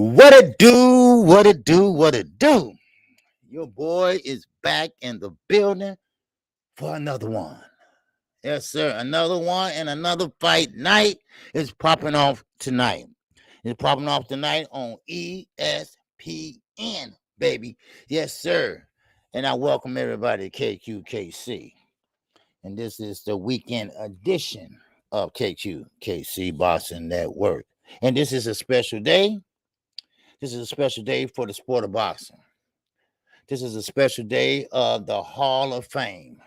What it do, what it do, what it do. Your boy is back in the building for another one. Yes, sir. Another one and another fight night is popping off tonight. It's popping off tonight on ESPN, baby. Yes, sir. And I welcome everybody to KQKC. And this is the weekend edition of KQKC Boxing Network. And this is a special day. This is a special day for the sport of boxing. This is a special day of the Hall of Fame,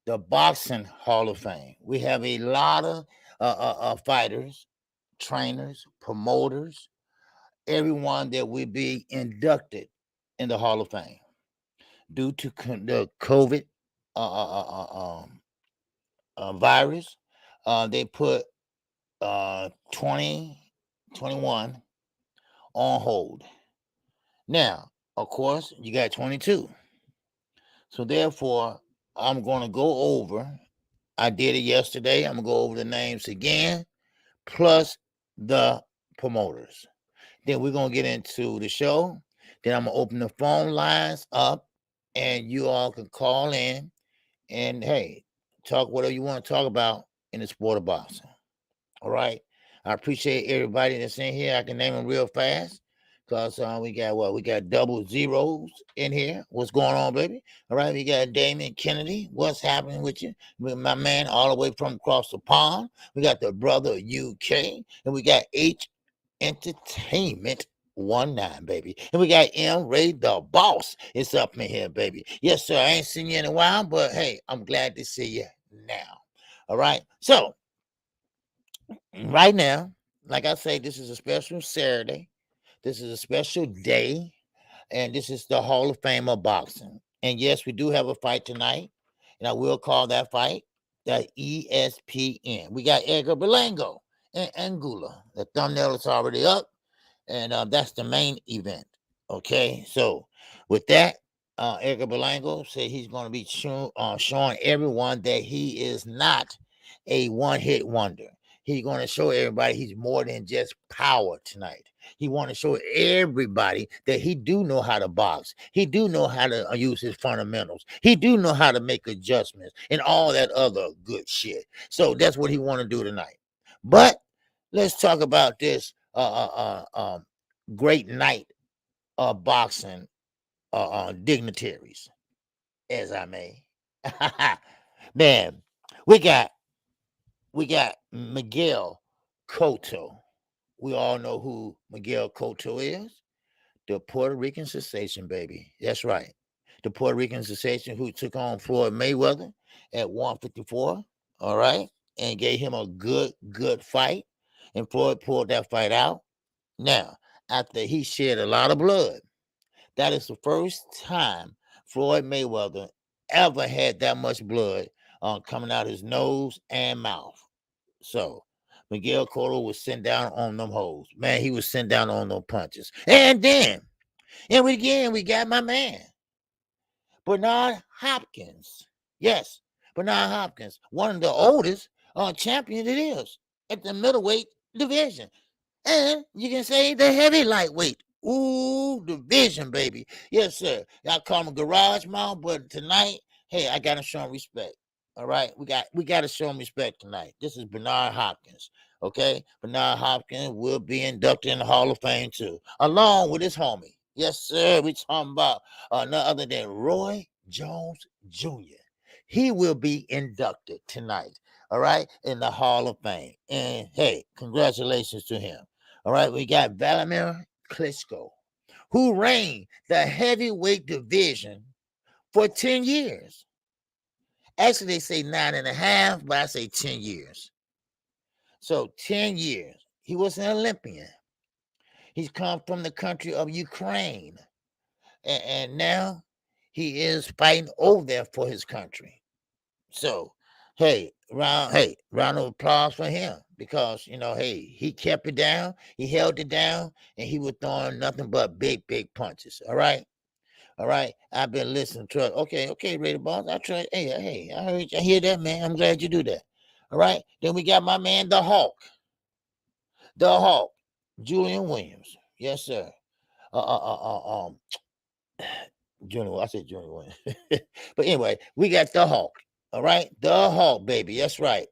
the Boxing Hall of Fame. We have a lot of fighters, trainers, promoters, everyone that will be inducted in the Hall of Fame. Due to the COVID virus, they put 2021 on hold. Now, of course, you got 22. So therefore, I'm going to go over. I did it yesterday. I'm going to go over the names again, plus the promoters. Then we're going to get into the show. Then I'm going to open the phone lines up, and you all can call in and, hey, talk whatever you want to talk about in the sport of boxing. All right? I appreciate everybody that's in here. I can name them real fast. Because we got what? We got double zeros in here. What's going on, baby? All right, we got Damon Kennedy. What's happening with you? My man all the way from across the pond. We got the brother UK. And we got H Entertainment 19, baby. And we got M Ray the Boss. It's up in here, baby. Yes, sir. I ain't seen you in a while, but hey, I'm glad to see you now. All right. So, right now, like I say, this is a special Saturday. This is a special day, and this is the Hall of Fame of boxing. And yes, we do have a fight tonight, and I will call that fight the ESPN. We got Edgar Berlanga and Anguilla. The thumbnail is already up, and that's the main event. Okay, so with that, Edgar Berlanga said he's going to be showing everyone that he is not a one-hit wonder. He's going to show everybody he's more than just power tonight. He want to show everybody that he do know how to box. He do know how to use his fundamentals. He do know how to make adjustments and all that other good shit. So that's what he want to do tonight. But let's talk about this great night of boxing dignitaries, as I may. Man, we got Miguel Cotto. We all know who Miguel Cotto is. The Puerto Rican sensation, baby. That's right. The Puerto Rican sensation who took on Floyd Mayweather at 154, all right, and gave him a good fight. And Floyd pulled that fight out. Now, after he shed a lot of blood, that is the first time Floyd Mayweather ever had that much blood coming out his nose and mouth. So, Miguel Cotto was sent down on them hoes. Man, he was sent down on them punches. And then, we got my man, Bernard Hopkins. Yes, Bernard Hopkins, one of the oldest champions it is at the middleweight division. And you can say the heavy lightweight. Ooh, division, baby. Yes, sir. Y'all call him a garage mount, but tonight, hey, I gotta show him respect. All right, we got to show him respect tonight. This is Bernard Hopkins. Okay, Bernard Hopkins will be inducted in the Hall of Fame too, along with his homie. Yes, sir. We talking about none other than Roy Jones Jr. He will be inducted tonight. All right, in the Hall of Fame. And hey, congratulations to him. All right, we got Vladimir Klitschko, who reigned the heavyweight division for 10 years. Actually, they say 9.5, but I say 10 years. So 10 years. He was an Olympian. He's come from the country of Ukraine. And now he is fighting over there for his country. So, round of applause for him. Because, he kept it down. He held it down. And he was throwing nothing but big punches. All right? All right, I've been listening to it. Okay, Raider Boss. I try. Hey, I hear that, man. I'm glad you do that. All right. Then we got my man, the Hawk, Julian Williams. Yes, sir. Junior, I said Junior one. But anyway, we got the Hulk. All right, the Hulk, baby. That's right.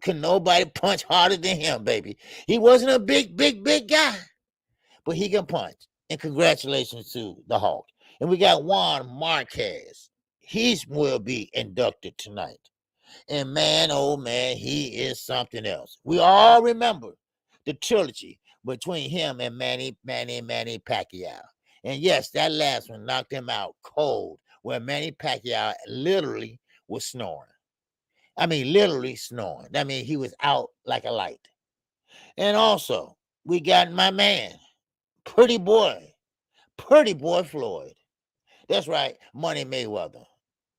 Could nobody punch harder than him, baby. He wasn't a big guy, but he can punch. And congratulations to the Hulk. And we got Juan Marquez. He will be inducted tonight. And man, oh man, he is something else. We all remember the trilogy between him and Manny Pacquiao. And yes, that last one knocked him out cold, where Manny Pacquiao literally was snoring. I mean, literally snoring. I mean, he was out like a light. And also, we got my man, pretty boy Floyd. That's right, Money Mayweather.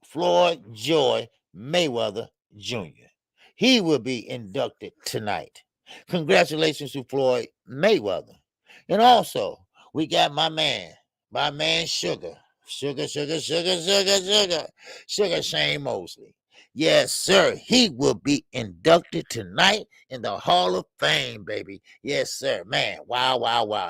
Floyd Joy Mayweather Jr. He will be inducted tonight. Congratulations to Floyd Mayweather. And also, we got my man Sugar Shane Mosley. Yes, sir. He will be inducted tonight in the Hall of Fame, baby. Yes, sir. Man, wow.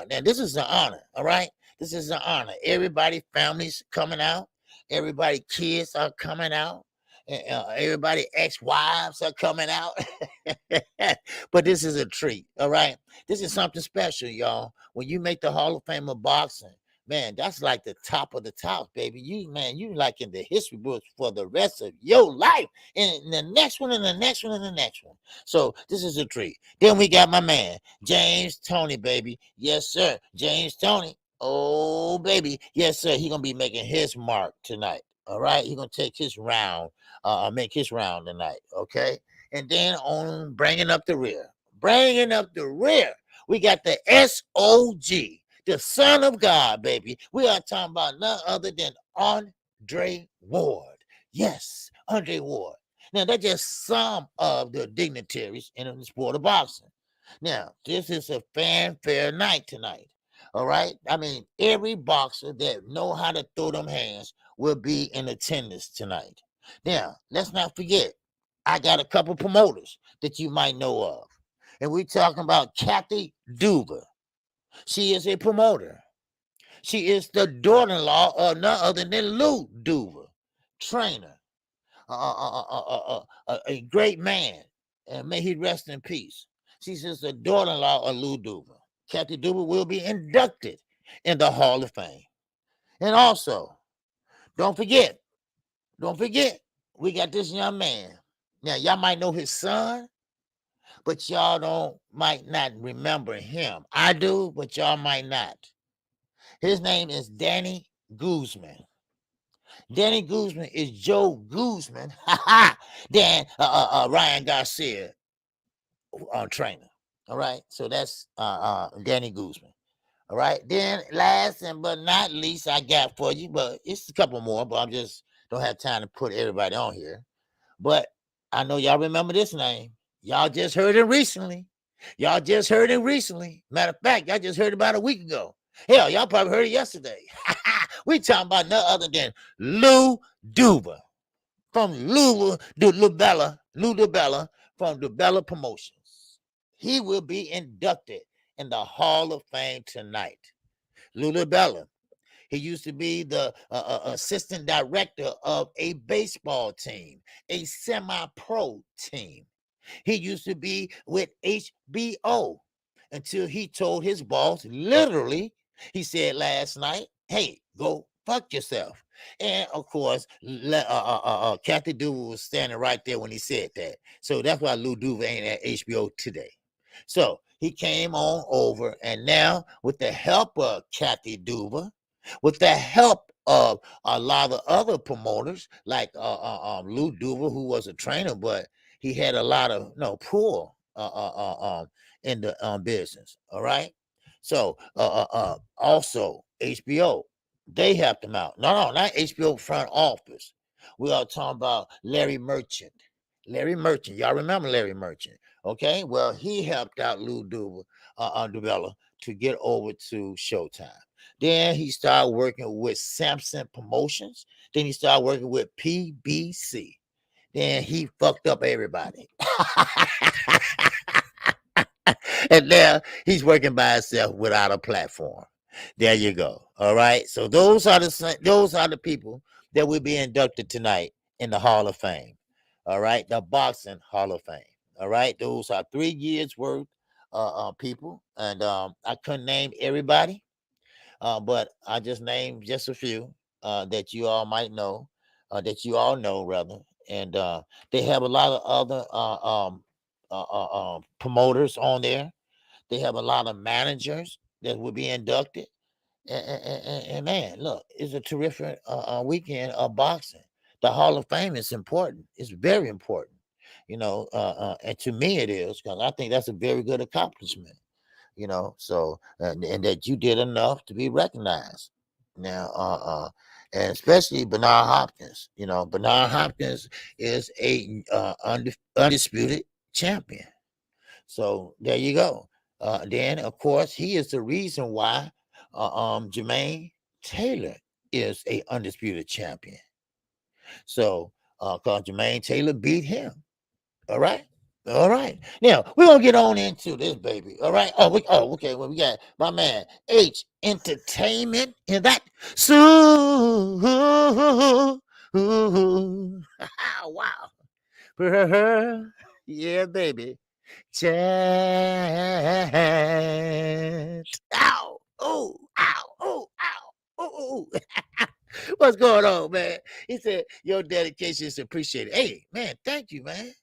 Now, this is an honor, all right? This is an honor. Everybody, families coming out. Everybody, kids are coming out. Everybody, ex-wives are coming out. But this is a treat, all right? This is something special, y'all. When you make the Hall of Fame of boxing, man, that's like the top of the top, baby. You like in the history books for the rest of your life. And the next one, and the next one, and the next one. So this is a treat. Then we got my man, James Toney, baby. Yes, sir. James Toney. Oh, baby. Yes, sir. He's going to be making his mark tonight. All right. He's going to take his round, make his round tonight. Okay. And then on bringing up the rear, we got the SOG, the Son of God, baby. We are talking about none other than Andre Ward. Yes, Andre Ward. Now, that's just some of the dignitaries in the sport of boxing. Now, this is a fanfare night tonight. All right. I mean, every boxer that know how to throw them hands will be in attendance tonight. Now, let's not forget, I got a couple promoters that you might know of. And we're talking about Kathy Duva. She is a promoter. She is the daughter-in-law of none other than Lou Duva, trainer, a great man, and may he rest in peace. She's just the daughter-in-law of Lou Duva. Kathy Duva will be inducted in the Hall of Fame. And also, don't forget, we got this young man. Now, y'all might know his son, but y'all might not remember him. I do, but y'all might not. His name is Danny Guzman. Danny Guzman is Joe Guzman. Dan Ryan Garcia trainer. All right. So that's Danny Guzman. All right. Then last and but not least, I got for you, but it's a couple more, but I'm just don't have time to put everybody on here. But I know y'all remember this name. Y'all just heard it recently. Matter of fact, y'all just heard about a week ago. Hell, y'all probably heard it yesterday. We talking about none other than Lou Duva from Lou Dibella from Dibella Promotions. He will be inducted in the Hall of Fame tonight. Lou Dibella. He used to be the assistant director of a baseball team, a semi-pro team. He used to be with HBO until he told his boss, literally, he said last night, hey, go fuck yourself. And of course, Kathy Duva was standing right there when he said that. So that's why Lou Duva ain't at HBO today. So he came on over, and now with the help of Kathy Duva, with the help of a lot of other promoters like Lou Duva, who was a trainer, but he had a lot of pull in the business. All right. So also HBO, they helped him out. No, not HBO front office. We are talking about Larry Merchant. Y'all remember Larry Merchant? Okay. Well, he helped out Lou Duva, Dibella to get over to Showtime. Then he started working with Samson Promotions. Then he started working with PBC. Then he fucked up everybody. And now he's working by himself without a platform. There you go. All right. So those are the people that will be inducted tonight in the Hall of Fame. All right, the Boxing Hall of Fame. All right, those are 3 years worth people, and I couldn't name everybody, but I just named just a few that you all might know, that you all know rather, and they have a lot of other promoters on there. They have a lot of managers that will be inducted. And man, look, it's a terrific weekend of boxing. The Hall of Fame is important. It's very important, and to me it is because I think that's a very good accomplishment. So and that you did enough to be recognized. Now, and especially Bernard Hopkins. Bernard Hopkins is a undisputed champion. So there you go. Then, of course, he is the reason why Jermaine Taylor is a undisputed champion. So, because Jermaine Taylor beat him. All right. All right. Now we're gonna get on into this, baby. All right. Okay. Well, we got my man H Entertainment in that. So, wow. Yeah, baby. Chance. Ow. Oh, ow. Oh, ow. Oh, what's going on, man? He said, your dedication is appreciated. Hey, man, thank you, man.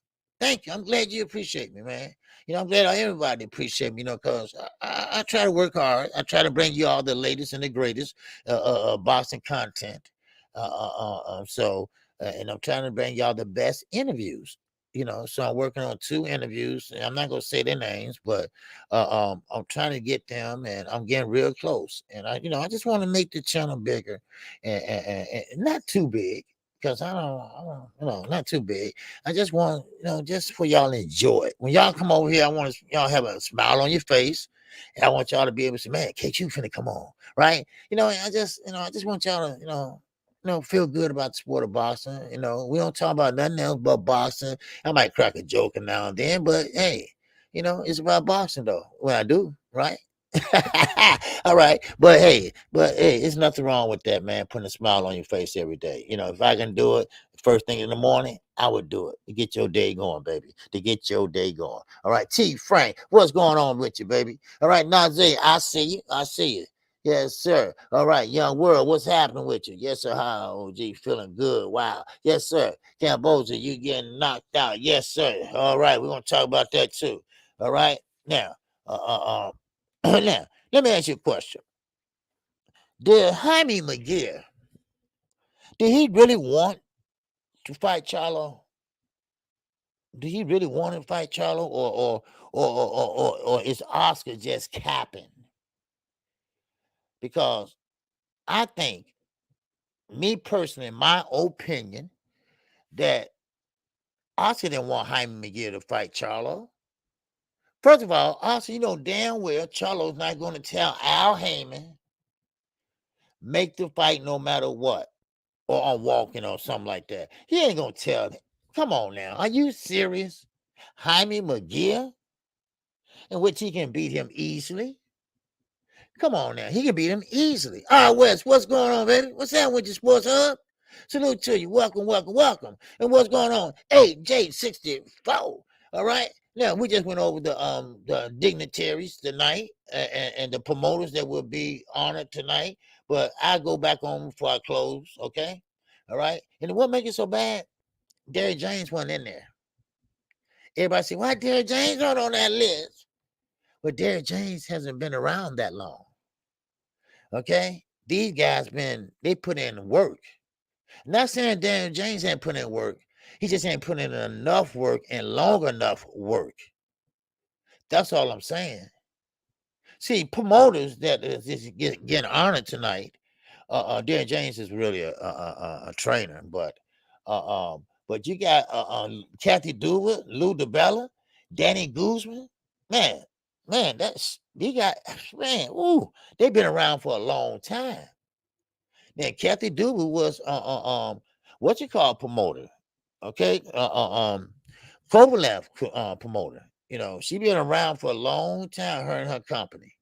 Thank you. I'm glad you appreciate me, man. I'm glad everybody appreciate me, because I try to work hard. I try to bring you all the latest and the greatest boxing content. And I'm trying to bring y'all the best interviews. So I'm working on 2 interviews. And I'm not gonna say their names, but I'm trying to get them, and I'm getting real close. And I just want to make the channel bigger, and not too big, because I don't, not too big. I just want, just for y'all to enjoy it. When y'all come over here, I want y'all have a smile on your face, and I want y'all to be able to say, "Man, KQ finna come on," right? I just want y'all to, feel good about the sport of boxing. We don't talk about nothing else but boxing. I might crack a joke now and then, but hey, it's about boxing though. What I do, right? All right. But hey, it's nothing wrong with that, man. Putting a smile on your face every day. If I can do it first thing in the morning, I would do it to get your day going, baby. To get your day going. All right. T Frank, what's going on with you, baby? All right, Najee, I see you. I see you. Yes, sir. All right, young world, what's happening with you? Yes, sir. Hi, OG, feeling good. Wow. Yes, sir. Cambosos, you getting knocked out. Yes, sir. All right, we're gonna talk about that too. All right. Now, now, let me ask you a question. Did Jaime McGear, did he really want to fight Charlo? Did he really want to fight Charlo, or is Oscar just capping? Because I think, me personally, in my opinion, that Oscar didn't want Jaime McGear to fight Charlo. First of all, Oscar, damn well Charlo's not going to tell Al Heyman make the fight no matter what, or I'm walking or something like that. He ain't gonna tell them. Come on now, are you serious? Jaime McGear, in which he can beat him easily. Come on now, he can beat him easily. All right, Wes, what's going on, baby? What's that with your sports hub? Salute to you. Welcome, welcome, welcome. And what's going on? AJ64. All right. Now we just went over the dignitaries tonight, and the promoters that will be honored tonight. But I go back on before I close. Okay. All right. And what makes it so bad? Derrick James wasn't in there. Everybody say, why Derrick James not on that list? But Derrick James hasn't been around that long. Okay. These guys they put in work. Not saying Derrick James ain't put in work. He just ain't put in enough work and long enough work. That's all I'm saying. See, promoters that is getting honored tonight. Derrick James is really a trainer, but you got Kathy Duva, Lou Dibella, Danny Guzman. Man, that's you got Ooh, they've been around for a long time. Now, Kathy Duva was what you call promoter, okay? Kovalev promoter. She been around for a long time, her and her company.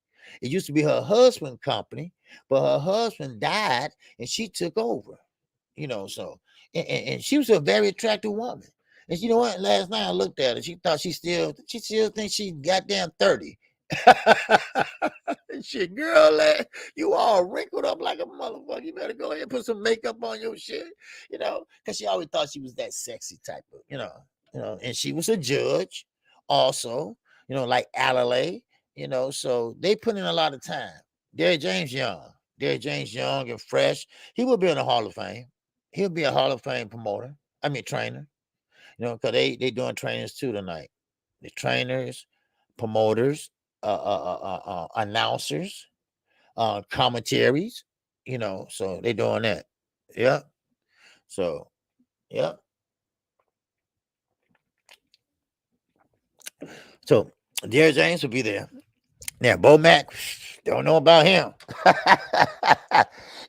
It used to be her husband's company, but her husband died and she took over. So and she was a very attractive woman. And you know what? Last night I looked at her. She thought she still thinks she goddamn 30. Shit, girl, you all wrinkled up like a motherfucker. You better go ahead and put some makeup on your shit, because she always thought she was that sexy type of, and she was a judge also, like Alale, so they put in a lot of time. Derrick James young and fresh. He will be in the Hall of Fame. He'll be a Hall of Fame promoter. I mean trainer. Because they doing trainings too tonight. The trainers, promoters, announcers, commentaries. So they doing that. Yeah. So yeah. So Derrick James will be there. Now Bo Mack, don't know about him.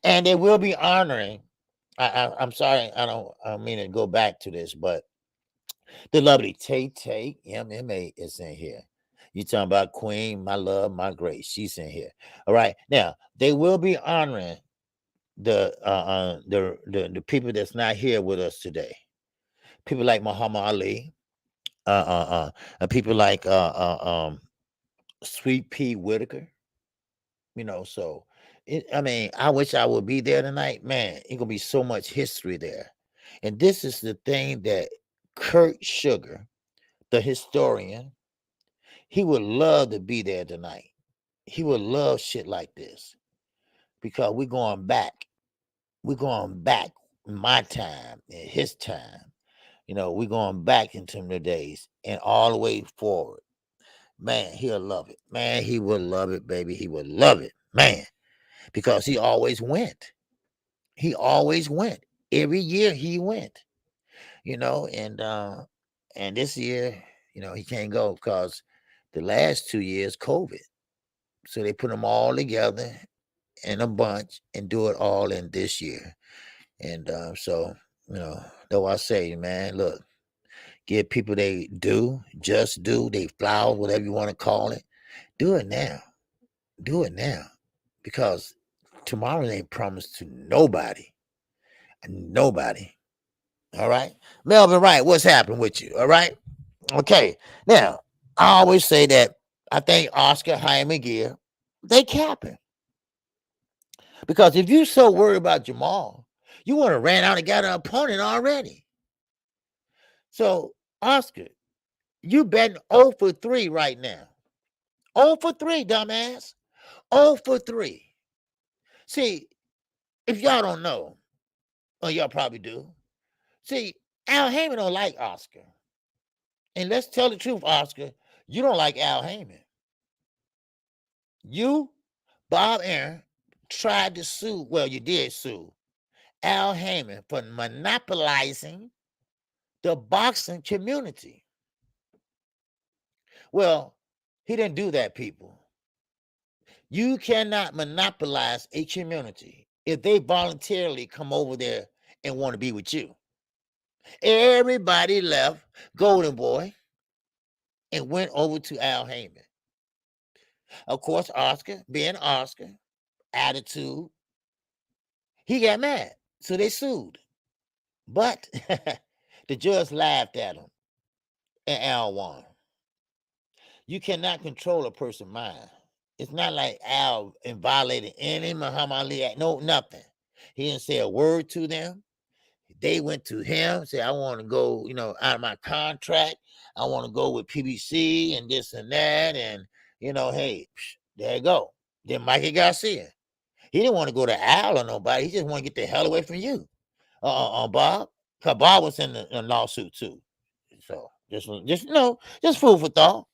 And they will be honoring. I'm sorry, I don't mean to go back to this, but the lovely Tay MMA is in here. You talking about Queen, my love, my grace. She's in here. All right. Now they will be honoring the people that's not here with us today. People like Muhammad Ali, people like Sweet Pea Whitaker. So I wish I would be there tonight. Man, it's gonna be so much history there. And this is the thing that Kurt Sugar, the historian, he would love to be there tonight. He would love shit like this because we're going back. We're going back in my time, in his time. We're going back into the days and all the way forward. Man, he'll love it. Man, he will love it, baby. He will love it. Man, because he always went. He always went. Every year he went. And this year, he can't go because the last 2 years, COVID. So they put them all together in a bunch and do it all in this year. And so, though I say, man, look, give people they do, just do, they flowers, whatever you want to call it. Do it now. Do it now. Because tomorrow ain't promised to nobody. Nobody. All right. Melvin Wright, what's happening with you? All right. Okay. Now, I always say that I think Oscar, Jaime Gear, they capping. Because if you're so worried about Jamal, you want to ran out and got an opponent already. So, Oscar, you betting 0 for 3 right now. 0 for 3, dumbass. 0 for 3. See, if y'all don't know, or y'all probably do, see, Al Heyman don't like Oscar. And let's tell the truth, Oscar, you don't like Al Heyman. You, Bob Aaron, tried to sue, well, you did sue Al Heyman for monopolizing the boxing community. Well, he didn't do that, people. You cannot monopolize a community if they voluntarily come over there and want to be with you. Everybody left Golden Boy and went over to Al Heyman. Of course, Oscar, being Oscar, attitude, he got mad. So they sued. But the judge laughed at him and Al won. You cannot control a person's mind. It's not like Al violated any Muhammad Ali Act. No, nothing. He didn't say a word to them. They went to him, say, I want to go, out of my contract. I want to go with PBC and this and that. And, hey, there you go. Then Mikey Garcia. He didn't want to go to Al or nobody. He just want to get the hell away from you. Bob. Because Bob was in the lawsuit too. So just food for thought,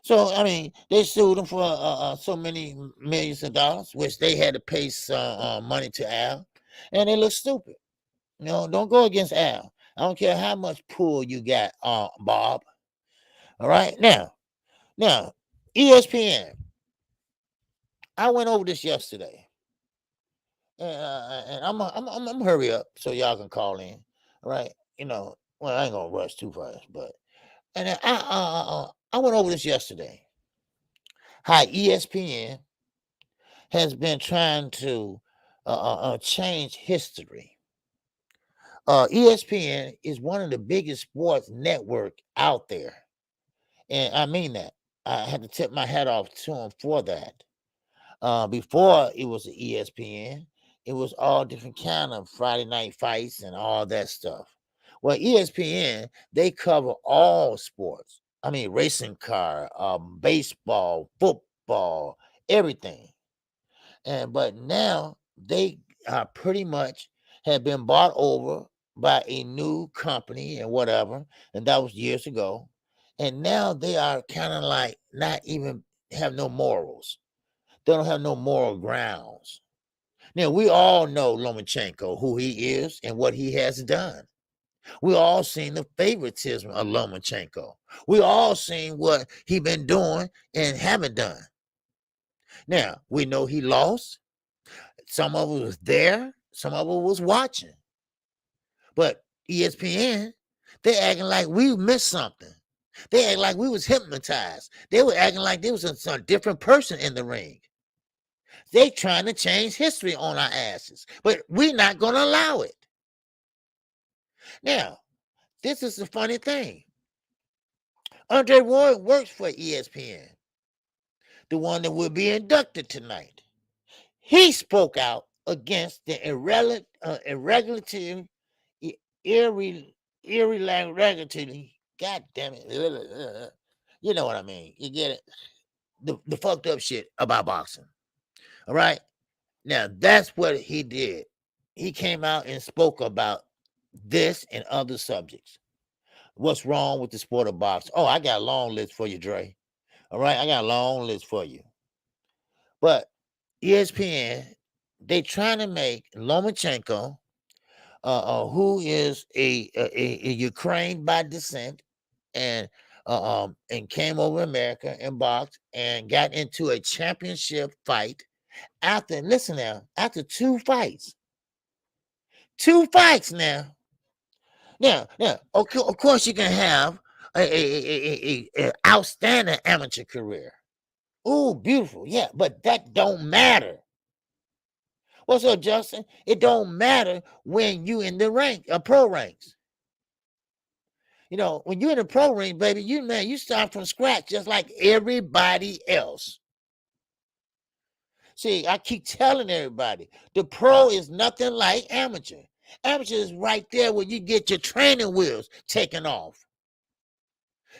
So, I mean, they sued him for so many millions of dollars, which they had to pay some money to Al. And they look stupid. Don't go against Al. I don't care how much pull you got, Bob. All right. Now, ESPN. I went over this yesterday, and I'm gonna hurry up so y'all can call in. All right. Well, I ain't gonna rush too fast, but And I went over this yesterday. How ESPN has been trying to change history. ESPN is one of the biggest sports network out there, and I mean that. I had to tip my hat off to them for that. Before it was the ESPN, it was all different kind of Friday night fights and all that stuff. Well, ESPN, they cover all sports. I mean, racing car, baseball, football, everything. And but now they pretty much have been bought over by a new company and whatever, and that was years ago. And now they are kind of like not even have no morals. They don't have no moral grounds. Now we all know Lomachenko, who he is and what he has done. We all seen the favoritism of Lomachenko. We all seen what he been doing and haven't done. Now we know he lost. Some of it was there, some of it was watching. But ESPN, they acting like we missed something. They act like we was hypnotized. They were acting like there was a different person in the ring. They trying to change history on our asses, but we're not going to allow it. Now, this is the funny thing. Andre Ward works for ESPN, the one that will be inducted tonight. He spoke out against the irregularity, God damn it. You know what I mean. You get it? The fucked up shit about boxing. All right? Now, that's what he did. He came out and spoke about this and other subjects. What's wrong with the sport of boxing? Oh, I got a long list for you, Dre. All right, I got a long list for you. But ESPN, they trying to make Lomachenko, who is a Ukraine by descent, and came over America and boxed and got into a championship fight after, listen now, after two fights. Two fights now. Now, of course, you can have a outstanding amateur career. Oh, beautiful, yeah, but that don't matter. What's up, Justin? It don't matter when you in the rank, pro ranks. You know, when you're in the pro ring, baby, you start from scratch just like everybody else. See, I keep telling everybody, the pro is nothing like amateur. Amateur is right there where you get your training wheels taken off.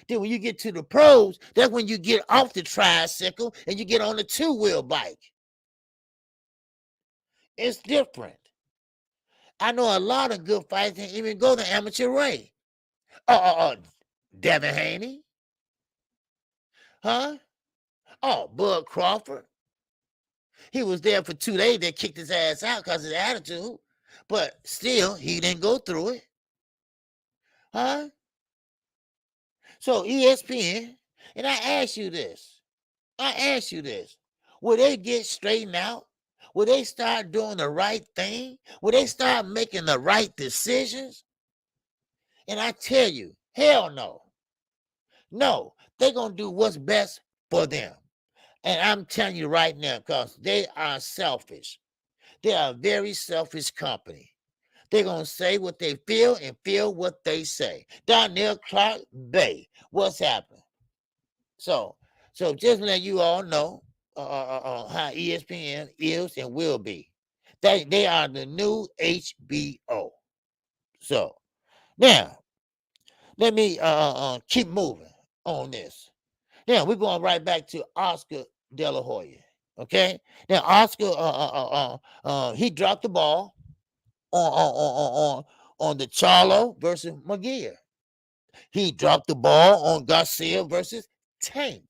Then when you get to the pros, that's when you get off the tricycle and you get on the two-wheel bike. It's different. I know a lot of good fighters didn't even go the amateur way. Devin Haney? Huh? Oh, Bud Crawford. He was there for 2 days. They kicked his ass out because of his attitude. But still, he didn't go through it. Huh? So ESPN, and I ask you this. Will they get straightened out? Will they start doing the right thing? Will they start making the right decisions? And I tell you, hell no. No, they're going to do what's best for them. And I'm telling you right now, because they are selfish. They are a very selfish company. They're going to say what they feel and feel what they say. Donnell Clark Bay, what's happening? So just let you all know how ESPN is and will be. They are the new HBO. So now let me keep moving on this. Now we're going right back to Oscar De La Hoya. Okay. Now Oscar, he dropped the ball on the Charlo versus McGear. He dropped the ball on Garcia versus Tank.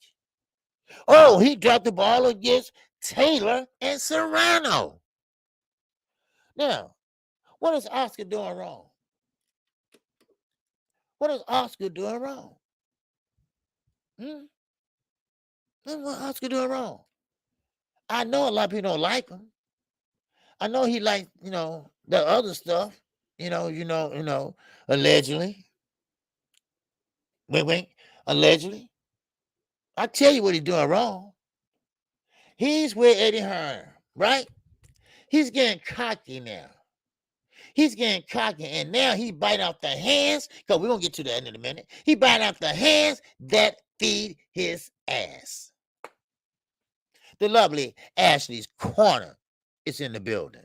Oh, he dropped the ball against Taylor and Serrano. Now, what is Oscar doing wrong? What is Oscar doing wrong? What Oscar doing wrong? I know a lot of people don't like him. I know he likes, the other stuff, allegedly. Wink, wink. Allegedly. I tell you what he's doing wrong. He's with Eddie Hearn, right? He's getting cocky now. He's getting cocky, and now he biting off the hands, because we're going to get to that in a minute. He biting off the hands that feed his ass. The lovely Ashley's Corner is in the building.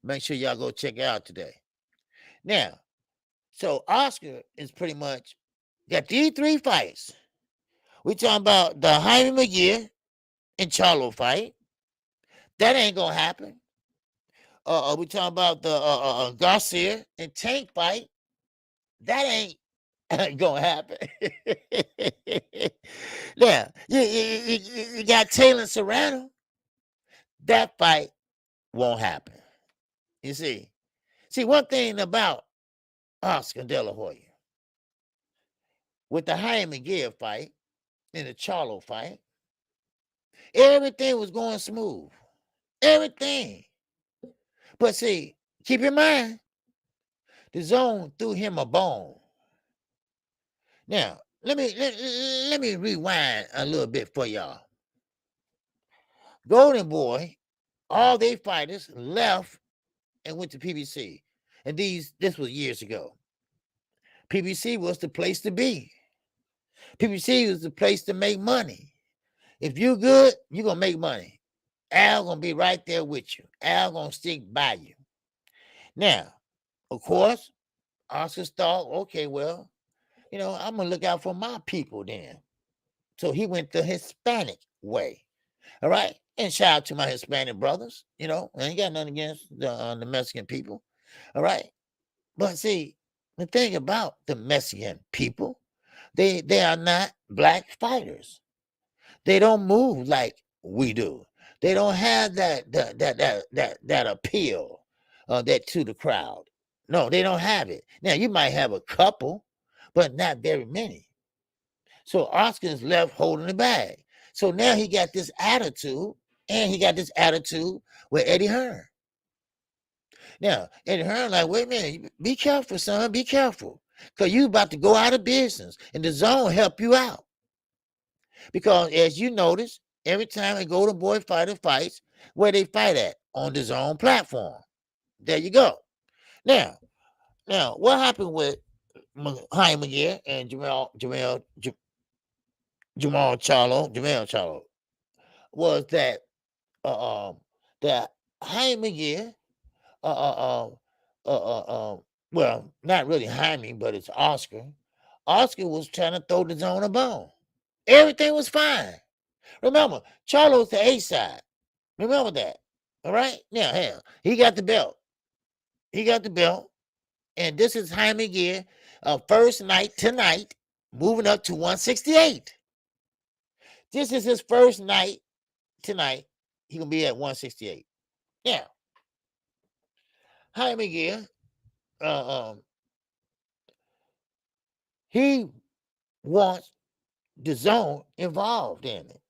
Make sure y'all go check it out today. Now, so Oscar is pretty much got these 3 fights. We talking about the Jaime McGear and Charlo fight. That ain't going to happen. We talking about the Garcia and Tank fight. That ain't gonna happen. Now, you got Taylor Serrano. That fight won't happen. You see, one thing about Oscar De La Hoya, with the Jaime McGear fight and the Charlo fight, everything was going smooth. Everything. But see, keep in mind, the zone threw him a bone. Now, let me rewind a little bit for y'all. Golden Boy, all their fighters left and went to PBC. And this was years ago. PBC was the place to be. PBC was the place to make money. If you're good, you're going to make money. Al going to be right there with you. Al going to stick by you. Now, of course, Oscar thought, okay, well, I'm going to look out for my people then. So he went the Hispanic way. All right. And shout out to my Hispanic brothers. I ain't got nothing against the Mexican people. All right. But see, the thing about the Mexican people, they are not black fighters. They don't move like we do. They don't have that appeal that to the crowd. No, they don't have it. Now, you might have a couple, but not very many. So Oscar's left holding the bag. So now he got this attitude, and he got this attitude with Eddie Hearn. Now, Eddie Hearn like, wait a minute, be careful, son, be careful. Because you about to go out of business, and the zone help you out. Because as you notice, every time a Golden Boy fighter fights, where they fight at? On the zone platform. There you go. Now, what happened with Jaime McGear and Jamal Charlo was that Jaime McGear, well, not really Jaime, but it's Oscar. Oscar was trying to throw the zone a bone. Everything was fine. Remember, Charlo's the A side. Remember that. All right? Now, hell, he got the belt. And this is Jaime McGear, first night tonight, moving up to 168. This is his first night tonight. He gonna be at 168. Now, Jaime McGear, he wants the zone involved in it.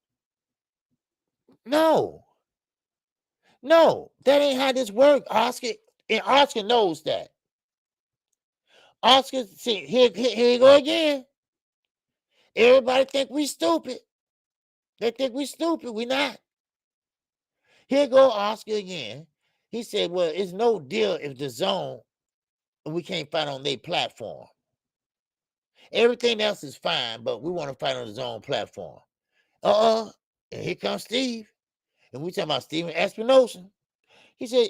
No, that ain't how this works, Oscar. And Oscar knows that. Oscar, see, here you go again. Everybody think we stupid. They think we stupid. We not. Here go Oscar again. He said, well, it's no deal if the zone, we can't fight on their platform. Everything else is fine, but we want to fight on the zone platform. And here comes Steve. And we talking about Steven Espinosa. He said,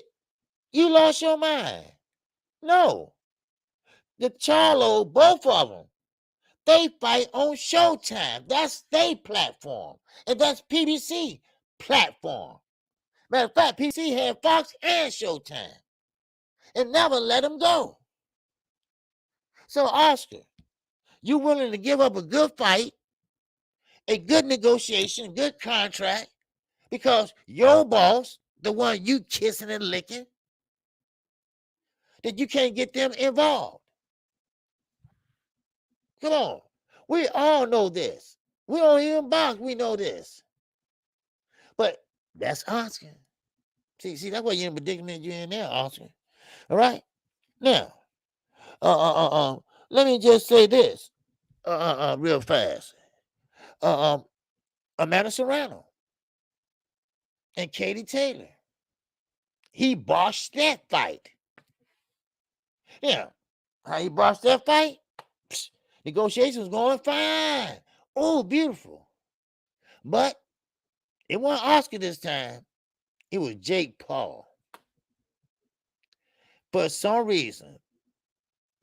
you lost your mind. No. The Charlo, both of them, they fight on Showtime. That's their platform. And that's PBC platform. Matter of fact, PBC had Fox and Showtime. And never let them go. So, Oscar, you willing to give up a good fight, a good negotiation, good contract, because your boss, the one you kissing and licking, that you can't get them involved. Come on. We all know this. We don't even box. We know this. But that's Oscar. See, that's why you're in the predicament you're in there, Oscar. All right? Now, let me just say this. real fast. Amanda Serrano and Katie Taylor. He botched that fight. Yeah. How he botched that fight? Psst, negotiations going fine. Oh, beautiful. But it wasn't Oscar this time. It was Jake Paul. For some reason,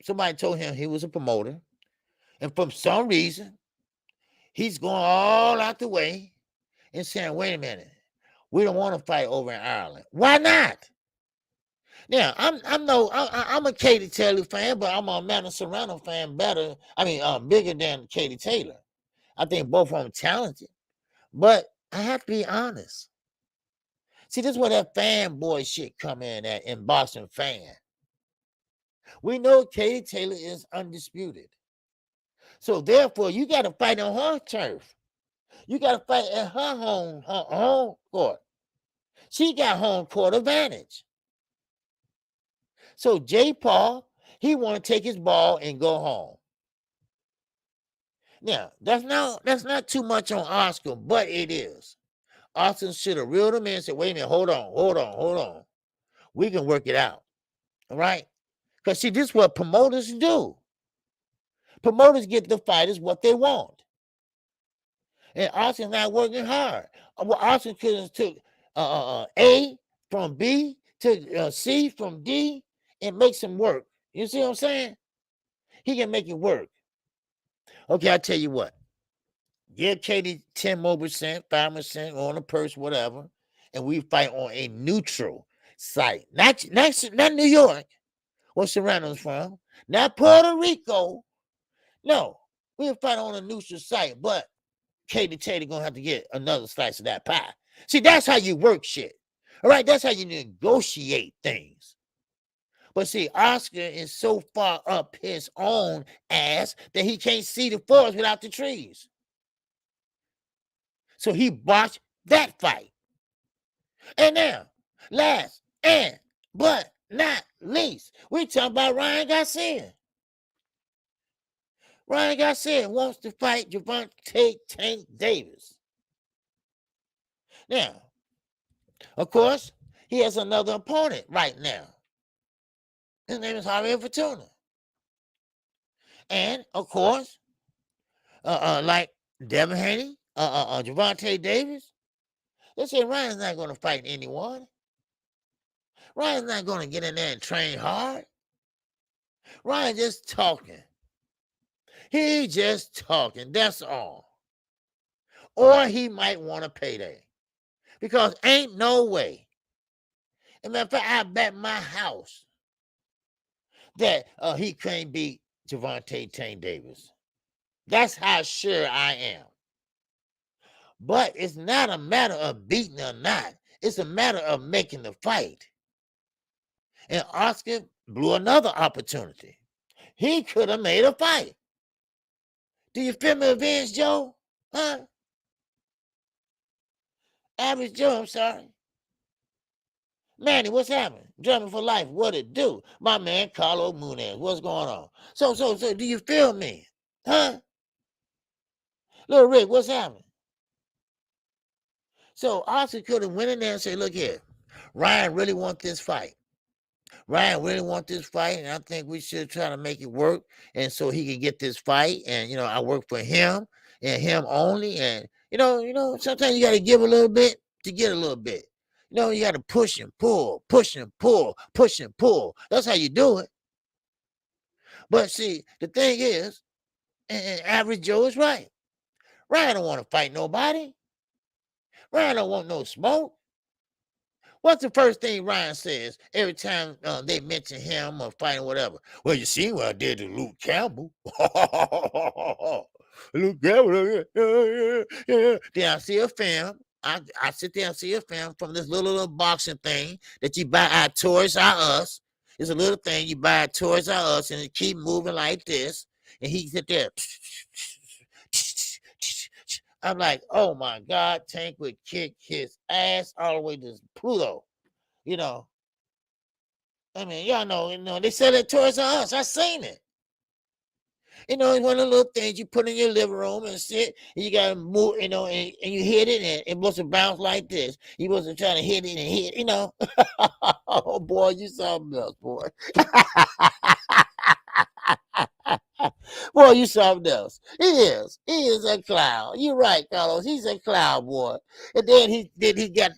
somebody told him he was a promoter. And for some reason, he's going all out the way and saying, wait a minute, we don't want to fight over in Ireland. Why not? Now, I'm a Katie Taylor fan, but I'm a Amanda Serrano fan bigger than Katie Taylor. I think both of them talented. But I have to be honest. See, this is where that fanboy shit come in at in Boston fan. We know Katie Taylor is undisputed. So therefore, you got to fight on her turf. You got to fight at her home court. She got home court advantage. So Jay Paul, he want to take his ball and go home. Now, that's not too much on Oscar, but it is. Oscar should have reeled him in and said, wait a minute, hold on. We can work it out. All right? Because see, this is what promoters do. Promoters get the fighters what they want. And Austin's not working hard. Well, Austin could have took A from B to C from D and make some work. You see what I'm saying? He can make it work. Okay, I tell you what. Give Katie 10 more %, 5% on a purse, whatever, and we fight on a neutral site. Not New York, where Serrano's from, not Puerto Rico. No, we'll fight on a neutral site, but Katie Taylor gonna have to get another slice of that pie. See, that's how you work shit. All right, that's how you negotiate things. But see, Oscar is so far up his own ass that he can't see the forest without the trees. So he botched that fight. And now, last but not least, we talking about Ryan Garcia. Ryan Garcia wants to fight Gervonta Tank Davis. Now, of course, he has another opponent right now. His name is Hoya Fortuna. And, of course, like Devin Haney, Gervonta Davis, they say Ryan's not going to fight anyone. Ryan's not going to get in there and train hard. Ryan just talking. He just talking. That's all. Or he might want a payday. Because ain't no way. As a matter of fact, I bet my house that he can't beat Gervonta Tank Davis. That's how sure I am. But it's not a matter of beating or not. It's a matter of making the fight. And Oscar blew another opportunity. He could have made a fight. Do you feel me, Vince Joe? Huh? Average Joe, I'm sorry. Manny, what's happening? Drumming for life, what it do? My man, Carlo Munez, what's going on? So, do you feel me? Huh? Little Rick, what's happening? So, Oscar could have went in there and said, look here, Ryan really wants this fight. Ryan really wants this fight, and I think we should try to make it work, and so he can get this fight. And I work for him and him only. And sometimes you got to give a little bit to get a little bit. You got to push and pull, push and pull, push and pull. That's how you do it. But see, the thing is, and Average Joe is right. Ryan don't want to fight nobody. Ryan don't want no smoke. What's the first thing Ryan says every time they mention him or fighting whatever? Well, you see what I did to Luke Campbell. Luke Campbell. Then I see a film. I sit there and see a film from this little boxing thing that you buy at Toys R Us. It's a little thing you buy at Toys R Us, and it keep moving like this. And he sit there. I'm like, oh my God, Tank would kick his ass all the way to Pluto. I mean, y'all know, they sell it Toys R Us. I seen it. It's one of the little things you put in your living room and sit, and you gotta move, and you hit it, and it must have bounced like this. You wasn't trying to hit it and hit. Oh boy, you something else, boy. Boy, you something else. He is a clown. You're right, Carlos. He's a clown, boy. And then he got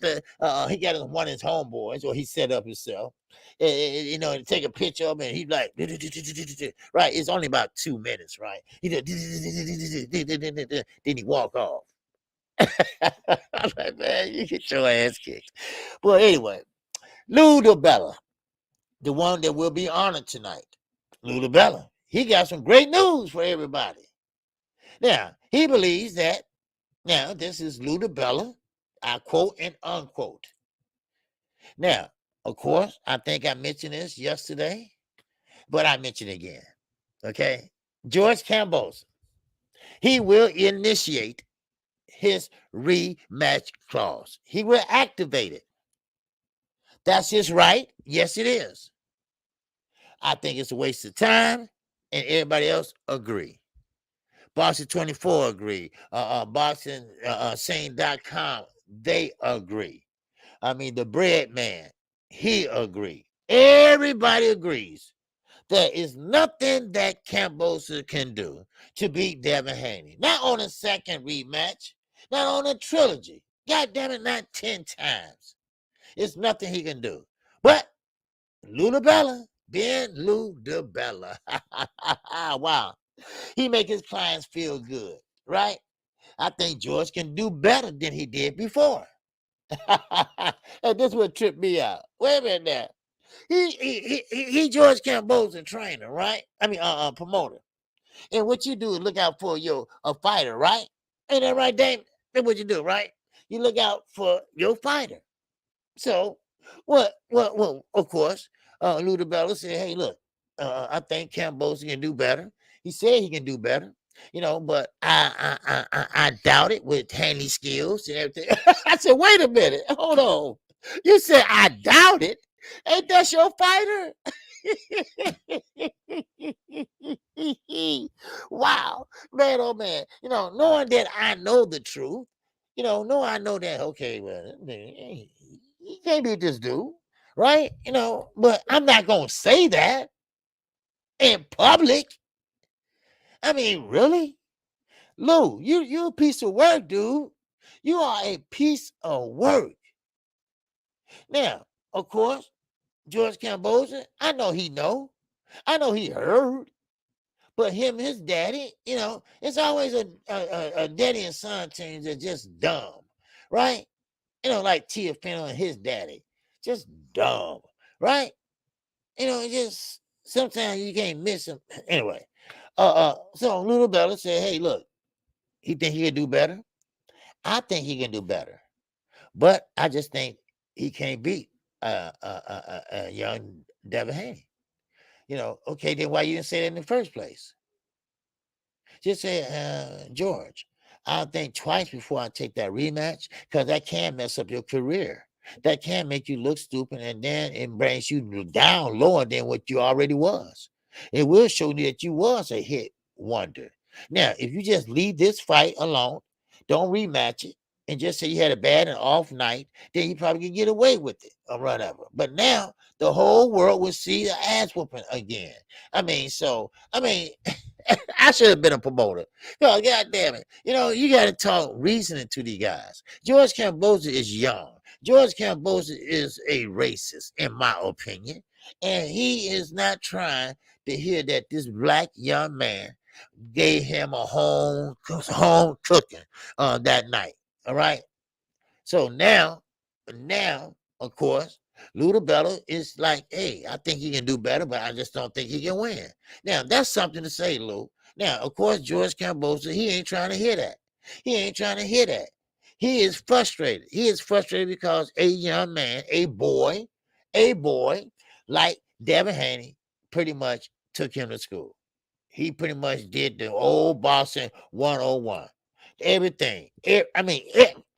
one of his homeboys, or he set up himself. To take a picture of him, and he's like, right. It's only about 2 minutes, right? Then he walk off. I'm like, man, you get your ass kicked. Well, anyway, Lou Dibella, the one that will be honored tonight. Lou Dibella, he got some great news for everybody. Now, he believes that, now, this is Lou Dibella, I quote and unquote. Now, of course, I think I mentioned this yesterday, but I mention it again. Okay? George Kambosos, he will initiate his rematch clause. He will activate it. That's his right. Yes, it is. I think it's a waste of time, and everybody else agree. Boxing24 agree. Boxing they agree. I mean, the bread man, he agree. Everybody agrees. There is nothing that Kambosos can do to beat Devin Haney. Not on a second rematch, not on a trilogy. God damn it, not 10 times. It's nothing he can do. But Lou Dibella, being Lou Dibella, wow, he make his clients feel good, right? I think George can do better than he did before. And this would trip me out. Wait a minute now. He George Kambosos trainer, right? I mean, promoter. And what you do is look out for a fighter, right? Ain't that right, Dave? That's what you do, right? You look out for your fighter. So, well, of course, Lou Dibella said, hey, look, I think Kambosos can do better. He said he can do better, but I doubt it with Haney skills and everything. I said, wait a minute, hold on. You said I doubt it. Ain't that your fighter? Wow, man, oh man. Knowing that I know the truth, knowing I know that, okay, well, he can't beat this dude, right? But I'm not gonna say that in public. I mean, really? Lou, you a piece of work, dude. You are a piece of work. Now, of course, George Kambosos, I know he know. I know he heard. But his daddy, it's always a daddy and son team that's just dumb, right? Like Tia Fennell and his daddy, just dumb, right? Just sometimes you can't miss him. Anyway, so Lou Dibella said, hey, look, he think he can do better. I think he can do better, but I just think he can't beat young Devin Haney. Okay, then why you didn't say that in the first place? Just say, George, I'll think twice before I take that rematch, because that can mess up your career. That can make you look stupid, and then it brings you down lower than what you already was. It will show you that you was a hit wonder. Now, if you just leave this fight alone, don't rematch it, and just say you had a bad and off night, then you probably can get away with it or whatever. But now the whole world will see the ass whooping again. I should have been a promoter. God damn it. You got to talk reasoning to these guys. George Kambosos is young. George Kambosos is a racist, in my opinion. And he is not trying to hear that this black young man gave him a home cooking that night. All right. So now, of course, Lou Dibella is like, hey, I think he can do better, but I just don't think he can win. Now, that's something to say, Lou. Now, of course, George Kambosos, he ain't trying to hear that. He ain't trying to hear that. He is frustrated. He is frustrated because a young man, a boy, like Devin Haney, pretty much took him to school. He pretty much did the old boxing 101. Everything,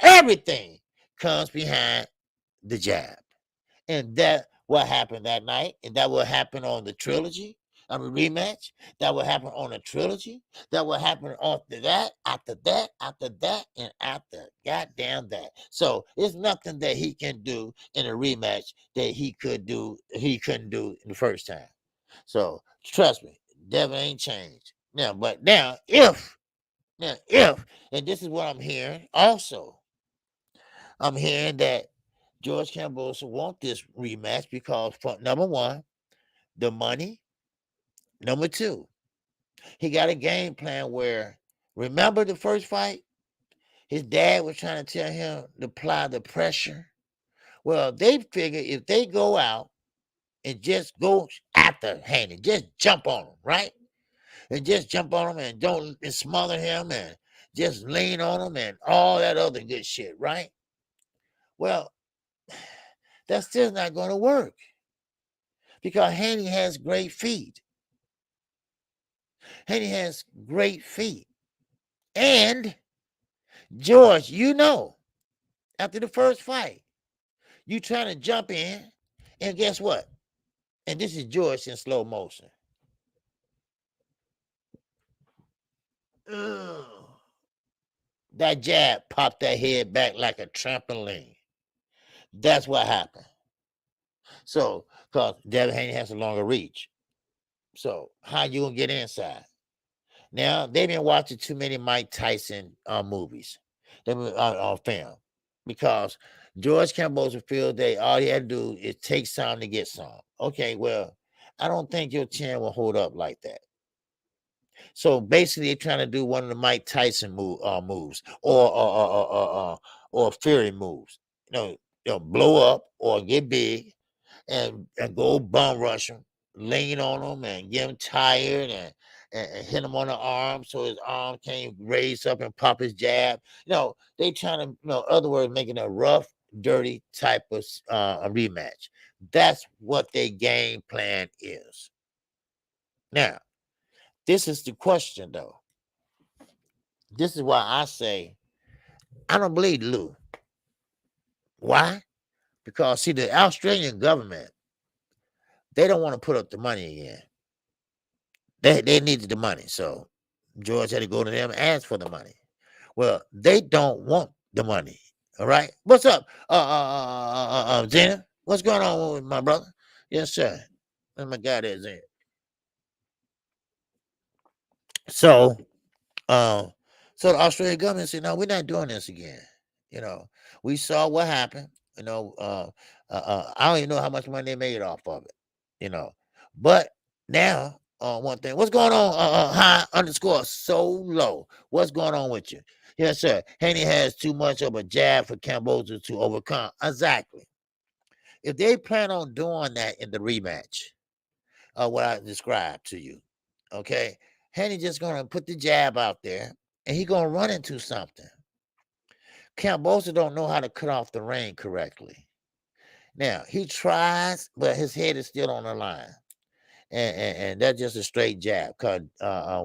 everything comes behind the jab. And that what happened that night, and that what happened on the trilogy. rematch. That will happen on a trilogy. That will happen after that, after that, after that, and after goddamn that. So it's nothing that he can do in a rematch that he couldn't do in the first time. So trust me, devil ain't changed. Now, but if, and this is what I'm hearing also. I'm hearing that George Kambosos want this rematch because, for number one, the money. Number two, he got a game plan where, remember the first fight? His dad was trying to tell him to apply the pressure. Well, they figure if they go out and just go after Haney, just jump on him, right? And just jump on him and don't and smother him and just lean on him and all that other good shit, right? Well, that's still not going to work because Haney has great feet. Haney has great feet. And George, after the first fight, you trying to jump in, and guess what? And this is George in slow motion. Ugh. That jab popped that head back like a trampoline. That's what happened. So, because Devin Haney has a longer reach. So, how you gonna get inside? Now, they've been watching too many Mike Tyson movies. They've been on film. Because George Kambosos feels that all he had to do is take some to get some. Okay, well, I don't think your chin will hold up like that. So basically, they're trying to do one of the Mike Tyson moves or Fury moves. Blow up or get big and go bum rush him, lean on him, and get him tired and hit him on the arm so his arm can't raise up and pop his jab. They trying to, other words, making a rough, dirty type of a rematch. That's what their game plan is. Now, this is the question, though. This is why I say I don't believe Lou. Why? Because, see, the Australian government, they don't want to put up the money again. They needed the money. So George had to go to them and ask for the money. Well, they don't want the money. All right. What's up, Zena? What's going on with my brother? Yes, sir. Oh my God, is it? So, the Australian government said, "No, we're not doing this again." We saw what happened. I don't even know how much money they made off of it. But now, one thing, what's going on? High underscore so low. What's going on with you? Yes, sir. Haney has too much of a jab for Cambosos to overcome. Exactly. If they plan on doing that in the rematch, what I described to you, okay, Haney just gonna put the jab out there, and he gonna run into something. Kambosos don't know how to cut off the rein correctly. Now he tries, but his head is still on the line. And that's just a straight jab. Cause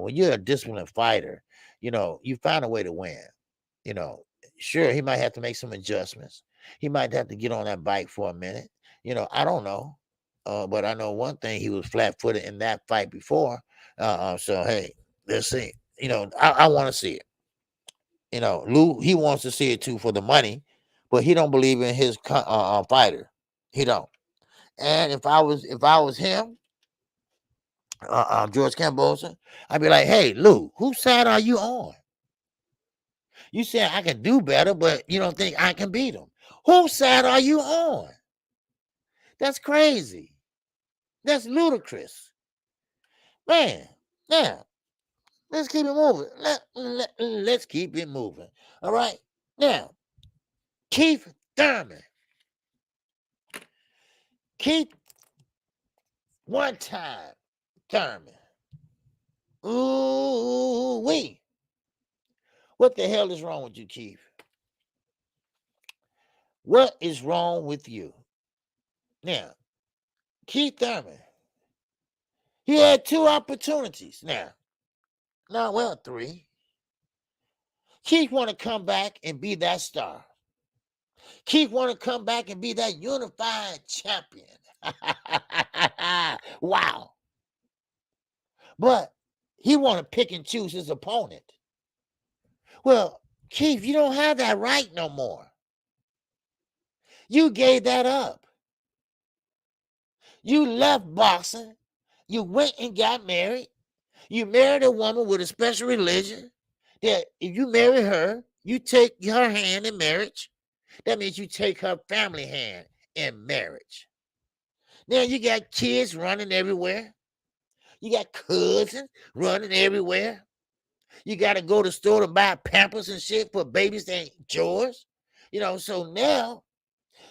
when you're a disciplined fighter, you find a way to win. You know, sure he might have to make some adjustments. He might have to get on that bike for a minute. I don't know, but I know one thing: he was flat-footed in that fight before. So hey, let's see. I want to see it. Lou, he wants to see it too for the money, but he don't believe in his fighter. He don't. And if I was him, George Kambosos, I'd be like, hey, Lou, whose side are you on? You said I can do better, but you don't think I can beat him. Whose side are you on? That's crazy. That's ludicrous. Man, now, let's keep it moving. Let's keep it moving. All right? Now, Keith Thurman. Keith, one time, Thurman. Ooh, wee. What the hell is wrong with you, Keith? What is wrong with you? Now, Keith Thurman, he had 2 opportunities. Well, 3. Keith want to come back and be that star. Keith want to come back and be that unified champion. Wow. but he want to pick and choose his opponent. Well, Keith, you don't have that right no more. You gave that up. You left boxing. You went and got married. You married a woman with a special religion that if you marry her, you take her hand in marriage. That means you take her family hand in marriage. Now you got kids running everywhere. You got cousins running everywhere. You got to go to the store to buy Pampers and shit for babies that ain't yours. So now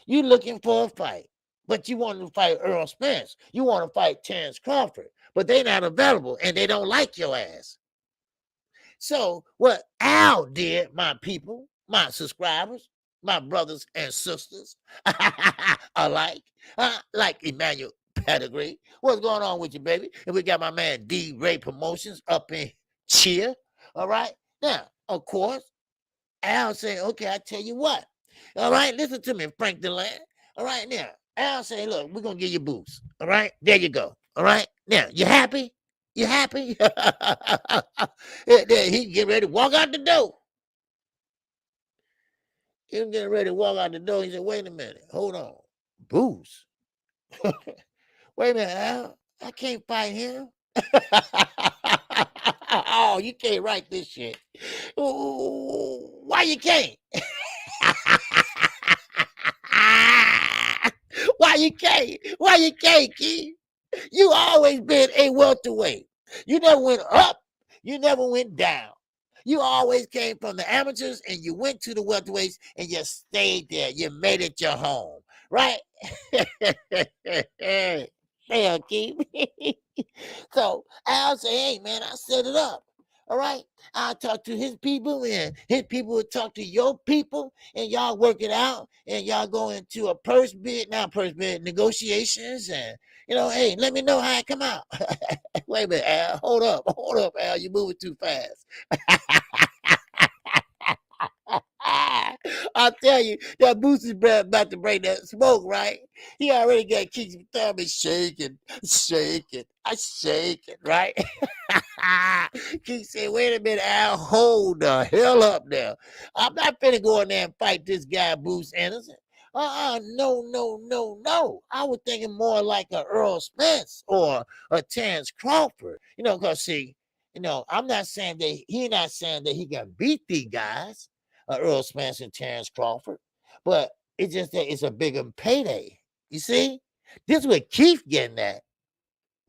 you're looking for a fight. But you want to fight Earl Spence. You want to fight Terrence Crawford. But they're not available and they don't like your ass. So what Al did, my people, my subscribers, my brothers and sisters alike, like Emmanuel Pedigree. What's going on with you, baby? And we got my man D Ray Promotions up in cheer. All right. Now, of course, Al said, okay, I tell you what. All right, listen to me, Frank DeLand. All right, now, Al say, look, we're going to give you boost. All right, there you go. All right, now, you happy? You happy? He get ready to walk out the door. He was getting ready to walk out the door. He said, wait a minute. Hold on. Boost? Wait a minute, Al. I can't fight him. Oh, you can't write this shit. Why you can't? Why you can't? Why you can't, Keith? You always been a welterweight. You never went up. You never went down. You always came from the amateurs and you went to the welterweights and you stayed there. You made it your home, right? Damn, Keith. So I'll say, hey, man, I set it up. All right. I'll talk to his people and his people will talk to your people and y'all work it out and y'all go into a purse bid negotiations and, hey, let me know how it come out. Wait a minute, Al. Hold up, Al. You're moving too fast. I'll tell you, that Boosie's about to bring that smoke, right? He already got Keith Thurman shaking. I shaking, right? Keith said, wait a minute, Al, hold the hell up now. I'm not finna go in there and fight this guy, Bruce Anderson. No. I was thinking more like a Earl Spence or a Terrence Crawford. Because see, I'm not saying that he can beat these guys, Earl Spence and Terrence Crawford, but it's just that it's a bigger payday. You see? This is what Keith getting at.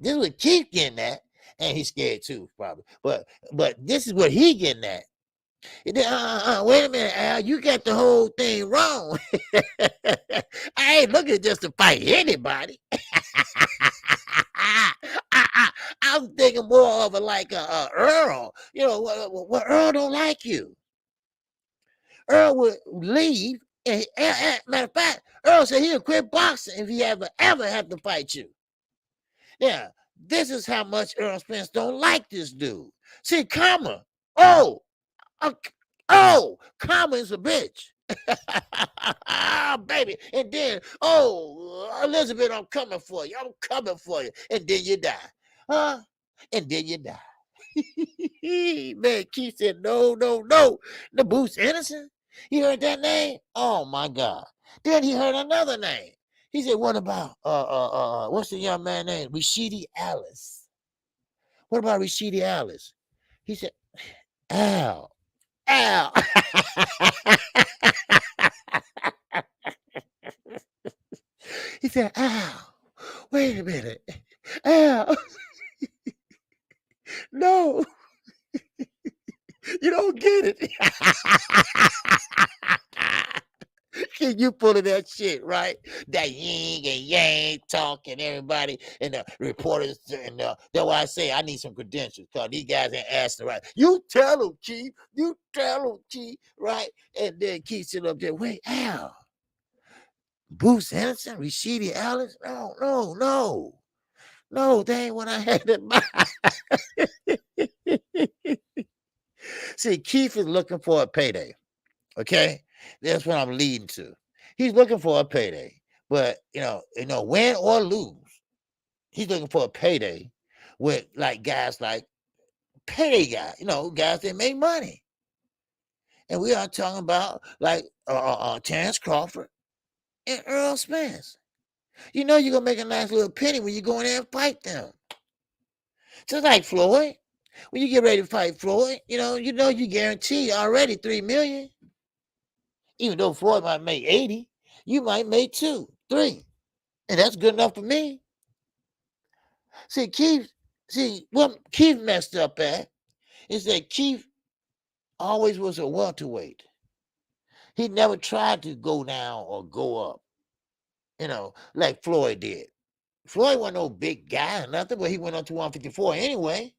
And he's scared too, probably. But this is what he getting at. Wait a minute, Al, you got the whole thing wrong. I ain't looking just to fight anybody. I'm thinking more of like a Earl. What Earl don't like you. Earl would leave. And matter of fact, Earl said he'll quit boxing if he ever have to fight you. Now, this is how much Earl Spence don't like this dude. See, Karma. Karma is a bitch. Baby. And then, Elizabeth, I'm coming for you. And then you die. Huh? And then you die. Man, Keith said, no. The Bruce Anderson? He heard that name? Oh, my God. Then he heard another name. He said, what about, what's the young man's name? Rashidi Alice. What about Rashidi Alice? He said, Al. He said, Al, wait a minute. Al. No. You don't get it. Can you pulling that shit, right? That yin and yang talking, everybody, and the reporters, and that's why I say I need some credentials, because these guys ain't asking right. You tell them, Chief, right? And then Keith sit up there, wait, Al, Bruce Anderson, Rashidi Alice? No, that ain't what I had in mind. See, Keith is looking for a payday. Okay, that's what I'm leading to. He's looking for a payday, but win or lose, he's looking for a payday. with like guys like payday guys, guys that make money. And we are talking about like Terrence Crawford and Earl Spence. You're gonna make a nice little penny when you go in there and fight them. Just like Floyd. When you get ready to fight Floyd, you guarantee already $3 million. Even though Floyd might make 80, you might make 2, 3. And that's good enough for me. What Keith messed up at is that Keith always was a welterweight. He never tried to go down or go up, like Floyd did. Floyd wasn't no big guy or nothing, but he went up to 154 anyway,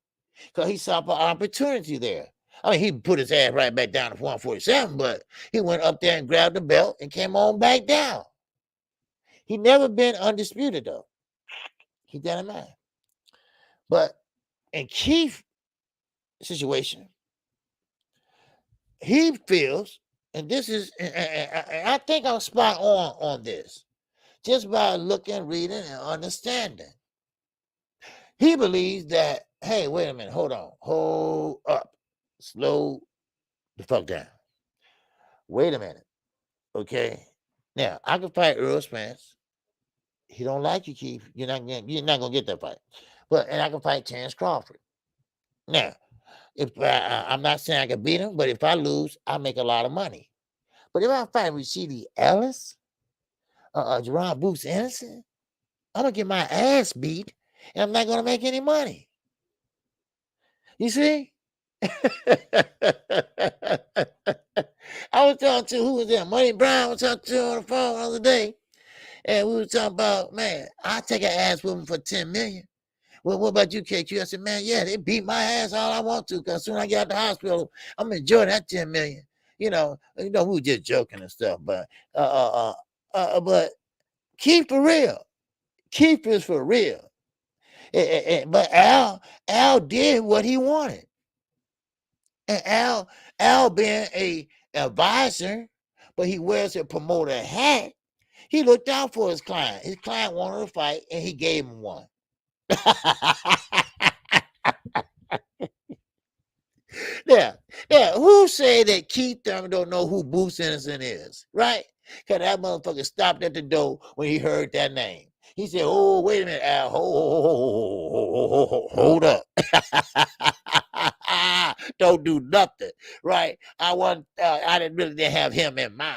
because he saw an opportunity there. I mean, he put his ass right back down to 147, but he went up there and grabbed the belt and came on back down. He never been undisputed, though. Keep that in mind. But in Keith's situation, he feels, and this is, and I think I'm spot on this, just by looking, reading, and understanding. He believes that, hey, wait a minute, hold on, hold up, slow the fuck down. Wait a minute, okay? Now, I can fight Earl Spence. He don't like you, Keith. You're not gonna get that fight. And I can fight Terrence Crawford. Now, if I'm not saying I can beat him, but if I lose, I make a lot of money. But if I fight Rashidi Ellis, Jerron Boots Anderson, I'm gonna get my ass beat, and I'm not gonna make any money. You see? I was talking to, who was there? Money Brown. I was talking to on the phone the other day, and we were talking about, man, I take an ass whooping for $10 million. Well, what about you, KQ? I said, man, yeah, they beat my ass all I want to, because as soon as I get out the hospital, I'm gonna enjoy that $10 million. We were just joking and stuff, but Keith for real. Keith is for real. But Al did what he wanted. And Al being a advisor, but he wears a promoter hat, he looked out for his client. His client wanted to fight, and he gave him one. Yeah. Who say that Keith Thurman don't know who Boots Anderson is, right? Because that motherfucker stopped at the door when he heard that name. He said, "Oh, wait a minute, Al. Hold up. Don't do nothing, right? I didn't have him in mind."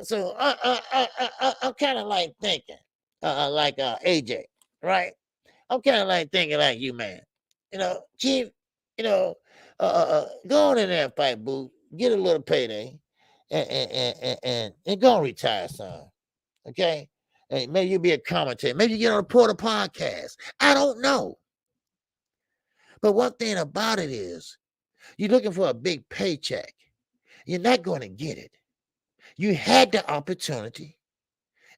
So I'm kind of like thinking, like AJ, right? I'm kind of like thinking like you, man. Chief, go on in there and fight, boo. Get a little payday, and go and retire, son. Okay? And maybe you'll be a commentator. Maybe you get on a Porter podcast. I don't know. But one thing about it is, you're looking for a big paycheck. You're not going to get it. You had the opportunity,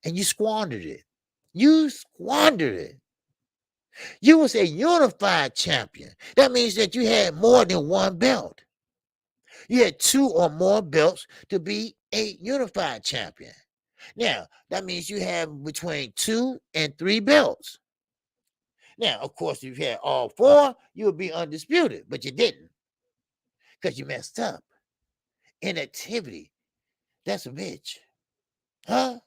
and you squandered it. You squandered it. You was a unified champion. That means that you had more than one belt. You had 2 or more belts to be a unified champion. Now, that means you have between 2 and 3 belts. Now, of course, if you had all 4, you would be undisputed, but you didn't, because you messed up. Inactivity. That's a bitch. Huh?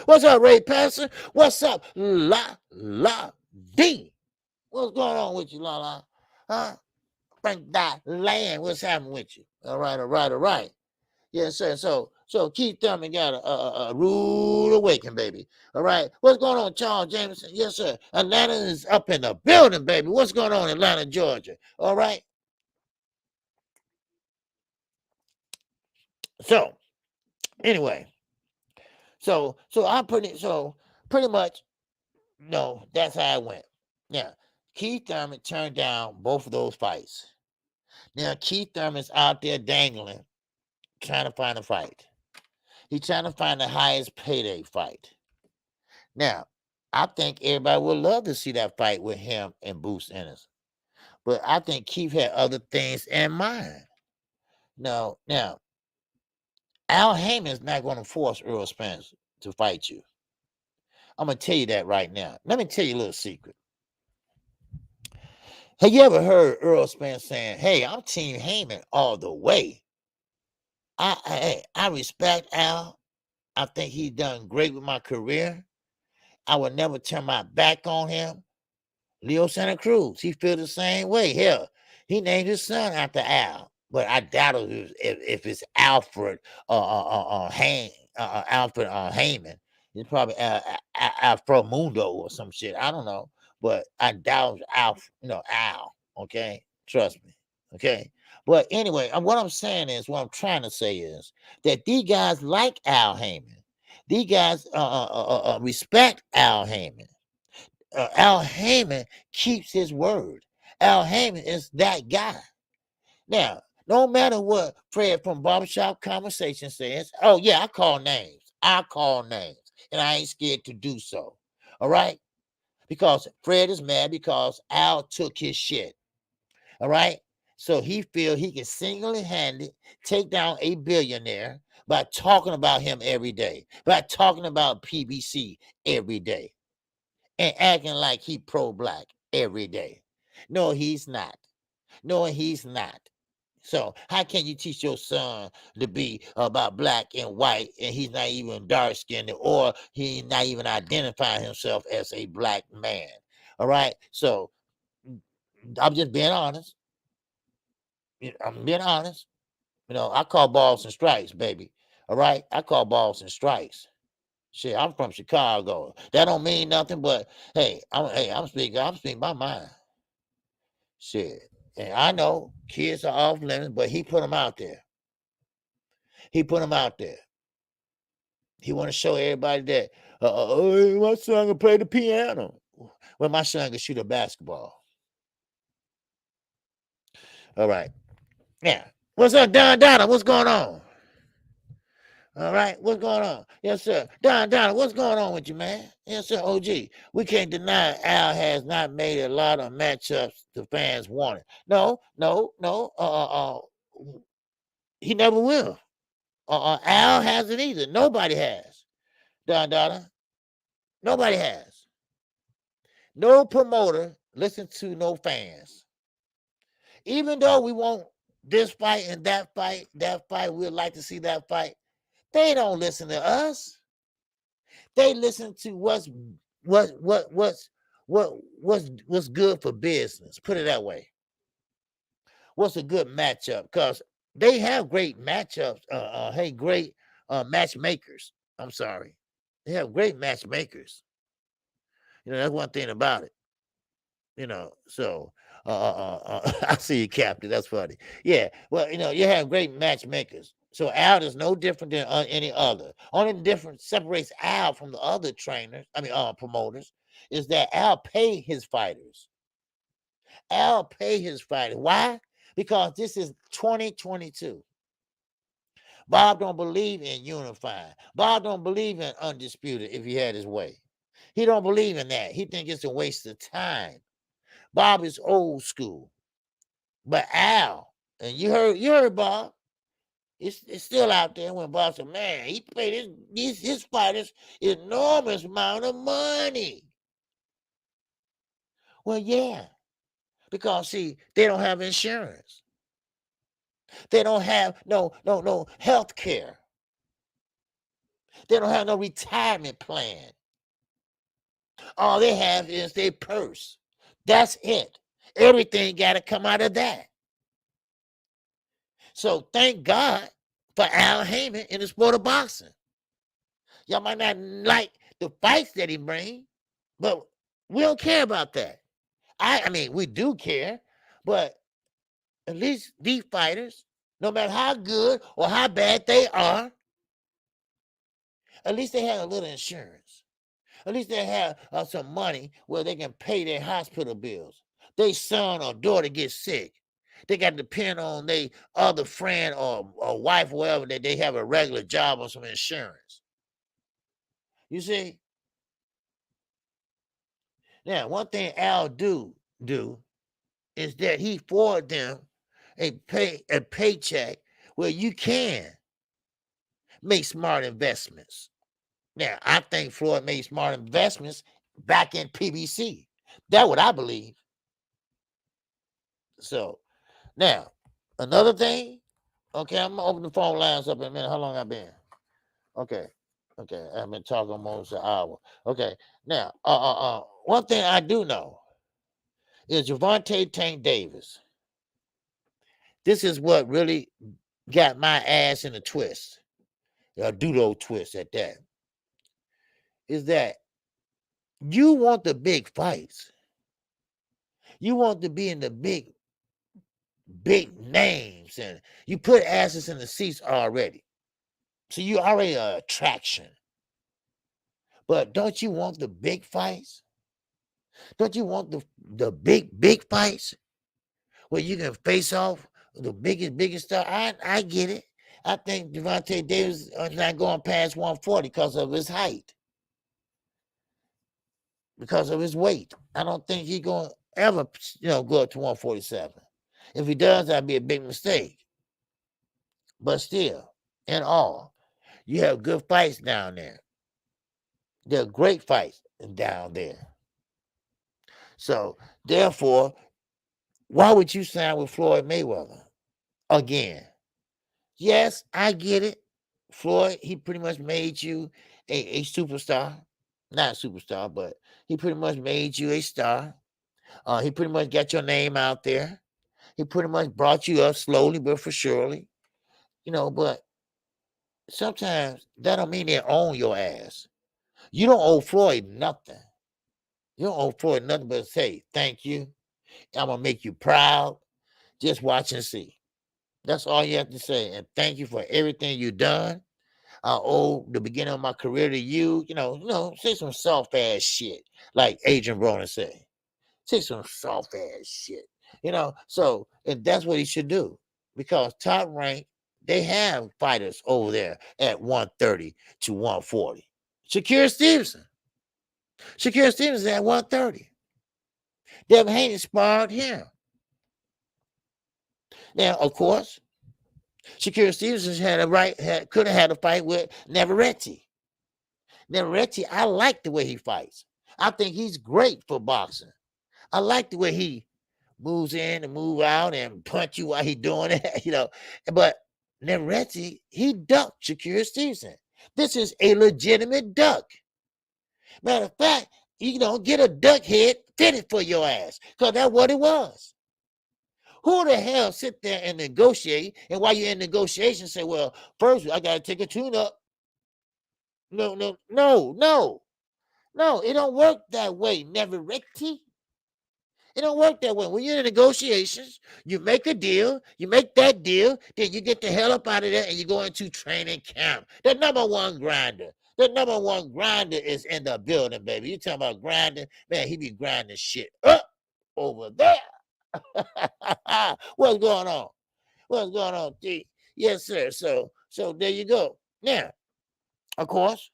What's up, Ray Passer? What's up, La D? What's going on with you, La La? Huh? Frank that land. What's happening with you? All right. Yes, sir. So Keith Thurman got a rude awakening, baby. All right. What's going on, Charles Jameson? Yes, sir. Atlanta is up in the building, baby. What's going on in Atlanta, Georgia? All right. So anyway, so pretty much, no, that's how it went. Now, Keith Thurman turned down both of those fights. Now, Keith Thurman's out there dangling, trying to find a fight. He's trying to find the highest payday fight. Now, I think everybody would love to see that fight with him and Boots Anderson. But I think Keith had other things in mind. Now, Al Heyman is not going to force Earl Spence to fight you. I'm going to tell you that right now. Let me tell you a little secret. Have you ever heard Earl Spence saying, hey, I'm Team Heyman all the way? I respect Al. I think he's done great with my career. I would never turn my back on him. Leo Santa Cruz, he feels the same way. Hell, he named his son after Al. But I doubt if it's Alfred Alfred Heyman. It's probably Alfred Mundo or some shit. I don't know. But I doubt Al. Okay? Trust me. Okay? But anyway, what I'm saying is, what I'm trying to say is that these guys like Al Heyman. These guys respect Al Heyman. Al Heyman keeps his word. Al Heyman is that guy. Now, no matter what Fred from Barbershop Conversation says, oh yeah, I call names. And I ain't scared to do so. All right? Because Fred is mad because Al took his shit. All right? So he feel he can single-handed take down a billionaire by talking about him every day, by talking about PBC every day, and acting like he pro-black every day. No, he's not. No, he's not. So how can you teach your son to be about black and white, and he's not even dark-skinned, or he's not even identifying himself as a black man? All right. So I'm just being honest. I'm being honest. I call balls and strikes, baby. All right. I call balls and strikes. Shit, I'm from Chicago. That don't mean nothing, but I'm speaking my mind. Shit. And I know kids are off limits, but he put them out there. He put them out there. He want to show everybody that my son can play the piano. Well, my son can shoot a basketball. All right. Now, what's up, Don Donna? What's going on? All right, what's going on? Yes, sir. Don, what's going on with you, man? Yes, sir, OG. We can't deny Al has not made a lot of matchups the fans wanted. No. He never will. Al hasn't either. Nobody has. Don Donna. Nobody has. No promoter listen to no fans. Even though we want this fight and that fight, we'd like to see that fight. They don't listen to us. They listen to what's good for business. Put it that way. What's a good matchup? Because they have great matchups. Great matchmakers. I'm sorry, they have great matchmakers. That's one thing about it. So I see you, Captain. That's funny. Yeah. Well, you have great matchmakers. So Al is no different than any other. Only difference separates Al from the other trainers, promoters, is that Al pay his fighters. Al pay his fighters. Why? Because this is 2022. Bob don't believe in unifying. Bob don't believe in undisputed if he had his way. He don't believe in that. He think it's a waste of time. Bob is old school. But Al, and you heard Bob. It's still out there when Bob said, man, he paid his fighters enormous amount of money. Well, yeah. Because see, they don't have insurance. They don't have no health care. They don't have no retirement plan. All they have is their purse. That's it. Everything got to come out of that. So thank God for Al Heyman in the sport of boxing. Y'all might not like the fights that he brings, but we don't care about that. I mean, we do care, but at least these fighters, no matter how good or how bad they are, at least they have a little insurance. At least they have some money where they can pay their hospital bills. Their son or daughter gets sick. They got to depend on their other friend or wife or whatever that they have a regular job or some insurance. You see? Now, one thing Al do is that he forward them a paycheck where you can make smart investments. Now, I think Floyd made smart investments back in PBC. That's what I believe. So now, another thing, okay, I'm gonna open the phone lines up in a minute. How long I been? Okay. Okay. I've been talking almost an hour. Okay. Now, one thing I do know is Javante Tank Davis. This is what really got my ass in a twist, a doodle twist at that. Is that you want the big fights. You want to be in the big names, and you put asses in the seats already. So you already an attraction. But don't you want the big fights? Don't you want the big fights where you can face off the biggest star? I get it. I think Javante Davis is not going past 140 because of his height, because of his weight. I don't think he's going to ever, go up to 147. If he does, that'd be a big mistake. But still, in all, you have good fights down there. They're great fights down there. So, therefore, why would you sign with Floyd Mayweather again? Yes, I get it. Floyd, he pretty much made you a superstar. Not a superstar, but he pretty much made you a star. He pretty much got your name out there. He pretty much brought you up slowly but for surely. But sometimes that don't mean they own your ass. You don't owe Floyd nothing. You don't owe Floyd nothing but say, thank you. I'm going to make you proud. Just watch and see. That's all you have to say. And thank you for everything you've done. I owe the beginning of my career to you. Say some soft ass shit, like Adrian Broner say. Say some soft ass shit. So and that's what he should do. Because Top Rank, they have fighters over there at 130 to 140. Shakir Stevenson at 130. Devin Haney sparred him. Now, of course, Shakir Stevenson could have had a fight with Navarrete. Navarrete, I like the way he fights. I think he's great for boxing. I like the way he moves in and move out and punch you while he's doing it, But Navarrete, he ducked Shakir Stevenson. This is a legitimate duck. Matter of fact, get a duck head fitted for your ass, because that's what it was. Who the hell sit there and negotiate, and while you're in negotiation say, well, first I got to take a tune-up? No. It don't work that way, Navarrete. It don't work that way. When you're in negotiations, you make a deal, you make that deal, then you get the hell up out of there and you go into training camp. The number one grinder is in the building, baby. You talking about grinding? Man, he be grinding shit up over there. What's going on, T? Yes, sir. So there you go. Now, of course,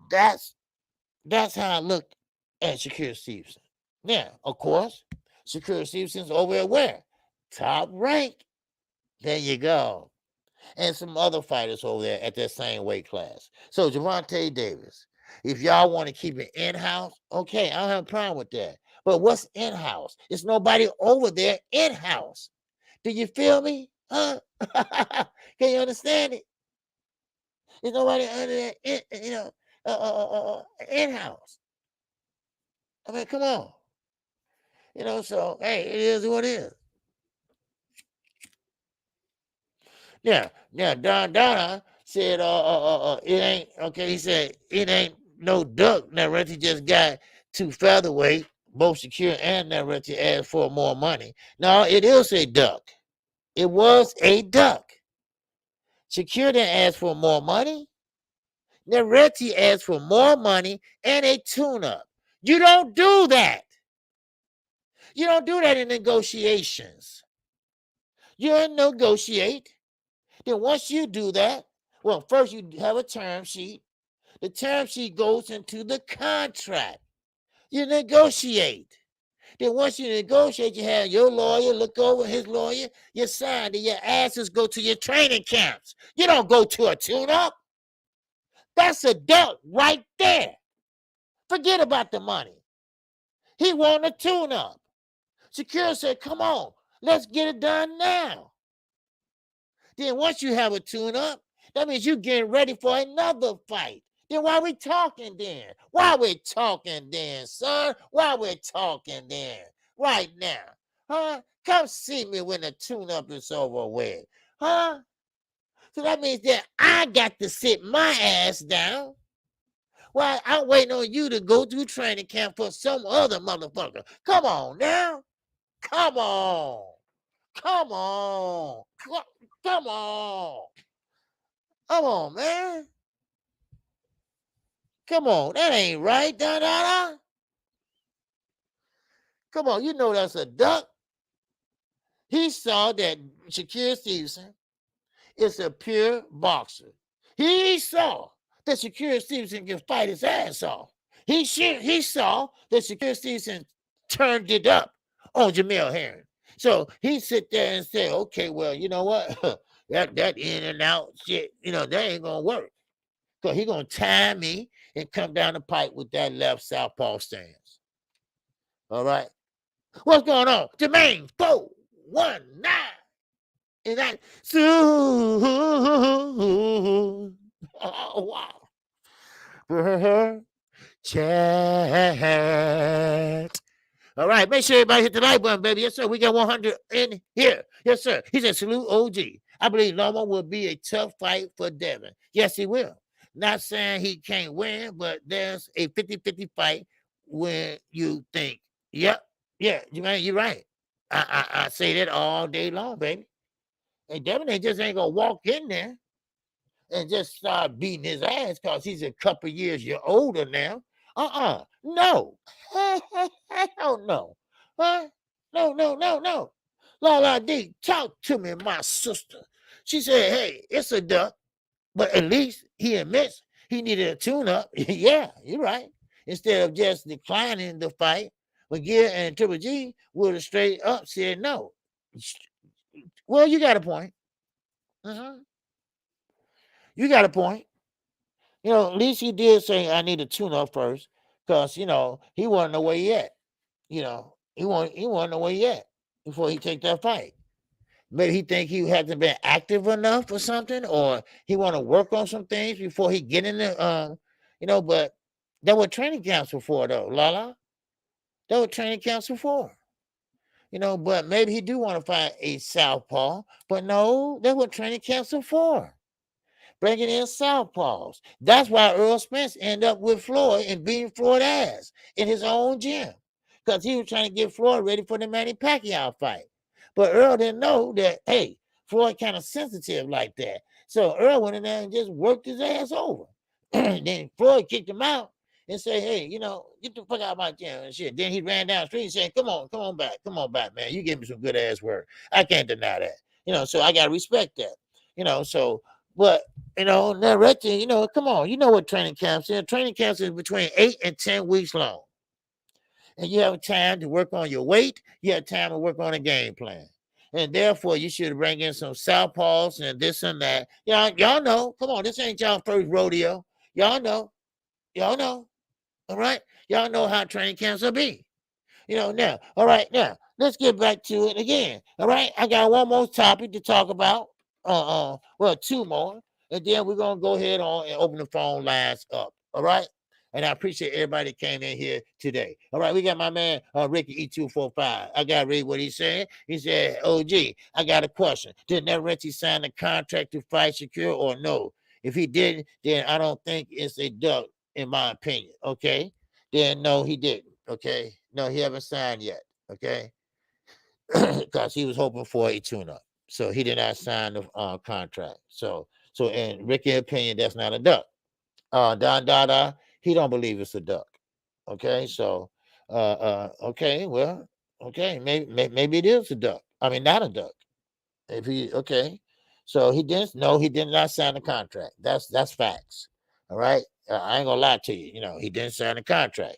that's how I look at Shakir Stevenson. Now, of course, Shakir Stevenson's over at where? Top Rank. There you go. And some other fighters over there at that same weight class. So Javante Davis, if y'all want to keep it in-house, okay, I don't have a problem with that. But what's in-house? It's nobody over there in-house. Do you feel me? Huh? Can you understand it? There's nobody under there, in-house. I mean, come on. So, hey, it is what it is. Now, Don Donna said, it ain't, okay, he said, it ain't no duck. Now, Renty just got 2 featherweight, both Shakir and Navarrete asked for more money. No, it is a duck. It was a duck. Shakir didn't ask for more money. Navarrete asked for more money and a tune-up. You don't do that. You don't do that in negotiations. You negotiate. Then once you do that, well, first you have a term sheet. The term sheet goes into the contract. You negotiate. Then once you negotiate, you have your lawyer look over his lawyer, you sign, then your asses go to your training camps. You don't go to a tune-up. That's a duck right there. Forget about the money. He want a tune-up. Security said, come on, let's get it done now. Then once you have a tune-up, that means you're getting ready for another fight. Then why we talking then? Why we talking then, son? Why we talking then? Right now. Huh? Come see me when the tune-up is over with. Huh? So that means that I got to sit my ass down while I'm waiting on you to go through training camp for some other motherfucker. Come on now. Come on. Come on. Come on. Come on, man. Come on. That ain't right. Da. Come on. You know that's a duck. He saw that Shakur Stevenson is a pure boxer. He saw that Shakur Stevenson can fight his ass off. He saw that Shakur Stevenson turned it up on Jamel Herring. So he sit there and say, okay, well, you know what? that in and out shit, that ain't gonna work. Because he gonna time me and come down the pipe with that left southpaw stance. All right. What's going on? Jermaine 419. And that soon. Oh wow. Chat. All right, make sure everybody hit the like button, baby. Yes, sir. We got 100 in here. Yes, sir. He said, salute OG. I believe Loma will be a tough fight for Devin. Yes, he will. Not saying he can't win, but there's a 50-50 fight when you think, yep, yeah, you're right. I say that all day long, baby. And Devin ain't gonna walk in there and just start beating his ass because he's a couple years older now. No. Hell no. Huh? No. La D, talk to me, my sister. She said, hey, it's a duck, but at least he admits he needed a tune-up. Yeah, you're right. Instead of just declining the fight, McGill and Triple G would have straight up said no. Well, you got a point. You got a point. At least he did say, I need a tune-up first, because, he wasn't know where he at. He wasn't know where he at before he take that fight. Maybe he think he hasn't been active enough or something, or he want to work on some things before he get in the, but that what training camps for, though, Lala. That what training camps for. But maybe he do want to find a southpaw, but no, that's what training camps are for. Bringing in southpaws. That's why Earl Spence ended up with Floyd and beating Floyd ass in his own gym, because he was trying to get Floyd ready for the Manny Pacquiao fight. But Earl didn't know that, hey, Floyd kind of sensitive like that. So Earl went in there and just worked his ass over. Then Floyd kicked him out and said, hey, get the fuck out of my gym and shit. Then he ran down the street and said, come on back, man. You give me some good ass work. I can't deny that. So I got to respect that. But, that wretched, come on, what training camps is. Training camps is between 8 and 10 weeks long. And you have time to work on your weight. You have time to work on a game plan. And therefore, you should bring in some southpaws and this and that. Y'all know. Come on, this ain't y'all first rodeo. Y'all know. All right? Y'all know how training camps will be. Now. All right, now, let's get back to it again. All right? I got one more topic to talk about. Well, two more. And then we're going to go ahead on and open the phone lines up. All right? And I appreciate everybody that came in here today. All right, we got my man, Ricky E245. I got to read what he's saying. He said, OG, I got a question. Did Neverett sign a contract to fight Shakur or no? If he didn't, then I don't think it's a duck, in my opinion. Okay? Then no, he didn't. Okay? No, he haven't signed yet. Okay? Because he was hoping for a tune-up. So he did not sign the contract. So in Ricky's opinion, that's not a duck. Don Dada, he don't believe it's a duck. Okay, so okay, well, okay, maybe it is a duck. I mean, not a duck. If he so he did not sign the contract. That's facts. All right, I ain't gonna lie to you. He didn't sign the contract.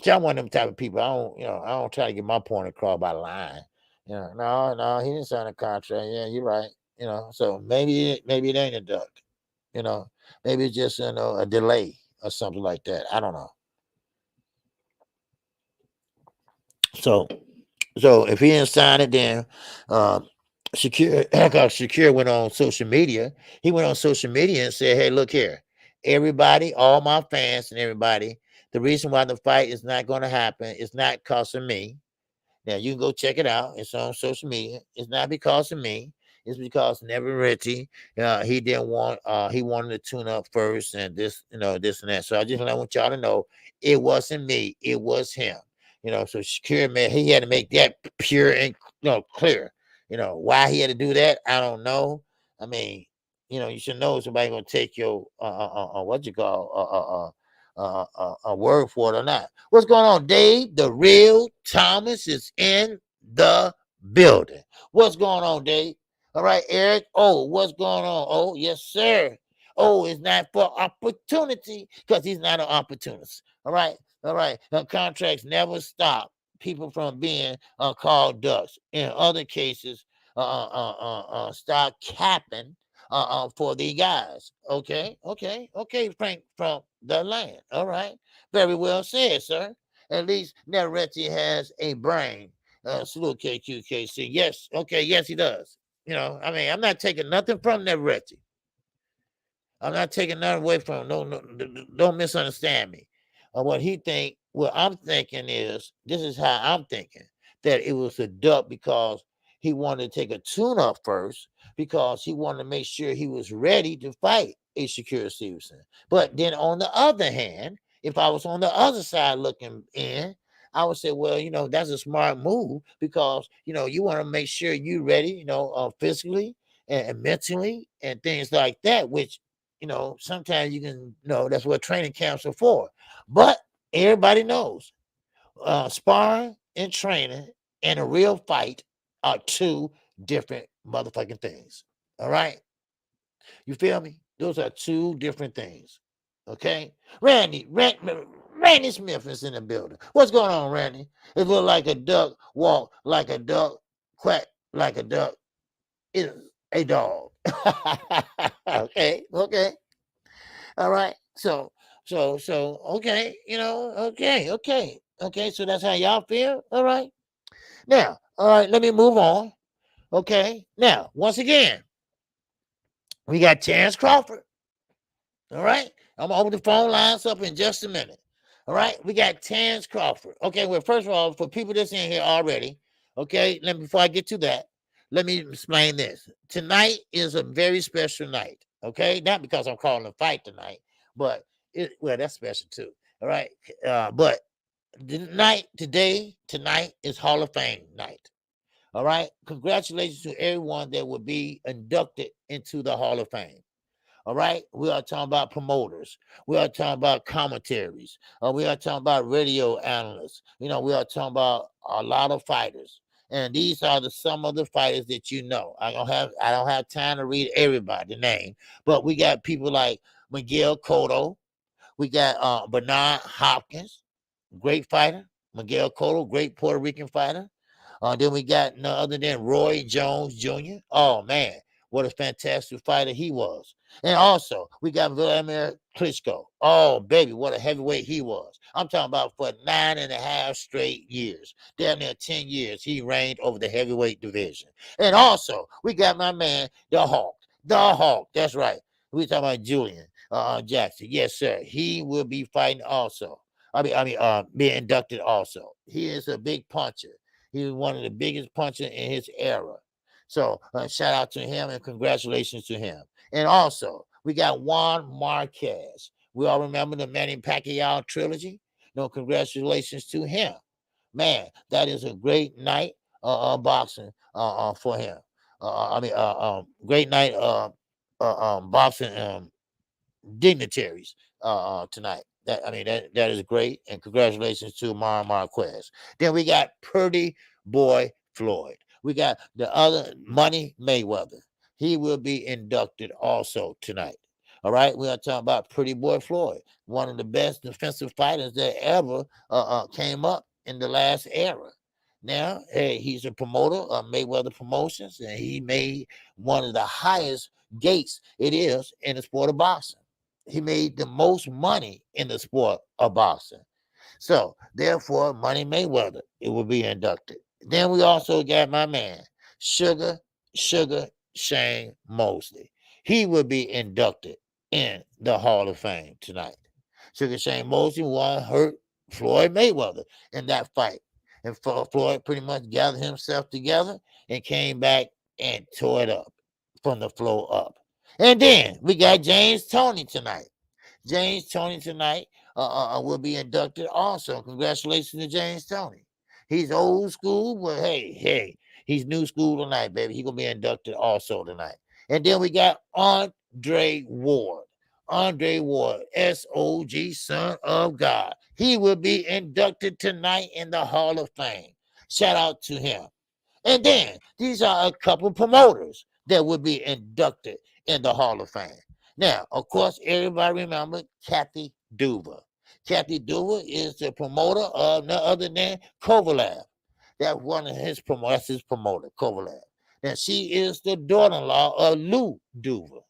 See, I'm one of them type of people. I don't try to get my point across by lying. No, he didn't sign a contract. Yeah, you're right. So maybe it ain't a duck. Maybe it's just a delay or something like that. I don't know. So if he didn't sign it, then uh, Shakir went on social media. He went on social media and said, "Hey, look here, everybody, all my fans and everybody. The reason why the fight is not going to happen is not because of me. Now you can go check it out. It's on social media. It's not because of me. It's because Never Richie, he didn't want. He wanted to tune up first, and this and that. So I just want y'all to know it wasn't me. It was him. So Shakir, man, he had to make that pure and clear. Why he had to do that, I don't know. I mean, you should know somebody gonna take your what you call a word for it or not. What's going on, Dave? The real Thomas is in the building. What's going on, Dave? All right, Eric. Oh, what's going on? Oh, yes, sir. Oh, it's not for opportunity because he's not an opportunist. All right. Contracts never stop people from being called ducks. In other cases, start capping for the guys. Okay, Frank from the land. All right, very well said, sir. At least Neretti has a brain. Salute KQKC. Yes, okay, yes, he does. I'm not taking nothing from Neretti. I'm not taking nothing away from him. No, don't misunderstand me. What I'm thinking is, this is how I'm thinking, that it was a duck because he wanted to take a tune-up first because he wanted to make sure he was ready to fight a Shakir Stevenson. But then on the other hand, if I was on the other side looking in, I would say, well, that's a smart move because, you want to make sure you're ready, physically and mentally and things like that, which sometimes you can that's what training camps are for. But everybody knows sparring and training and a real fight are two different motherfucking things. All right, you feel me? Those are two different things. Okay, Randy Smith is in the building. What's going on, Randy? It look like a duck, walk like a duck, quack like a duck, is a dog. Okay. All right. Okay, okay. So that's how y'all feel. All right. Now, all right, let me move on. Okay. Now, once again, we got Terrence Crawford. All right. I'm gonna open the phone lines up in just a minute. All right. We got Terrence Crawford. Okay. Well, first of all, for people that's in here already, okay, before I get to that, let me explain this. Tonight is a very special night. Okay. Not because I'm calling a fight tonight, but that's special too. All right. But tonight is Hall of Fame night. All right. Congratulations to everyone that will be inducted into the Hall of Fame. All right. We are talking about promoters. We are talking about commentaries. We are talking about radio analysts. We are talking about a lot of fighters. And these are some of the fighters that I don't have time to read everybody name, but we got people like Miguel Cotto. We got Bernard Hopkins, great fighter. Miguel Cotto, great Puerto Rican fighter. Then we got none other than Roy Jones Jr. Oh man, what a fantastic fighter he was. And also we got Vladimir Klitschko. Oh baby, what a heavyweight he was. I'm talking about for 9.5 straight years. Damn near 10 years he reigned over the heavyweight division. And also we got my man, the Hawk. The Hawk, that's right. We talking about Julian Jackson. Yes, sir. He will be fighting also. Being inducted also. He is a big puncher. He was one of the biggest punchers in his era. So shout out to him and congratulations to him. And also, we got Juan Marquez. We all remember the Manny Pacquiao trilogy. Congratulations to him. Man, that is a great night boxing for him. Great night boxing dignitaries tonight. That is great, and congratulations to Mar Marquez. Then we got Purdy Boy Floyd. We got the other Money Mayweather. He will be inducted also tonight. All right, we are talking about Pretty Boy Floyd, one of the best defensive fighters that ever came up in the last era. Now, hey, he's a promoter of Mayweather Promotions, and he made one of the highest gates it is in the sport of boxing. He made the most money in the sport of boxing. So, therefore, Money Mayweather, it will be inducted. Then we also got my man, Sugar Shane Mosley. He will be inducted in the Hall of Fame tonight. Sugar Shane Mosley hurt Floyd Mayweather in that fight. And Floyd pretty much gathered himself together and came back and tore it up from the floor up. And then we got James Toney tonight. James Toney tonight will be inducted also. Congratulations to James Toney. He's old school, but hey, he's new school tonight, baby. He's going to be inducted also tonight. And then we got Andre Ward. Andre Ward, SOG, Son of God. He will be inducted tonight in the Hall of Fame. Shout out to him. And then these are a couple promoters that will be inducted in the Hall of Fame. Now, of course, everybody remember Kathy Duva. Kathy Duva is the promoter of none other than Kovalev. That's one of his promoters. That's his promoter, Kovalev. Now, she is the daughter-in-law of Lou Duva.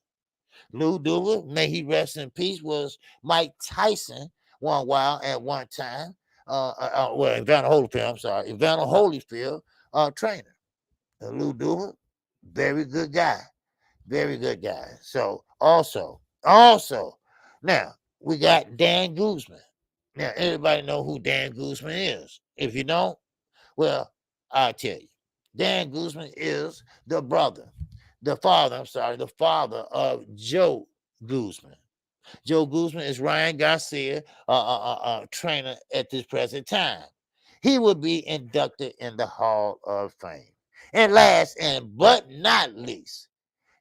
Lou Duva, may he rest in peace, was Mike Tyson one while at one time. Evander Holyfield, I'm sorry, Evander Holyfield trainer. Lou Duva, very good guy. Very good guy. So also, now we got Dan Guzman. Now everybody know who Dan Guzman is. If you don't, well, I'll tell you. Dan Guzman is the father of Joe Guzman. Joe Guzman is Ryan Garcia, trainer at this present time. He will be inducted in the Hall of Fame. And last and but not least,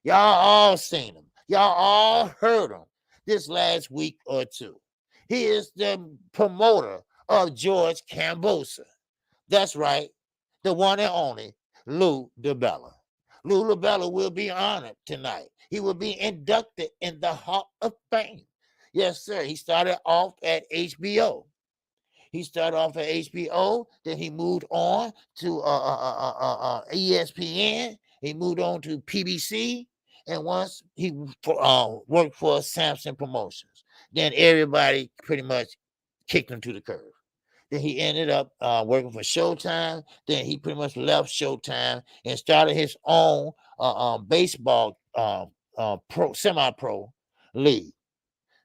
y'all all seen him. Y'all all heard him this last week or two. He is the promoter of George Kambosos. That's right, the one and only Lou Dibella. Lou Dibella will be honored tonight. He will be inducted in the Hall of Fame. Yes, sir. He started off at HBO. Then he moved on to ESPN. He moved on to PBC, and once he worked for Samson Promotions. Then everybody pretty much kicked him to the curb. Then he ended up working for Showtime. Then he pretty much left Showtime and started his own baseball semi-pro league.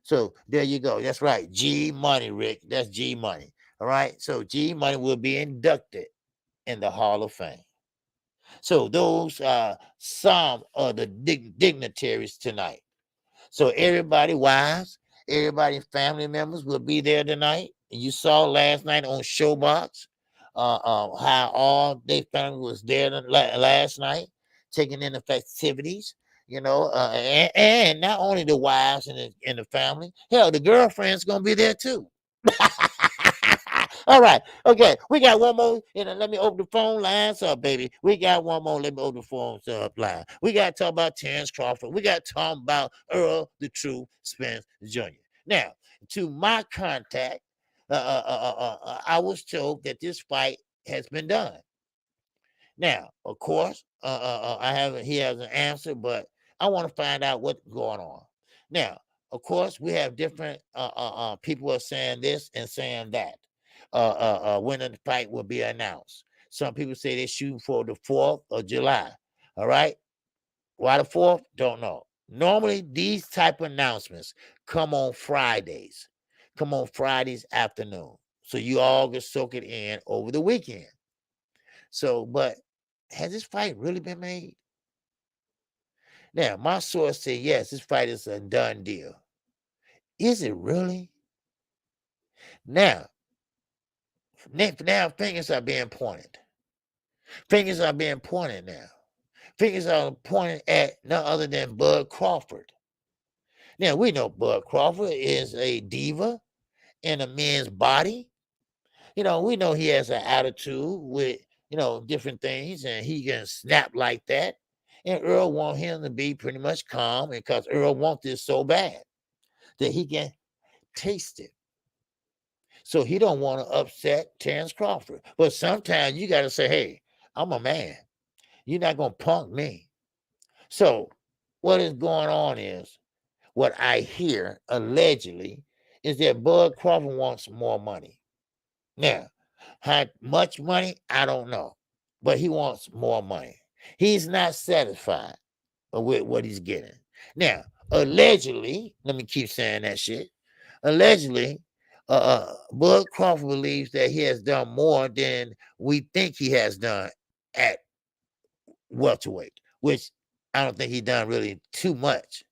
So there you go. That's right. G Money, Rick. That's G Money. All right. So G Money will be inducted in the Hall of Fame. So those are some of the dignitaries tonight. So everybody, wives, everybody, family members will be there tonight. And you saw last night on Showbox how all their family was there last night, taking in the festivities. And not only the wives and the family, hell, the girlfriend's gonna be there too. All right. Okay. We got one more. Let me open the phone lines up, baby. We got one more. Let me open the phone up line. We got to talk about Terrence Crawford. We got to talk about Earl the True Spence Jr. Now, to my contact, I was told that this fight has been done. Now, of course, he has an answer, but I want to find out what's going on. Now, of course, we have different people are saying this and saying that. When the fight will be announced. Some people say they're shooting for the 4th of July. All right. Why the 4th? Don't know. Normally, these type of announcements come on Fridays. Come on Fridays afternoon. So you all can soak it in over the weekend. So, but has this fight really been made? Now, my source said, yes, this fight is a done deal. Is it really? Now, fingers are being pointed. Fingers are being pointed now. Fingers are pointed at none other than Bud Crawford. Now, we know Bud Crawford is a diva in a man's body. We know he has an attitude with, different things, and he can snap like that. And Earl want him to be pretty much calm because Earl wants this so bad that he can taste it. So he don't want to upset Terrence Crawford. But sometimes you got to say, hey, I'm a man. You're not going to punk me. So what is going on is, what I hear allegedly is that Bud Crawford wants more money. Now, how much money, I don't know. But he wants more money. He's not satisfied with what he's getting. Now, allegedly, let me keep saying that shit. Allegedly, Bud Crawford believes that he has done more than we think he has done at welterweight, which I don't think he done really too much.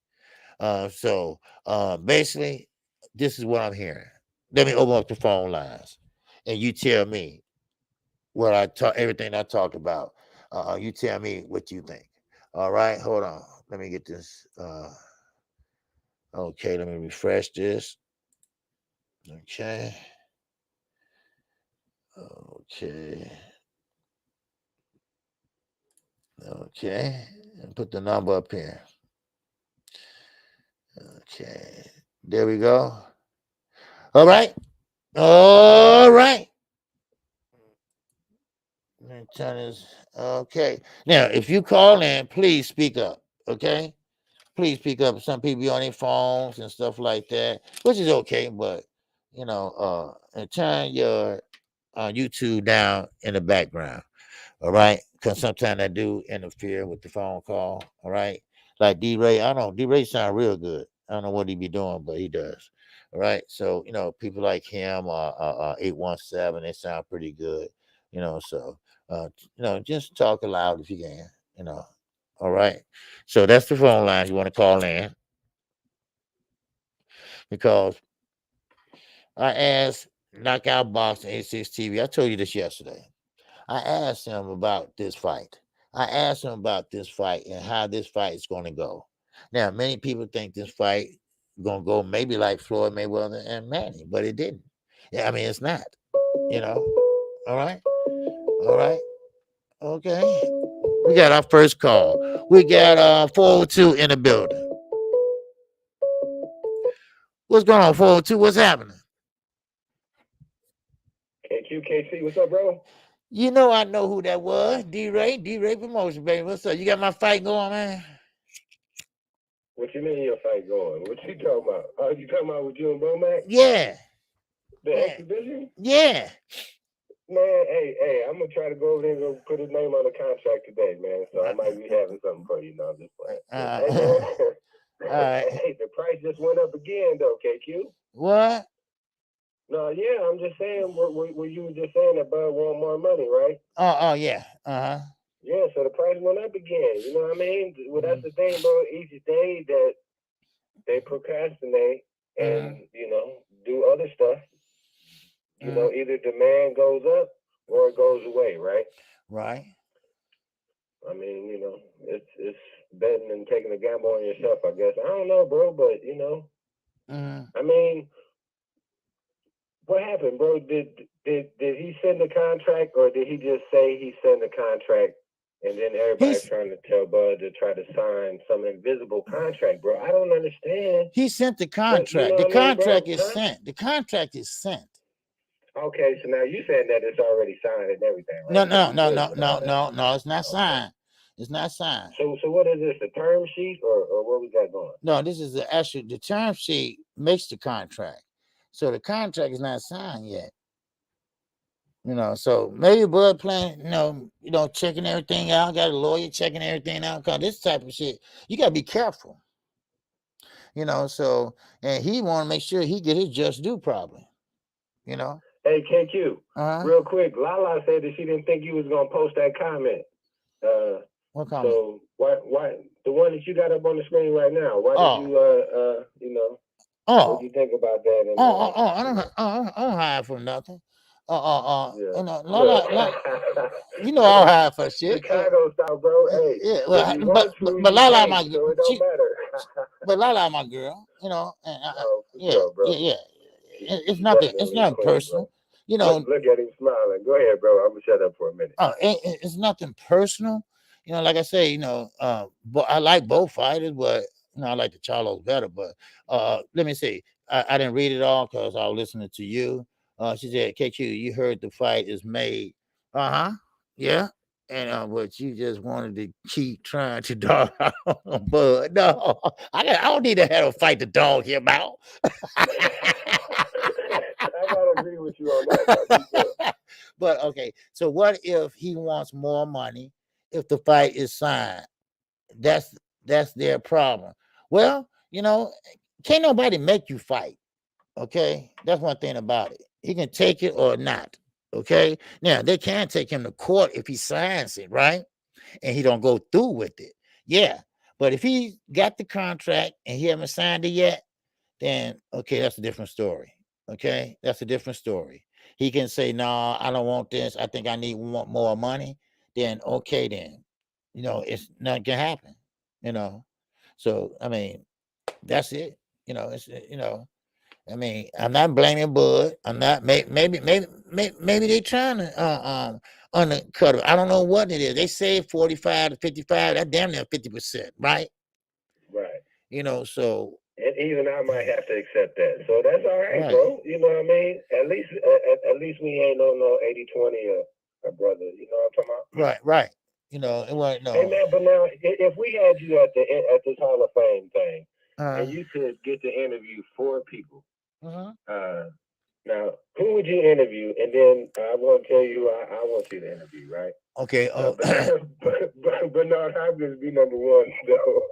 So basically, this is what I'm hearing. Let me open up the phone lines, and you tell me what I talk, everything I talked about. You tell me what you think. All right, hold on. Let me get this. Okay, let me refresh this. Okay. Okay. Okay. And put the number up here. Okay. There we go. All right. All right. Okay. Now, if you call in, please speak up. Okay. Please speak up. Some people be on their phones and stuff like that, which is okay, but and turn your YouTube down in the background. All right, because sometimes I do interfere with the phone call. All right, like D Ray, I don't know. D Ray sound real good. I don't know what he be doing, but he does. All right, so people like him, 817, they sound pretty good. So just talk aloud if you can. All right. So that's the phone lines you want to call in, because I asked Knockout Boxing 86 TV. I told you this yesterday. I asked him about this fight. I asked him about this fight and how this fight is going to go. Now, many people think this fight is going to go maybe like Floyd Mayweather and Manny, but it didn't. Yeah, I mean, it's not. All right. All right. Okay. We got our first call. We got 402 in the building. What's going on, 402? What's happening? KQKC, what's up, bro? I know who that was. D-Ray Promotion, baby. What's up? You got my fight going, man? What you mean your fight going? What you talking about? Oh, you talking about with you and Bomac? Yeah. The exhibition? Yeah. Man, hey, I'm gonna try to go over there and go put his name on the contract today, man. So I might be having something for you. No, just playing. Hey, man. Hey, the price just went up again, though, KQ. What? No, yeah, I'm just saying what you were just saying that Bud want more money, right? Oh, yeah. Yeah, so the price went up again. You know what I mean? Well, that's the thing, bro. Each day that they procrastinate and do other stuff, either demand goes up or it goes away, right? Right. I mean, it's betting and taking a gamble on yourself, I guess. I don't know, bro, but I mean, what happened, bro? Did he send the contract, or did he just say he sent the contract, and then everybody's trying to tell Bud to try to sign some invisible contract, bro? I don't understand. He sent the contract. The contract is sent. The contract is sent. Okay, so now you saying that it's already signed and everything, right? No, it's not signed. It's not signed. So what is this? A term sheet or what we got going? No, this is the term sheet makes the contract. So the contract is not signed yet. So maybe Bud playing, checking everything out, got a lawyer checking everything out. Cause this type of shit, you gotta be careful. So and he want to make sure he get his just due probably. Hey, KQ, real quick, Lala said that she didn't think you was gonna post that comment. What comment? So why the one that you got up on the screen right now? Why did you what do you think about that? And, I don't hide from nothing. Lala, I'll hide for shit. Chicago style, bro. Hey, yeah, well, but Lala my girl. So it don't matter. But Lala my girl. Yeah. It's nothing. It's nothing personal. Look at him smiling. Go ahead, bro. I'm gonna shut up for a minute. It's nothing personal. like I say, but I like both fighters, but I like the Charlos better. But let me see. I didn't read it all because I was listening to you. She said, KQ, you heard the fight is made. Uh-huh. Yeah. And but you just wanted to keep trying to dog out Bud. No, I don't need to have a fight to dog him out. I gotta agree with you on that. But okay, so what if he wants more money if the fight is signed? That's their problem. Well, can't nobody make you fight. Okay, that's one thing about it. He can take it or not. Okay, now they can take him to court if he signs it, right? And he don't go through with it. Yeah, but if he got the contract and he haven't signed it yet, then okay, that's a different story. Okay, that's a different story. He can say, "No, I don't want this. I think I want more money." Then okay, then it's not gonna happen. So I mean, that's it. It's I mean, I'm not blaming Bud. I'm not. Maybe they trying to undercut it. I don't know what it is. They say 45 to 55. That damn near 50%, right? Right. So. And even I might have to accept that. So that's all right, bro. You know what I mean? At least we ain't no 80-20 or brother. You know what I'm talking about? Right. It wasn't no. Hey man, but now if we had you at this Hall of Fame thing, and you could get to interview 4 people, now who would you interview? And then I want to tell you, I want you to interview, right? Okay. Bernard Hopkins be number 1. So.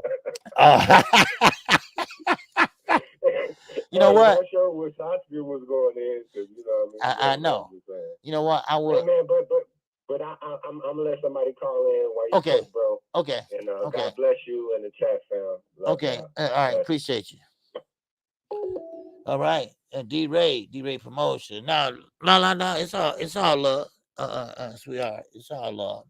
You know what? I'm sure which Oscar was going in because I know. You know what? I would. Hey man, but I'm gonna let somebody call in while you talk, bro. Okay. And God bless you and the chat fam. Okay. All right. Appreciate you. All right. D-Ray promotion. No. It's all love. Sweetheart. It's all love.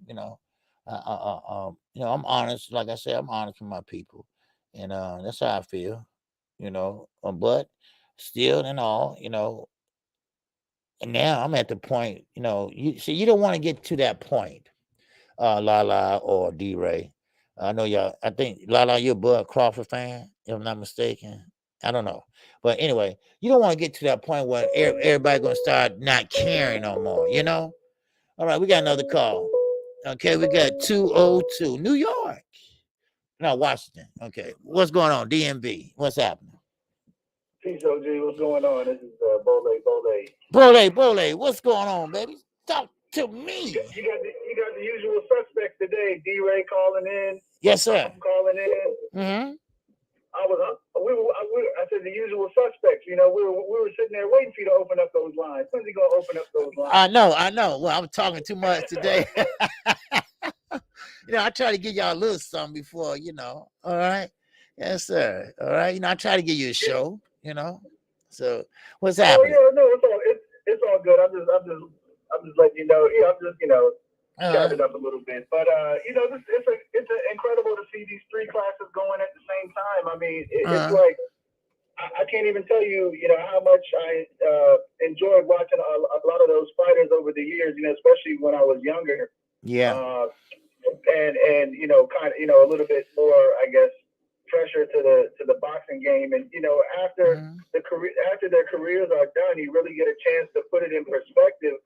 I'm honest. Like I said, I'm honest with my people, and that's how I feel. But still and all, and now I'm at the point. You see, you don't want to get to that point, Lala or D-Ray. I know y'all. I think Lala, you're a Bud Crawford fan, if I'm not mistaken. I don't know, but anyway, you don't want to get to that point where everybody gonna start not caring no more. All right, we got another call. Okay, we got 202 New York. No, Washington. Okay, what's going on? DMV. What's happening? Peace, OG. What's going on? This is Bole. Bole. What's going on, baby? Talk to me. You got the usual suspects today. D-Ray calling in. Yes, sir. I'm calling in. I said the usual suspects. We were sitting there waiting for you to open up those lines. When's he gonna open up those lines? I know. Well, I'm talking too much today. I try to give y'all a little something before, All right. Yes, sir. All right. I try to give you a show. So what's happening? Oh yeah, no, it's all good. I'm just letting you know. Yeah, I'm just chatting up a little bit. But it's incredible to see these 3 classes going at the same time. I mean, it's like I can't even tell you, how much I enjoyed watching a lot of those fighters over the years. Especially when I was younger. Yeah. And kind of a little bit more, I guess, pressure to the boxing game, and after their careers are done, you really get a chance to put it in perspective.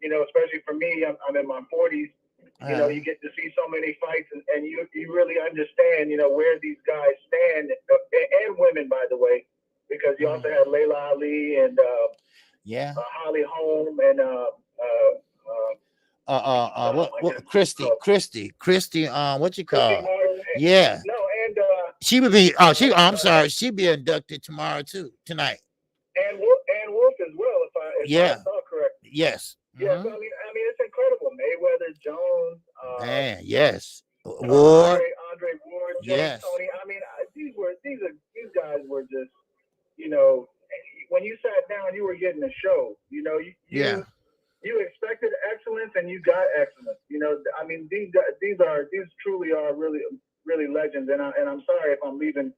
Especially for me, I'm in my 40s. You get to see so many fights, and you really understand, where these guys stand, and women, by the way, because you also had Layla Ali and Holly Holm and Christy, what you call? Martin, yeah. No, and she would be. Oh, I'm sorry. She'd be inducted tonight. And Wolf as well, if I saw correctly. Yes. Yeah, so I mean, it's incredible. Mayweather, Jones, man, yes. Ward, Andre Ward, yes. Tony. I mean, these guys were just, when you sat down, you were getting a show. You expected excellence, and you got excellence. I mean, these truly are really, really legends. And I'm sorry if I'm leaving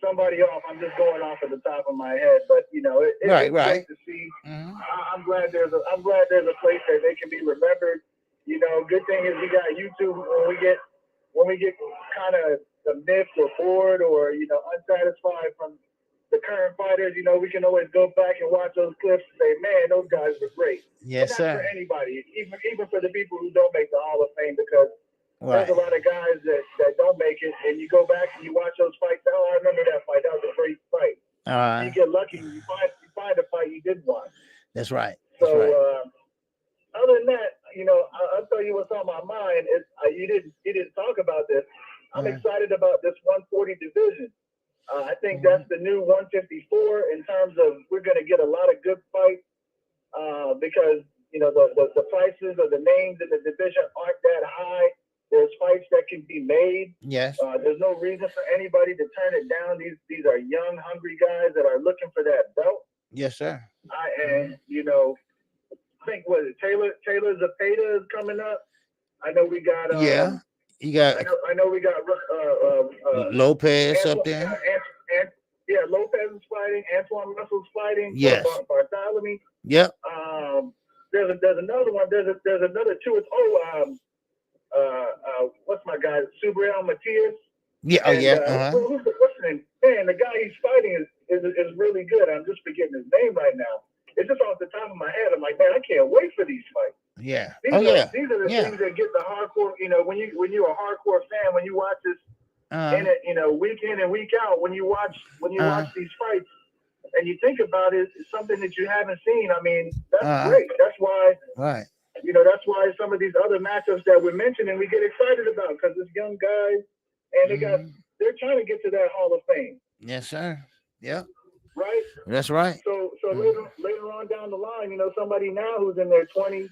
somebody off. I'm just going off at the top of my head, but it's great to see. I'm glad there's a place that they can be remembered. good thing is we got YouTube when we get kind of the myth or bored or unsatisfied from the current fighters, we can always go back and watch those clips and say, man, those guys were great. Yes, but not sir. for anybody, even for the people who don't make the Hall of Fame, because there's a lot of guys that don't make it, and you go back and you watch those fights. Oh, I remember that fight. That was a great fight. You get lucky and you find a fight you did watch. That's right. So other than that, I'll tell you what's on my mind. You didn't talk about this. I'm excited about this 140 division. I think that's the new 154 in terms of we're going to get a lot of good fights because the prices or the names in the division aren't that high. There's fights that can be made. Yes. There's no reason for anybody to turn it down. These are young, hungry guys that are looking for that belt. Yes, sir. And I think Taylor Zapata is coming up. I know we got you got I know we got Lopez up there. Lopez is fighting. Antoine Russell's fighting. Yes. Bartholomew. Yep. There's another one. There's another two. It's what's my guy? Subriel Matias. Yeah. What's his name? Man, the guy he's fighting is really good. I'm just forgetting his name right now. It's just off the top of my head. I'm like, man, I can't wait for these fights. Yeah. These are the things that get the hardcore. When you're a hardcore fan, when you watch this week in and week out, when you watch these fights and you think about it, it's something that you haven't seen. I mean, that's great. That's why. Right. That's why some of these other matchups that we're mentioning, we get excited about because it's young guys and they're trying to get to that Hall of Fame. Yes, sir. Yeah. Right. That's right. So later on down the line, somebody now who's in their 20s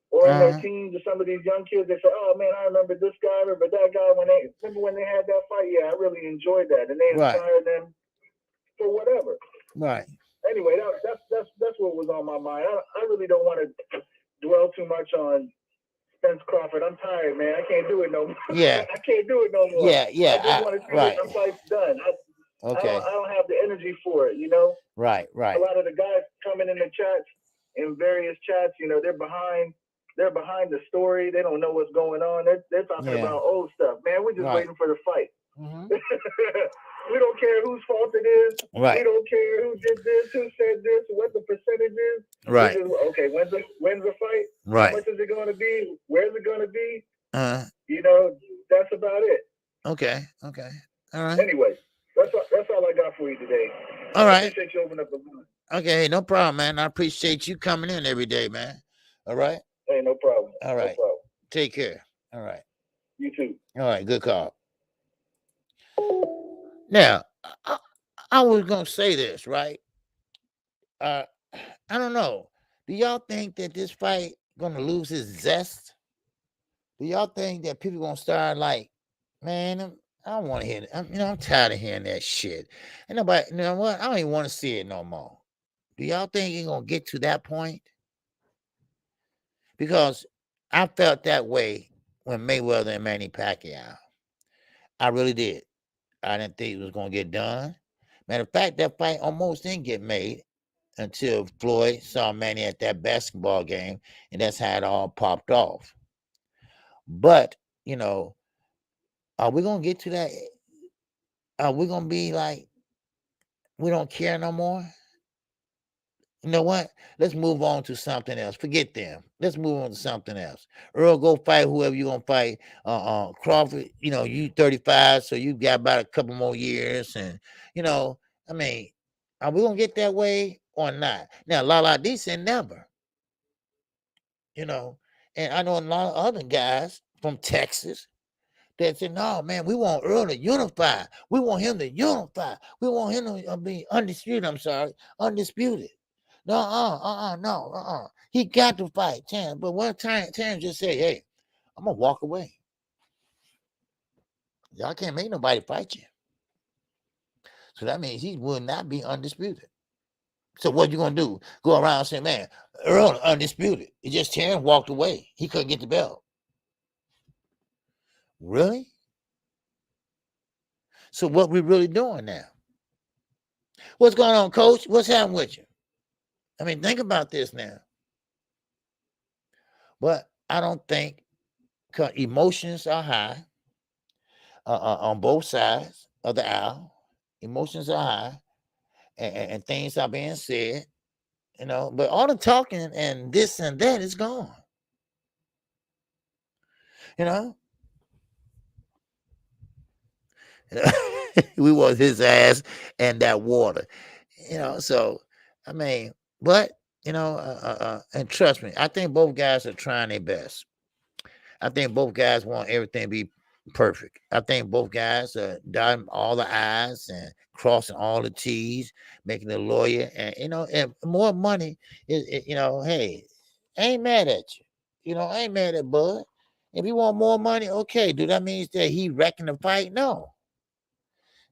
or in their teens, or some of these young kids, they say, "Oh man, I remember this guy, remember that guy when they had that fight. Yeah, I really enjoyed that," and they inspired them for whatever. Right. Anyway, that's what was on my mind. I really don't want to dwell too much on Spence Crawford. I'm tired, man. I can't do it no more. Yeah. I can't do it no more. Yeah. I just want to see some fights done. Okay. I don't have the energy for it, Right. A lot of the guys coming in the chats, in various chats, they're behind the story. They don't know what's going on. They're talking about old stuff. Man, we're just waiting for the fight. We don't care whose fault it is. Right. We don't care who did this, who said this, what the percentage is. Right. Okay, when's the fight? Right. How much is it going to be? Where's it going to be? That's about it. Okay. All right. Anyway, that's all I got for you today. All right. I appreciate you opening up the line. Okay, no problem, man. I appreciate you coming in every day, man. All right. Hey, no problem. All right. No problem. Take care. All right. You too. All right. Good call. Now, I was gonna say this, right? I don't know. Do y'all think that this fight gonna lose its zest? Do y'all think that people gonna start like, man, I don't want to hear it. I'm tired of hearing that shit. And nobody, you know what? I don't even want to see it no more. Do y'all think it's gonna get to that point? Because I felt that way when Mayweather and Manny Pacquiao. I really did. I didn't think it was gonna get done. Matter of fact, that fight almost didn't get made until Floyd saw Manny at that basketball game, and that's how it all popped off. But, are we going to get to that? Are we going to be like, we don't care no more? You know what? Let's move on to something else. Forget them. Let's move on to something else. Earl, go fight whoever you're going to fight. Crawford, you 35, so you got about a couple more years. And, are we going to get that way or not? Now, Lala D said never. And I know a lot of other guys from Texas that said, no, man, we want Earl to unify. We want him to unify. We want him to be undisputed. No. He got to fight Terrence. But one time, Terrence just said, hey, I'm going to walk away. Y'all can't make nobody fight you. So that means he will not be undisputed. So what you going to do? Go around and say, man, Earl undisputed. It just Terrence walked away. He couldn't get the belt. Really? So what we really doing now? What's going on, Coach? What's happening with you? Think about this now. But I don't think because emotions are high on both sides of the aisle. Emotions are high, and things are being said, but all the talking and this and that is gone. You know, we was his ass and that water. So I mean, but and trust me, I think both guys are trying their best. I think both guys want everything to be perfect. I think both guys are dotting all the I's and crossing all the T's, making a lawyer, and more money hey, I ain't mad at you. I ain't mad at Bud. If you want more money, okay. Do that means that he wrecking the fight? No.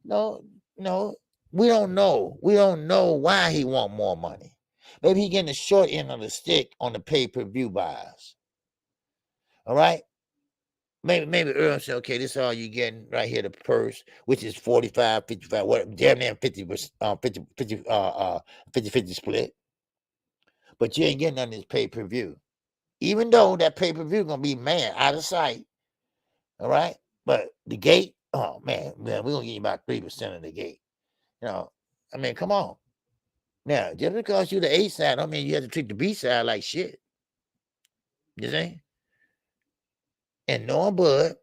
No, no. We don't know. We don't know why he want more money. Maybe he getting the short end of the stick on the pay-per-view buys. All right. Maybe Earl said, okay, this is all you getting right here, the purse, which is 45, 55, whatever, damn near 50, 50 split. But you ain't getting none of this pay-per-view. Even though that pay-per-view gonna be, man, out of sight. All right. But the gate, oh man, we're gonna give you about 3% of the gate. I mean, come on. Now, just because you're the A side, I mean you have to treat the B side like shit. You see? And knowing Bud,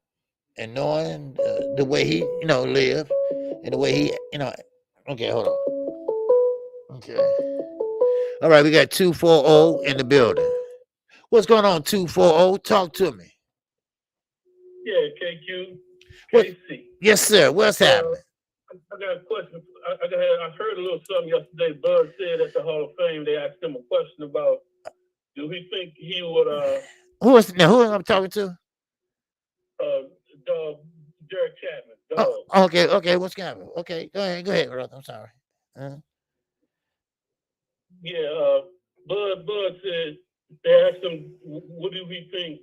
and knowing the way he, live, and the way he, okay, hold on. Okay. All right, we got 240 in the building. What's going on, 240? Talk to me. Yeah, KQKC. Yes, sir. What's happening? I got a question. I heard a little something yesterday. Bud said at the Hall of Fame, they asked him a question about, do he think he would... Who am I talking to? Dog, Derek Chapman. Dog. Oh, okay. What's happening? Okay, go ahead, brother. I'm sorry. Yeah, Bud said, they asked him, what do we think?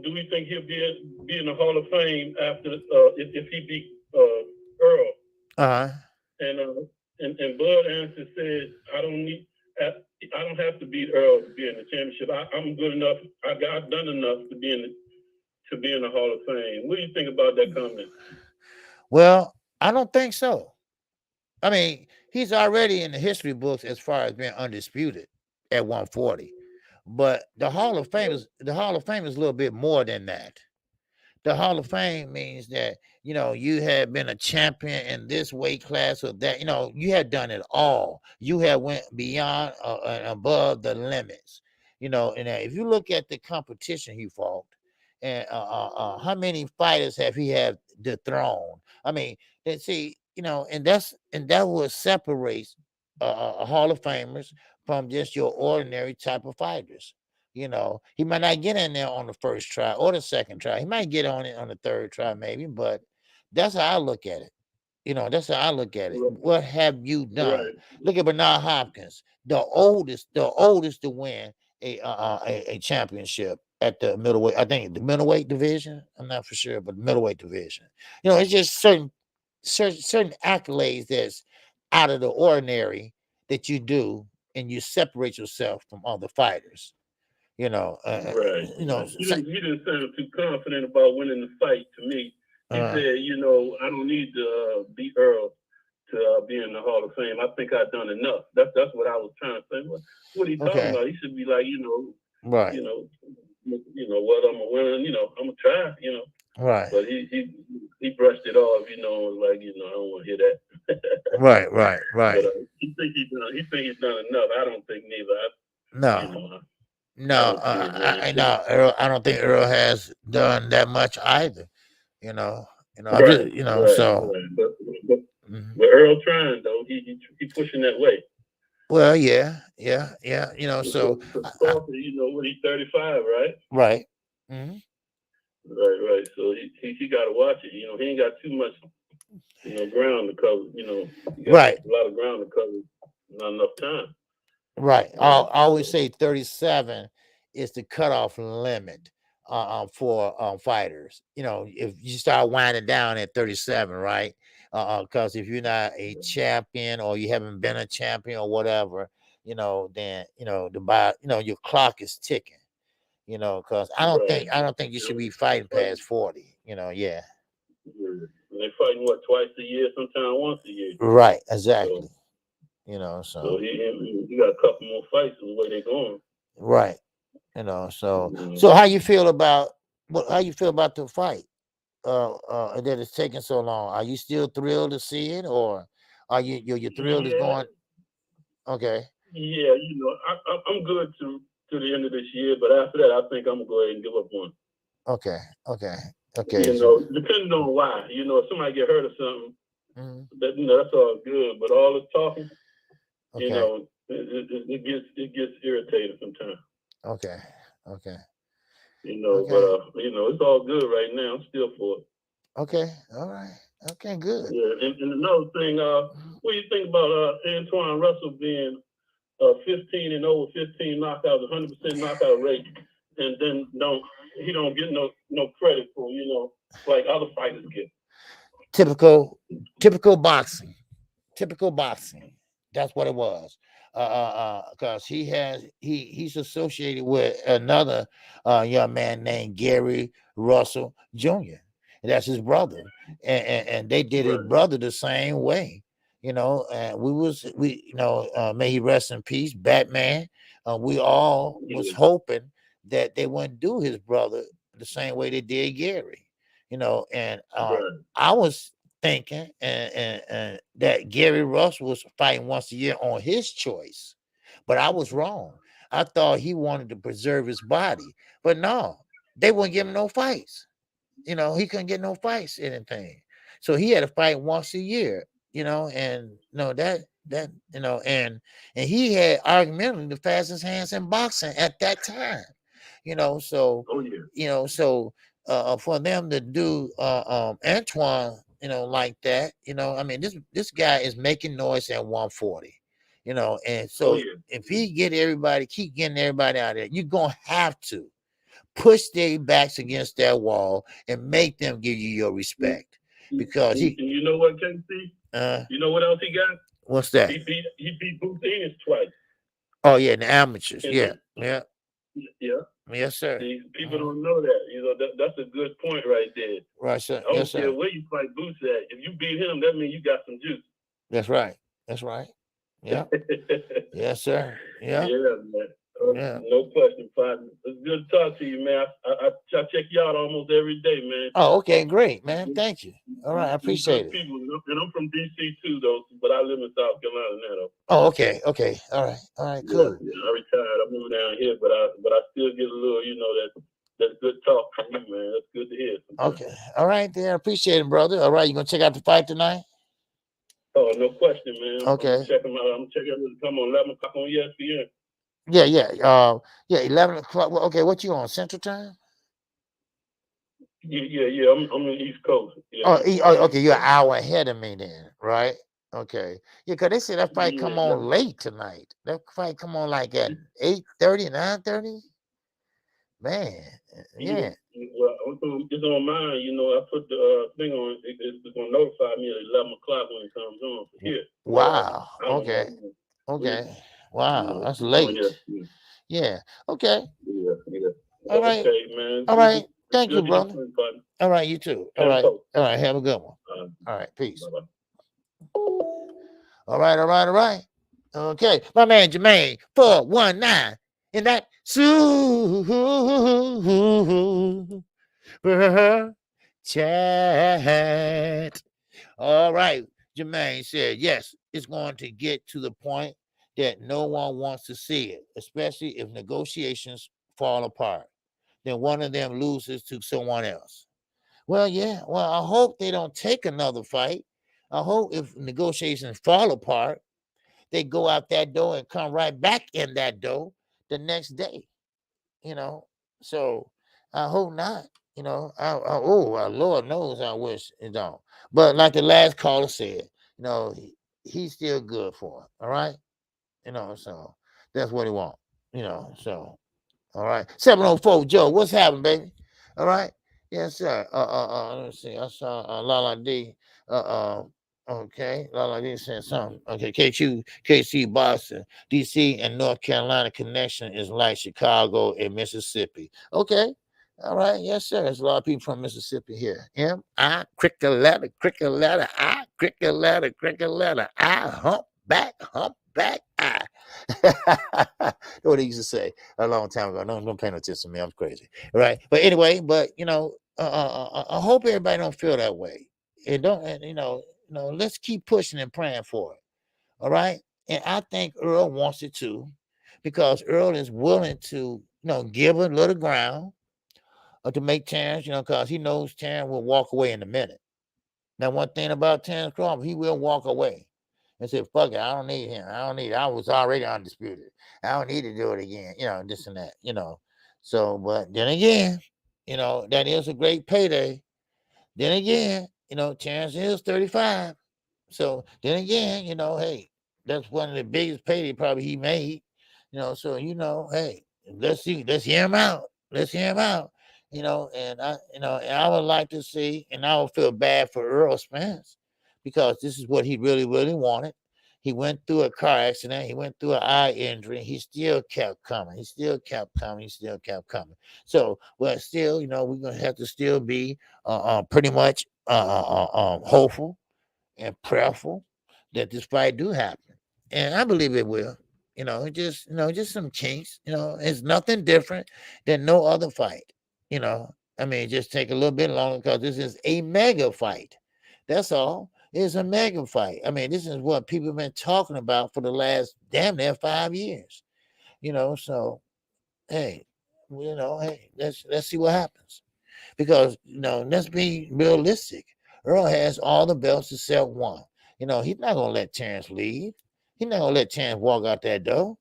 Do we think he'll be in the Hall of Fame after if he beat Earl? And Bud answered, said, I don't have to beat Earl to be in the championship. I'm good enough. I've done enough to be in the Hall of Fame. What do you think about that comment? Well, I don't think so. I mean, he's already in the history books as far as being undisputed at 140. But the Hall of Fame is a little bit more than that. The Hall of Fame means that, you have been a champion in this weight class or that, you have done it all. You have went beyond and above the limits, and if you look at the competition he fought and how many fighters have he had dethroned? I mean, see, and that what separates Hall of Famers from just your ordinary type of fighters. He might not get in there on the first try or the second try. He might get on it on the third try, maybe, but that's how I look at it. That's how I look at it. What have you done? Right. Look at Bernard Hopkins, the oldest to win a championship at the middleweight. I think the middleweight division. I'm not for sure, but the middleweight division. It's just certain accolades that's out of the ordinary that you do, and you separate yourself from other fighters. Right. He didn't sound too confident about winning the fight to me. He said, I don't need to beat Earl to be in the Hall of Fame. I think I've done enough. That's what I was trying to say. What are you talking about? He should be like, right. What I'm a winner, I'm gonna try, Right. But he brushed it off, like, I don't want to hear that. Right. But he think he's done enough. I don't think neither. No, I don't think Earl has done that much either. Right. So. Right. But Earl trying though, he pushing that way. Well, yeah. So what he's 35, right? Right. Mm-hmm. Right. So he got to watch it. He ain't got too much, ground to cover. He got right. A lot of ground to cover. Not enough time. Right. I always say 37 is the cutoff limit for fighters. If you start winding down at 37, right? Because if you're not a champion or you haven't been a champion or whatever, then your clock is ticking. Because I don't think you should be fighting past 40. Yeah. Yeah. They fighting what, twice a year, sometimes once a year. Right. Exactly. So he got a couple more fights the way they're going. Right. So how you feel about the fight? That it's taking so long. Are you still thrilled to see it, or are you're thrilled it's going? Okay. Yeah, I'm good to the end of this year, but after that, I think I'm gonna go ahead and give up on. Okay. Depending on why. If somebody get hurt or something, that's all good. But all the talking, it gets irritating sometimes. Okay. But it's all good right now. I'm still for it. Okay. All right. Okay. Good. Yeah, and another thing, what do you think about Antoine Russell being 15 and over 15 knockouts, 100% knockout rate, and then he don't get no credit for like other fighters get. Typical boxing. That's what it was. Because he's associated with another young man named Gary Russell Jr. And that's his brother, and they did his brother the same way. And may he rest in peace, Batman. We all was hoping that they wouldn't do his brother the same way they did Gary. And I was thinking and that Gary Russell was fighting once a year on his choice, but I was wrong. I thought he wanted to preserve his body, but no, they wouldn't give him no fights. He couldn't get no fights, anything. So he had to fight once a year. And and he had argumentally the fastest hands in boxing at that time. So for them to do Antoine, like that, I mean, this guy is making noise at 140, and so if he keep getting everybody out there, you're gonna have to push their backs against that wall and make them give you your respect. Because you know what, KC? You know what else he got? What's that? He beat Boots Ennis twice. Oh yeah, the amateurs. Yeah. Yes, sir. See, people don't know that. That's a good point right there. Right, sir. I don't care where you fight Boots at. If you beat him, that means you got some juice. That's right. Yeah. Yes, sir. Yeah. Yeah, man. No question, partner. It's good to talk to you, man. I check you out almost every day, man. Oh, okay, great, man. Thank you. All right, I appreciate it. People, and I'm from DC too, though, but I live in South Carolina now, though. Oh, okay. All right, cool. Yeah, I retired. I moved down here, but I still get a little, that's good talk from you, man. That's good to hear. Sometimes. Okay, all right, then. I appreciate it, brother. All right, you gonna check out the fight tonight? Oh, no question, man. Okay. I'm checking out. I'm checking it come on 11 o'clock on ESPN. Yeah, 11 o'clock. Well, okay, what you on, Central Time? Yeah. I'm on the East Coast. Yeah. Okay, you're an hour ahead of me then, right? Okay. Yeah, because they said that fight come on late tonight. That fight come on like at 8:30, 9:30. Man, yeah. Well, it's on mine. I put the thing on. It's going to notify me at 11 o'clock when it comes on. Here. Wow. Okay. Wow, that's late. Yeah. Okay. Yeah. All right. Okay, man. All right. Thank you, brother. All right, you too. All right. Have a good one. All right. Peace. Bye-bye. All right. Okay. My man Jermaine 419 in that super chat. All right. Jermaine said, yes, it's going to get to the point that no one wants to see it, especially if negotiations fall apart. Then one of them loses to someone else. Well, yeah. Well, I hope they don't take another fight. I hope if negotiations fall apart, they go out that door and come right back in that door the next day. So I hope not. Lord knows I wish it don't. But like the last caller said, he's still good for it. All right. So that's what he wants. So all right. 704 Joe, what's happening, baby? All right. Yes, sir. Let's see. I saw Lala D. Okay, like they said something. Okay, KQKC, Boston, DC, and North Carolina connection is like Chicago and Mississippi. Okay, all right, yes, sir. There's a lot of people from Mississippi here. Cricket letter, cricket letter, hump back, I. That's what he used to say a long time ago. Don't pay no attention to me. I'm crazy. All right, but anyway, but I hope everybody don't feel that way. It don't, and let's keep pushing and praying for it. All right. And I think Earl wants it too, because Earl is willing to, give a little ground to make Terrence, because he knows Terrence will walk away in a minute. Now, one thing about Terrence Crawford, he will walk away and say, fuck it, I don't need him. I don't need it. I was already undisputed. I don't need to do it again, this and that. So, but then again, that is a great payday. Then again, Terrence is 35. So then again, hey, that's one of the biggest payday probably he made. So hey, let's hear him out. Let's hear him out. And I would like to see, and I would feel bad for Earl Spence, because this is what he really, really wanted. He went through a car accident. He went through an eye injury. He still kept coming. He still kept coming. He still kept coming. So, but still, we're gonna have to still be pretty much hopeful and prayerful that this fight do happen. And I believe it will. Just some kinks. It's nothing different than no other fight. I mean, just take a little bit longer because this is a mega fight. That's all. It's a mega fight. I mean, this is what people have been talking about for the last damn near 5 years. So hey, hey, let's see what happens. Because let's be realistic. Earl has all the belts except one. He's not gonna let Terrence leave. He's not gonna let Terrence walk out that door.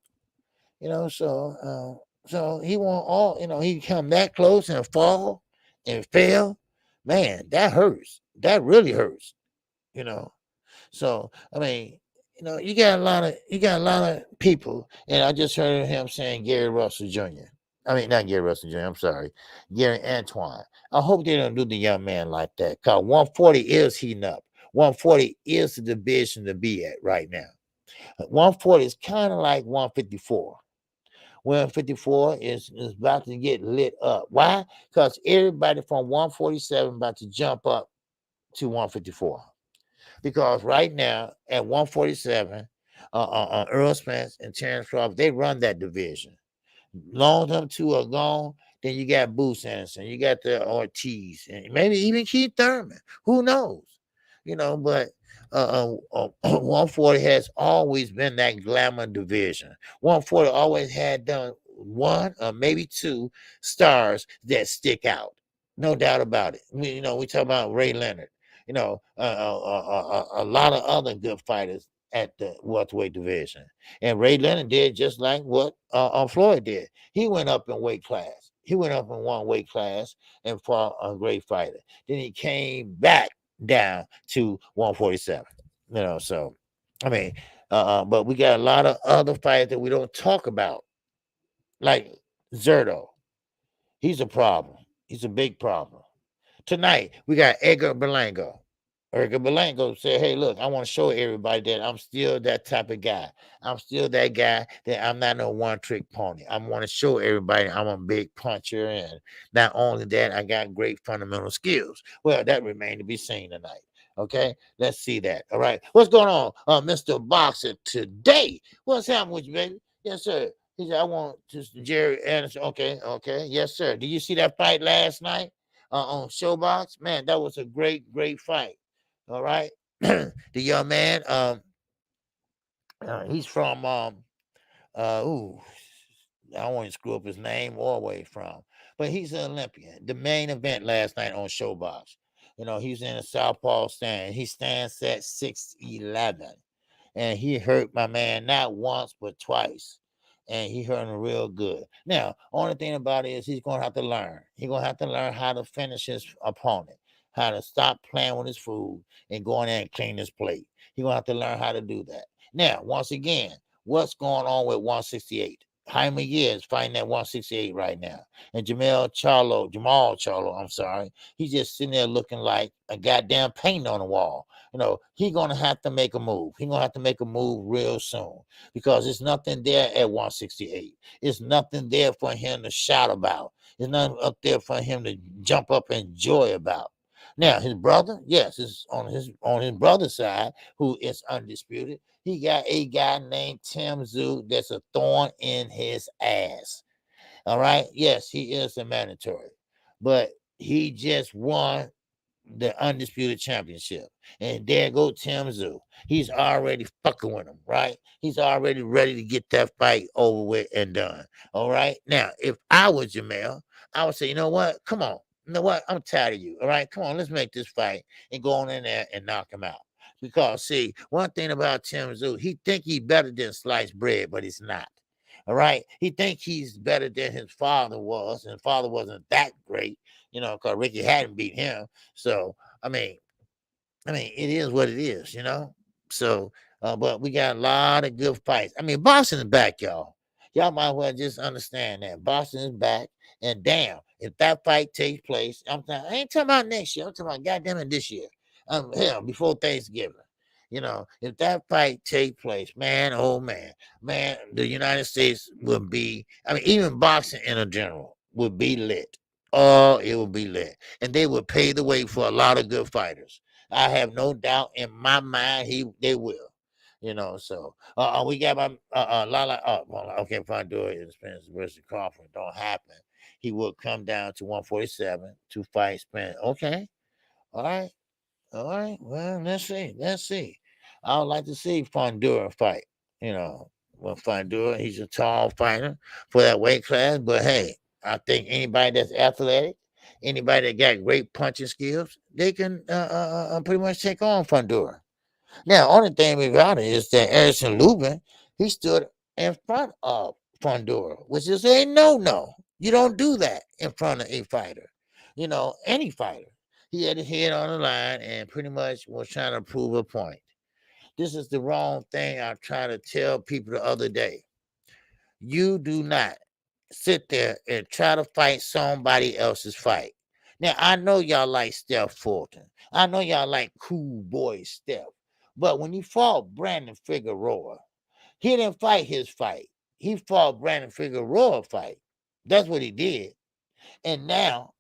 So he won't all. He come that close and fall and fail. Man, that hurts. That really hurts. You know. So I mean, you got a lot of people, and I just heard him saying Gary Russell Jr. I mean, not Gary Russell Jr. I'm sorry, Gary Antoine. I hope they don't do the young man like that. Cause 140 is heating up. 140 is the division to be at right now. 140 is kind of like 154. 154 is about to get lit up. Why? Because everybody from 147 about to jump up to 154. Because right now at 147, Earl Spence and Terrence Crawford, they run that division. Long them two are gone, then you got Boots Anderson, you got the Ortiz, and maybe even Keith Thurman. Who knows? But 140 has always been that glamour division. 140 always had done one or maybe two stars that stick out. No doubt about it. We talk about Ray Leonard. A lot of other good fighters at the welterweight division. And Ray Leonard did just like what Floyd did. He went up in weight class. He went up in one weight class and fought a great fighter. Then he came back down to 147. So I mean, but we got a lot of other fighters that we don't talk about, like Zerto. He's a problem. He's a big problem. Tonight, we got Edgar Berlanga. Edgar Berlanga said, hey, look, I want to show everybody that I'm still that type of guy. I'm still that guy that I'm not no one-trick pony. I want to show everybody I'm a big puncher, and not only that, I got great fundamental skills. Well, that remains to be seen tonight. Okay, let's see that. All right, what's going on, Mr. Boxer today? What's happening with you, baby? Yes, sir. He said, I want just Jerry Anderson. Okay, yes, sir. Did you see that fight last night? On Showbox, man, that was a great fight. All right, the young man, he's from ooh, I don't want to screw up his name or where he's from, but he's an Olympian. The main event last night on Showbox, he's in a southpaw stand. He stands at 6'11", and he hurt my man not once but twice. And he hurt him real good. Now, only thing about it is he's gonna have to learn. He's gonna have to learn how to finish his opponent, how to stop playing with his food and go in there and clean his plate. He's gonna have to learn how to do that. Now, once again, what's going on with 168? Jaime is fighting at 168 right now. And Jamal Charlo, I'm sorry, he's just sitting there looking like a goddamn paint on the wall. He's gonna have to make a move. He's gonna have to make a move real soon because there's nothing there at 168. It's nothing there for him to shout about. There's nothing up there for him to jump up and joy about. Now his brother, yes, is on his brother's side, who is undisputed. He got a guy named Tim Zoo that's a thorn in his ass. All right. Yes, he is a mandatory, but he just won the undisputed championship. And there go Tim Zoo. He's already fucking with him, right? He's already ready to get that fight over with and done. All right. Now, if I was Jamel, I would say, you know what? Come on. You know what? I'm tired of you. All right. Come on, let's make this fight and go on in there and knock him out. Because see, one thing about Tim Zoo, he think he's better than sliced bread, but he's not. All right. He think he's better than his father was, and his father wasn't that great, because Ricky hadn't beat him. So I mean, it is what it is. So, but we got a lot of good fights. I mean, Boston is back, y'all. Y'all might as well just understand that Boston is back. And damn, if that fight takes place, I ain't talking about next year. I'm talking about goddamn it this year. Hell, before Thanksgiving. If that fight take place, man, oh man, the United States would be. I mean, even boxing in a general would be lit. Oh, it would be lit, and they would pay the way for a lot of good fighters. I have no doubt in my mind they will. So we got my Lala. Well, okay, if I do it, Spence versus Crawford don't happen. He will come down to 147 to fight Spence. Okay, all right. All right. Well, let's see. Let's see. I would like to see Fondura fight. Well, Fondura, he's a tall fighter for that weight class. But hey, I think anybody that's athletic, anybody that got great punching skills, they can pretty much take on Fondura. Now, only thing about it is that Anderson Lubin, he stood in front of Fondura, which is a no. You don't do that in front of a fighter. Any fighter. He had his head on the line and pretty much was trying to prove a point. This is the wrong thing I tried to tell people the other day. You do not sit there and try to fight somebody else's fight. Now, I know y'all like Steph Fulton. I know y'all like cool boy Steph. But when he fought Brandon Figueroa, he didn't fight his fight. He fought Brandon Figueroa fight. That's what he did. And now,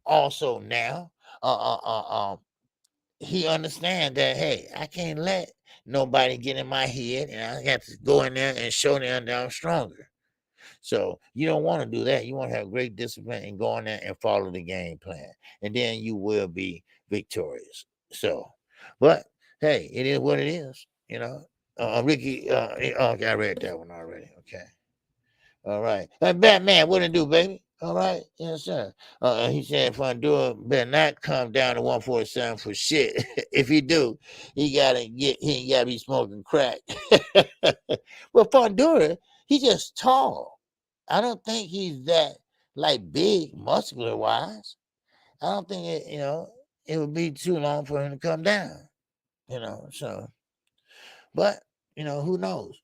he understands that, hey, I can't let nobody get in my head, and I have to go in there and show them that I'm stronger. So you don't want to do that. You want to have great discipline and go in there and follow the game plan, and then you will be victorious. So, but hey, it is what it is. Ricky, okay, I read that one already. Okay. All right. Hey, Batman, what it do, baby? All right. Yes, sir. He said Fondura better not come down to 147 for shit. If he do, he gotta be smoking crack. Well, Fondura, he's just tall. I don't think he's that like big muscular wise. I don't think it would be too long for him to come down. So but who knows?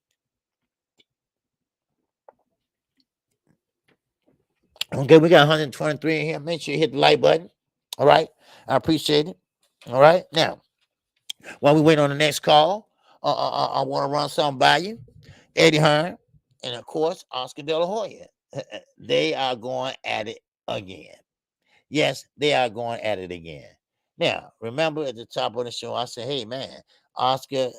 Okay, we got 123 in here. Make sure you hit the like button. All right. I appreciate it. All right. Now, while we wait on the next call, I want to run something by you. Eddie Hearn and, of course, Oscar De La Hoya. They are going at it again. Yes, they are going at it again. Now, remember at the top of the show, I said, hey, man, Oscar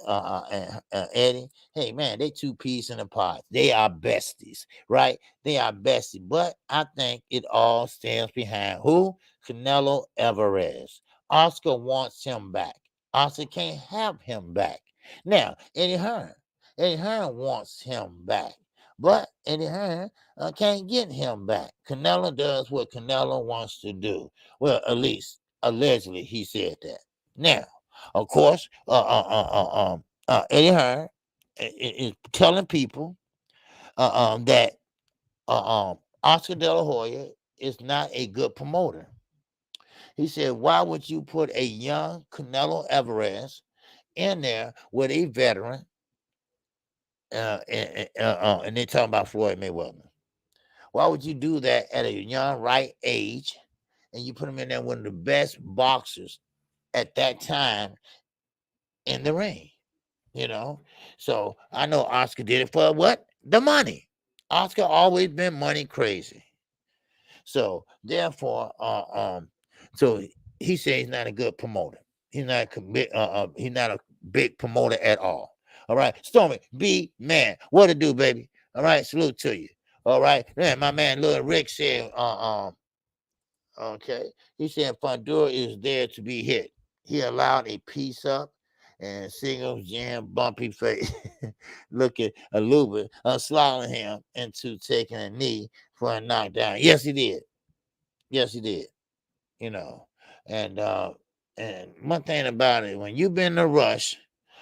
and Eddie, hey, man, they two peas in a pod. They are besties, right? They are besties. But I think it all stands behind who? Canelo Alvarez. Oscar wants him back. Oscar can't have him back. Now, Eddie Hearn. Eddie Hearn wants him back. But Eddie Hearn can't get him back. Canelo does what Canelo wants to do. Well, at least allegedly he said that. Now, of course, Eddie Hearn is telling people that Oscar De La Hoya is not a good promoter. He said, "Why would you put a young Canelo Alvarez in there with a veteran?" And they're talking about Floyd Mayweather. Why would you do that at a young right age? And you put him in there one of the best boxers at that time in the ring, you know? So I know Oscar did it for what? The money. Oscar always been money crazy. So therefore, so he said he's not a good promoter. He's not a big promoter at all. All right, Stormy B man, what to do, baby? All right, salute to you. All right, man, my man Lil Rick said, okay, he said Fundura is there to be hit. He allowed a piece up and Singles jam bumpy face looking a Luba sliding him into taking a knee for a knockdown. Yes, he did. Yes, he did. You know, and one thing about it, when you've been in a rush,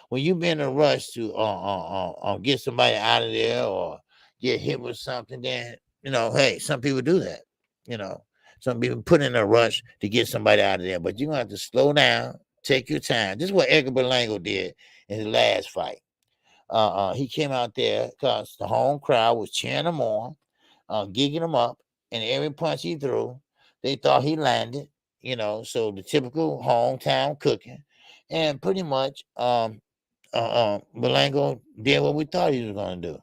when you've been in a rush to get somebody out of there or get hit with something, then hey, some people do that. You know, some people put in a rush to get somebody out of there, but you're gonna have to slow down, take your time. This is what Edgar Berlango did in his last fight. He came out there because the home crowd was cheering him on, gigging him up, and every punch he threw, they thought he landed. So the typical hometown cooking, and pretty much, Berlango did what we thought he was going to do.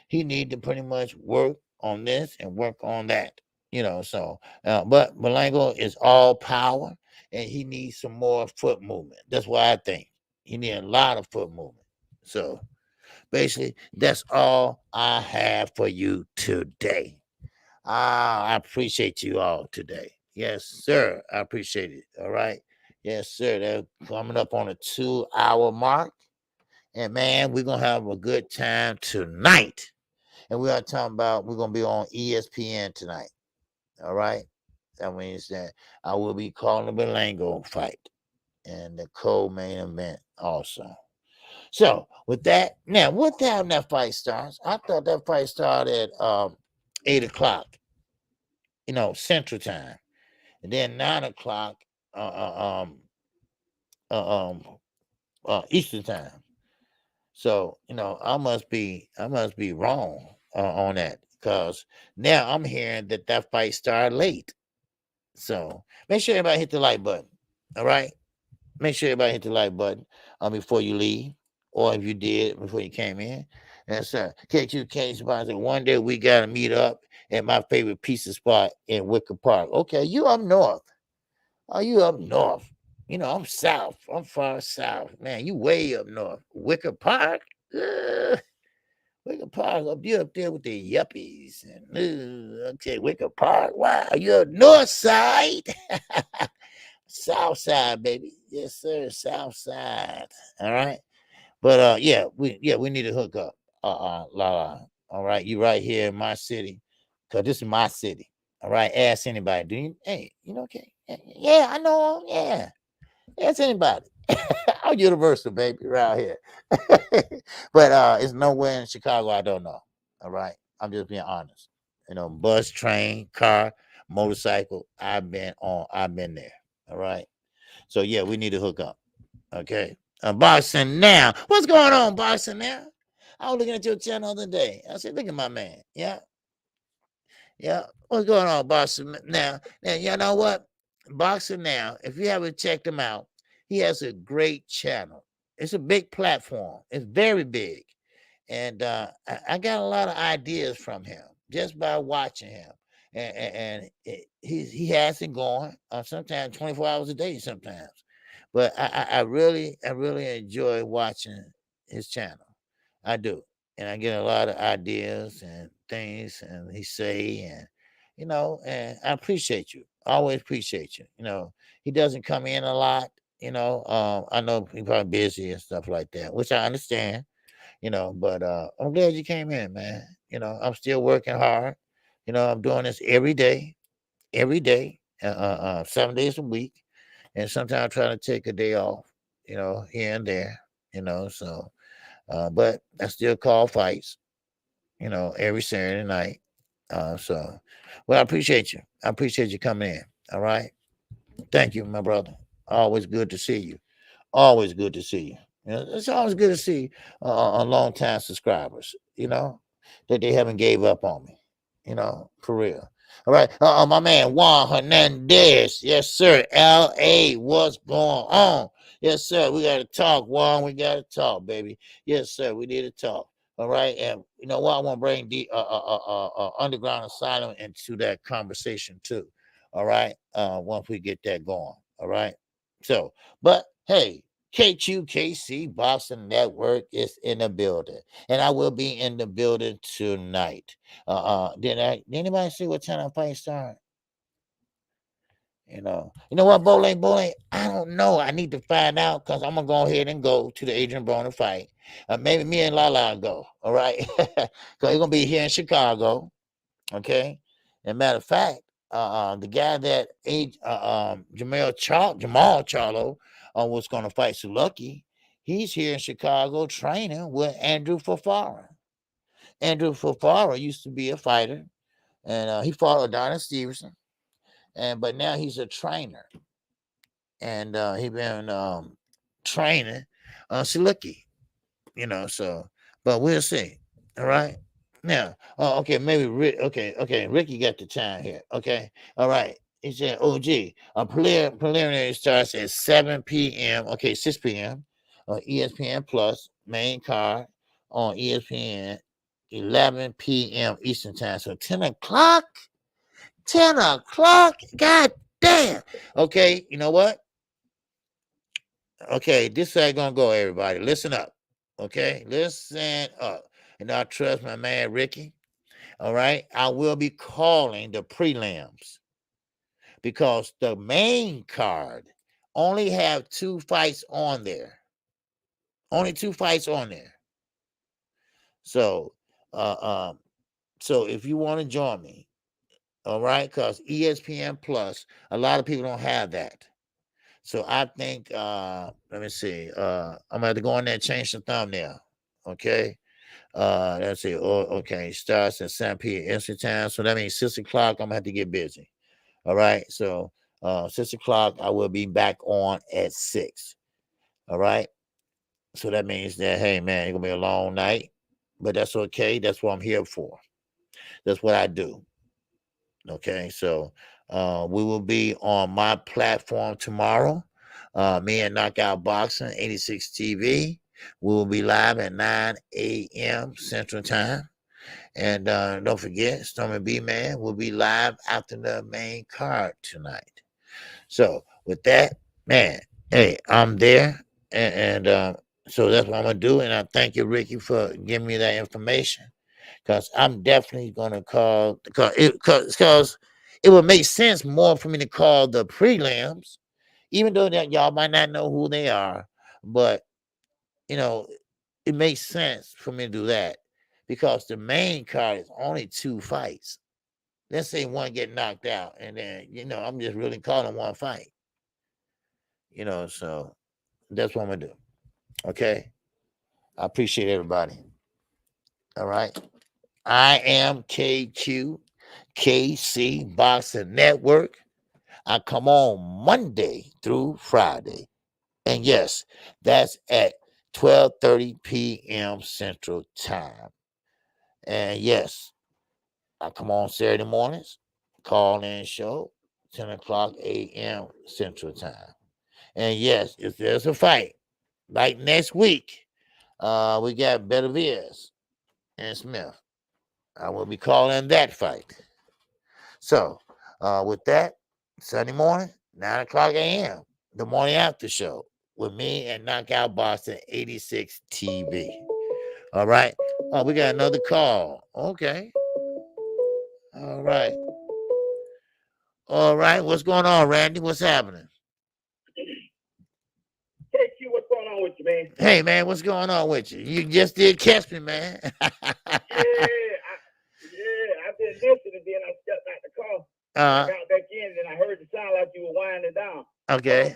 He needed to pretty much work on this and work on that. But Berlango is all power, and he needs some more foot movement. That's why I think he needs a lot of foot movement. So basically, that's all I have for you today. I appreciate you all today. Yes, sir. I appreciate it. All right. Yes, sir. They're coming up on a 2-hour mark. And man, we're gonna have a good time tonight. And we are talking about we're gonna be on ESPN tonight. All right. That means that I will be calling the Belango fight and the co-main event also. So with that, now what time that fight starts? I thought that fight started at 8 o'clock, Central Time, and then 9 o'clock, uh, um, uh, um, Eastern Time. So I must be wrong on that because now I'm hearing that fight started late. So make sure everybody hit the like button. All right. Make sure everybody hit the like button before you leave, or if you did before you came in. And so KQKC sponsor. One day we gotta meet up at my favorite pizza spot in Wicker Park. Okay, you up north? Are you up north? I'm south. I'm far south, man. You way up north. Wicker Park. Wicker Park up there with the yuppies. And, okay, Wicker Park. Wow, you're north side. South side, baby. Yes, sir. South side. All right. But we need to hook up. La. All right. You right here in my city. Cause this is my city. All right. Ask anybody. Do you okay? Yeah, I know. Yeah. Ask anybody. I'm universal, baby, around here. But it's nowhere in Chicago I don't know. All right. I'm just being honest. Bus, train, car, motorcycle. I've been there. All right. So yeah, we need to hook up. Okay. Boxing now. What's going on, boxing now? I was looking at your channel the other day. I said, look at my man. Yeah. Yeah. What's going on, boxing now? Now, you know what? Boxing now, if you haven't checked him out, he has a great channel. It's a big platform. It's very big. And I got a lot of ideas from him just by watching him. And he has it going sometimes 24 hours a day sometimes. But I really enjoy watching his channel. I do. And I get a lot of ideas and things and he say and I appreciate you. I always appreciate you. He doesn't come in a lot, I know he's probably busy and stuff like that, which I understand, but I'm glad you came in, man. I'm still working hard. I'm doing this every day, 7 days a week, and sometimes I try to take a day off, here and there, so but I still call fights, every Saturday night. So well, I appreciate you. I appreciate you coming in. All right. Thank you, my brother. Always good to see you. Always good to see you. It's always good to see long time subscribers, that they haven't gave up on me. For real. All right. My man Juan Hernandez. Yes, sir. LA, what's going on? Yes, sir. We gotta talk, Juan. We gotta talk, baby. Yes, sir. We need to talk. All right. And you know what? I want to bring the underground asylum into that conversation too. All right. Once we get that going. All right. So, but hey, KQKC Boxing Network is in the building, and I will be in the building tonight. Did anybody see what time I fight start? You know what, Bowling? I don't know. I need to find out because I'm gonna go ahead and go to the Adrian Broner fight. Maybe me and Lala go. All right, because he's gonna be here in Chicago. Okay. And matter of fact, the guy that Jamal Charlo was gonna fight Suluki, he's here in Chicago training with Andrew Fafara. Andrew Fafara used to be a fighter, and he fought Adonis Stevenson, but now he's a trainer, and he been training Siliki, So, but we'll see. All right. Now, okay, maybe okay, Ricky got the time here. Okay, all right. He said, "OG, preliminary starts at 7 p.m. Okay, 6 p.m. on ESPN Plus main card on ESPN 11 p.m. Eastern time. So 10 o'clock. 10 o'clock. God damn. Okay, you know what? Okay, this is how it's gonna go, everybody. Listen up. Okay, listen up. And I trust my man Ricky. All right. I will be calling the prelims because the main card only have 2 fights on there. Only 2 fights on there. So so if you want to join me, all right, because ESPN Plus, a lot of people don't have that. So I think let me see. I'm gonna have to go in there and change the thumbnail. Okay. Let's see. Oh, okay. Starts at 7 p.m. Eastern time. So that means 6 o'clock. I'm gonna have to get busy. All right. So 6 o'clock, I will be back on at 6. All right. So that means that, hey man, it's gonna be a long night. But that's okay. That's what I'm here for. That's what I do. Okay. So we will be on my platform tomorrow. Me and Knockout Boxing 86 TV. We will be live at 9 a.m. Central Time. And don't forget, Stormy B Man will be live after the main card tonight. So with that, man, hey, I'm there, and so that's what I'm gonna do. And I thank you, Ricky, for giving me that information because I'm definitely gonna call because it would make sense more for me to call the prelims, even though that y'all might not know who they are, but you know it makes sense for me to do that because the main card is only 2 fights. Let's say one get knocked out, and then I'm just really calling one fight. So that's what I'm gonna do. Okay, I appreciate everybody. All right, I am KQKC Boxing Network. I come on Monday through Friday, and yes, that's at 12:30 p.m. Central Time. And yes, I come on Saturday mornings, call in show, 10 o'clock a.m. Central Time. And yes, if there's a fight, like next week, we got Benavides and Smith. I will be calling that fight. So, with that, Sunday morning, 9 o'clock a.m., the morning after show with me and Knockout Boston 86 TV. All right. Oh, we got another call. Okay. All right. All right. What's going on, Randy? What's happening? KQ, what's going on with you, man? Hey, man, what's going on with you? You just did catch me, man. I've been listening, then I stepped out the car. I got back in, and I heard the sound like you were winding down. Okay.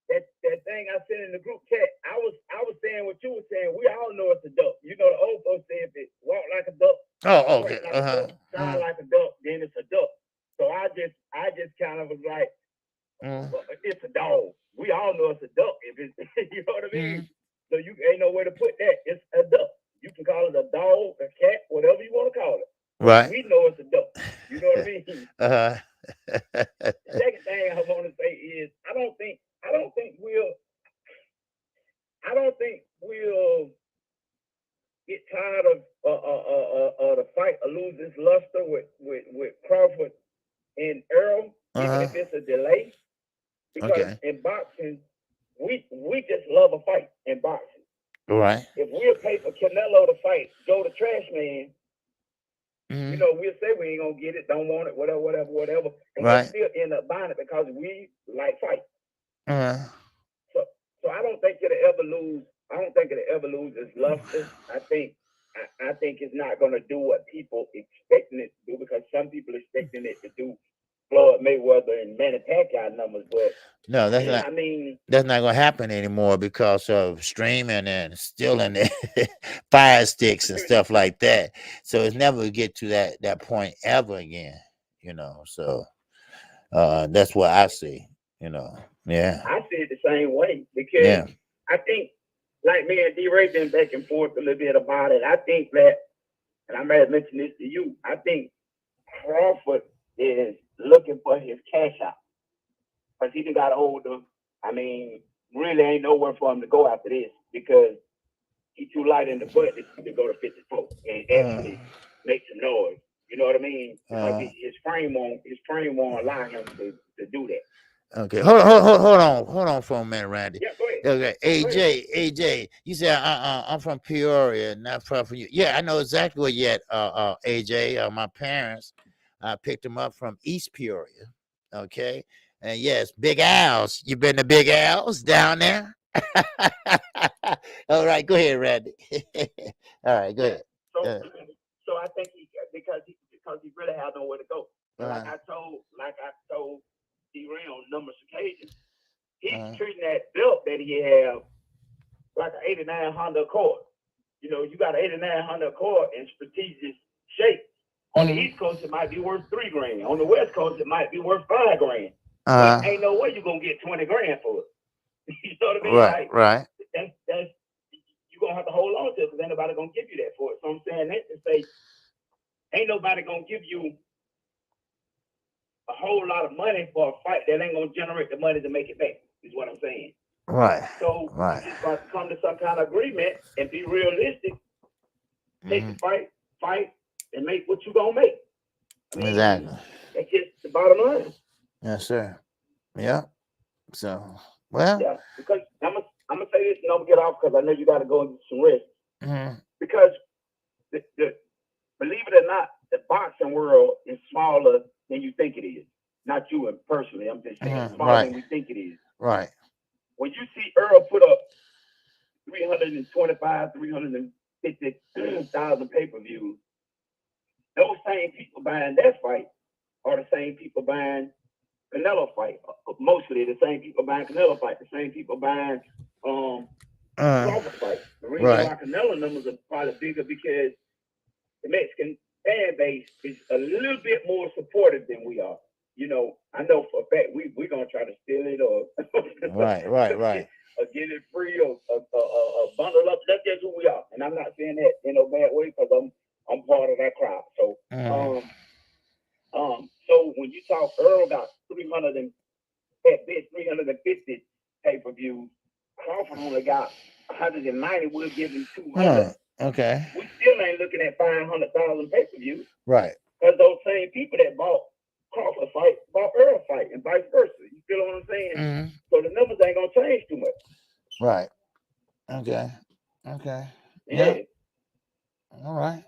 That thing I sent in the group chat, I was saying what you were saying. We all know it's a duck. You know, the old folks say if it walk like a duck, oh, okay, like a duck, sound like a duck, then it's a duck. So I just kind of was like, well, it's a dog. We all know it's a duck. If it's, you know what I mean. So you ain't no way to put that. It's a duck. You can call it a dog, a cat, whatever you want to call it. Right. We know it's a duck. You know what I mean? Uh-huh. The second thing I want to say is I don't think we'll get tired of the fight or lose its luster with Crawford and Earl, even if it's a delay. Because in boxing, we just love a fight in boxing. Right. If we'll pay for Canelo to fight Joe the Trash Man, you know, we'll say we ain't gonna get it, don't want it, whatever, and we'll still end up buying it because we like fight. So I don't think it'll ever lose. I don't think it'll ever lose its luster. I think it's not gonna do what people expecting it to do, because some people expecting it to do Floyd Mayweather and Manny Pacquiao numbers, but no, that's not. I mean, that's not gonna happen anymore because of streaming and stealing fire sticks and stuff like that. So it's never get to that point ever again. You know, so that's what I see. You know, yeah. I see it the same way, because I think, like me and D-Ray been back and forth a little bit about it. I think that, and I may have mentioned this to you, I think Crawford is looking for his cash out because he got older. I mean, really ain't nowhere for him to go after this because he's too light in the butt to go to 54 and actually make some noise. You know what I mean? Because his frame won't allow him to do that. Okay, hold on for a minute, Randy. Yeah, go ahead. Okay, AJ, you said I'm from Peoria, not far from you. Yeah, I know exactly where you at, AJ. My parents, I picked them up from East Peoria. Okay, and yes, Big Al's. You been to Big Al's down there? All right, go ahead, Randy. All right, go ahead. So I think because he really has nowhere to go. Like I told D-Ray on numerous occasions, he's treating that belt that he have like an 89 Honda Accord. You know, you got an 89 Honda Accord in strategic shape. On the East Coast, it might be worth $3,000. On the West Coast, it might be worth $5,000. But ain't no way you're gonna get $20,000 for it. You know what I mean? Right. That's you're gonna have to hold on to it because ain't nobody gonna give you that for it. So I'm saying that to say, ain't nobody gonna give you a whole lot of money for a fight that ain't gonna generate the money to make it back, is what I'm saying. Right. So you just got to come to some kind of agreement and be realistic. Take the fight, and make what you gonna make. I mean, exactly. That's just the bottom line. Yes, sir. Yeah. So, well. Yeah, because I'm gonna say this and I'm gonna get off because I know you got to go and do some rest. Because believe it or not, the boxing world is smaller than you think it is. Not you personally. I'm just saying smaller than we think it is. Right. When you see Earl put up 325, 350,000 pay-per-views, those same people buying that fight are the same people buying Canelo fight. Mostly the same people buying Canelo fight, the same people buying Crawford fight. The reason why Canelo numbers are probably bigger because the Mexican fan base is a little bit more supportive than we are. You know, I know for a fact we're gonna try to steal it or right. or get it free or bundle up. That's just who we are. And I'm not saying that in no bad way because I'm part of that crowd. So so when you talk, Earl got 350 pay-per-views. Crawford only got 190. We'll give him 200. Okay. We still ain't looking at 500,000 pay-per-views. Right. Because those same people that bought Crawford fight bought Earl fight and vice versa. You feel what I'm saying? So the numbers ain't gonna change too much. Right. Okay. Yeah. All right.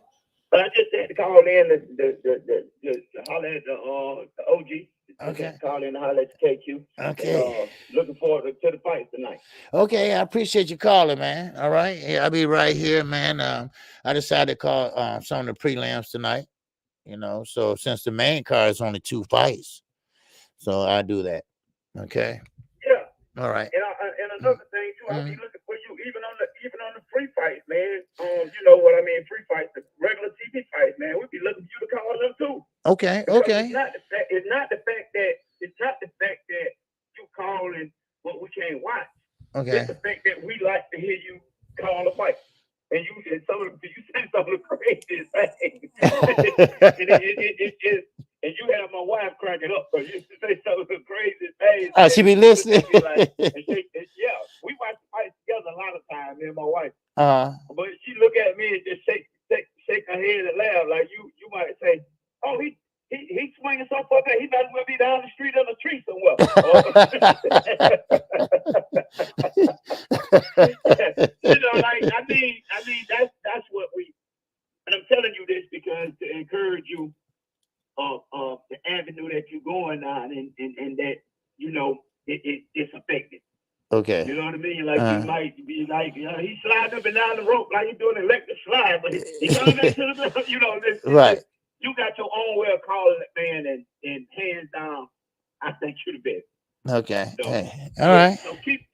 But I just had to call in the holler at the OG. Okay. Call in to holler at the KQ. Okay. Looking forward to the fight tonight. Okay, I appreciate you calling, man. All right. Yeah, I'll be right here, man. I decided to call some of the prelims tonight. You know, so since the main card is only 2 fights, so I do that. Okay. Yeah. All right. And another thing too, I'll be looking for you even on the free fights, man. You know what I mean? Free fights, the regular TV fights, man. We'd be looking for you to call them too. Okay. Because okay. It's not the fact that you calling what we can't watch. Okay. It's the fact that we like to hear you call a fight. And you said some of the craziest things. and you have my wife cracking up because you say some of the crazy things, Oh, man. she be She look listening. at me like, yeah, we watch fights together a lot of times, me and my wife. But she look at me and just shake her head and laugh like you might say, oh, he swinging so far back, he might as well be down the street in a tree somewhere. Like I mean that's what we. And I'm telling you this because to encourage you the avenue that you're going on and that it's effective. Okay. You know what I mean? Like you might be like, he's sliding up and down the rope like he's doing an electric slide, but he coming back to the ground. Right. You got your own way of calling it, man, and hands down, I think you're the best. Okay. So, hey. All right. So keep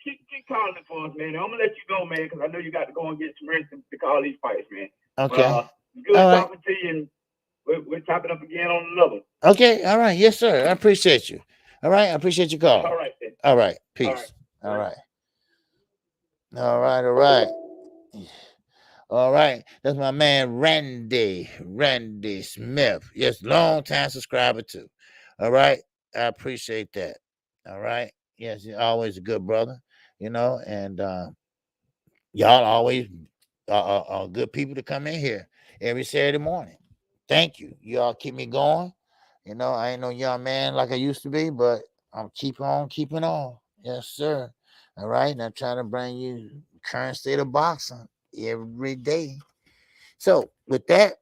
calling it for us, man. I'm gonna let you go, man, because I know you got to go and get some rest to call these fights, man. Okay. Good talking to you, and we're chopping up again on another. Okay. All right. Yes, sir. I appreciate you. All right. I appreciate your call. All right. Then. All right. Peace. All right. All right. All right. All right. That's my man Randy Smith. Yes, long time subscriber too. All right. I appreciate that. All right. Yes, you're always a good brother, and y'all always are good people to come in here every Saturday morning. Thank you. Y'all keep me going. I ain't no young man like I used to be, but I'm keeping on. Yes, sir. All right. And I'm trying to bring you current state of boxing every day. So with that,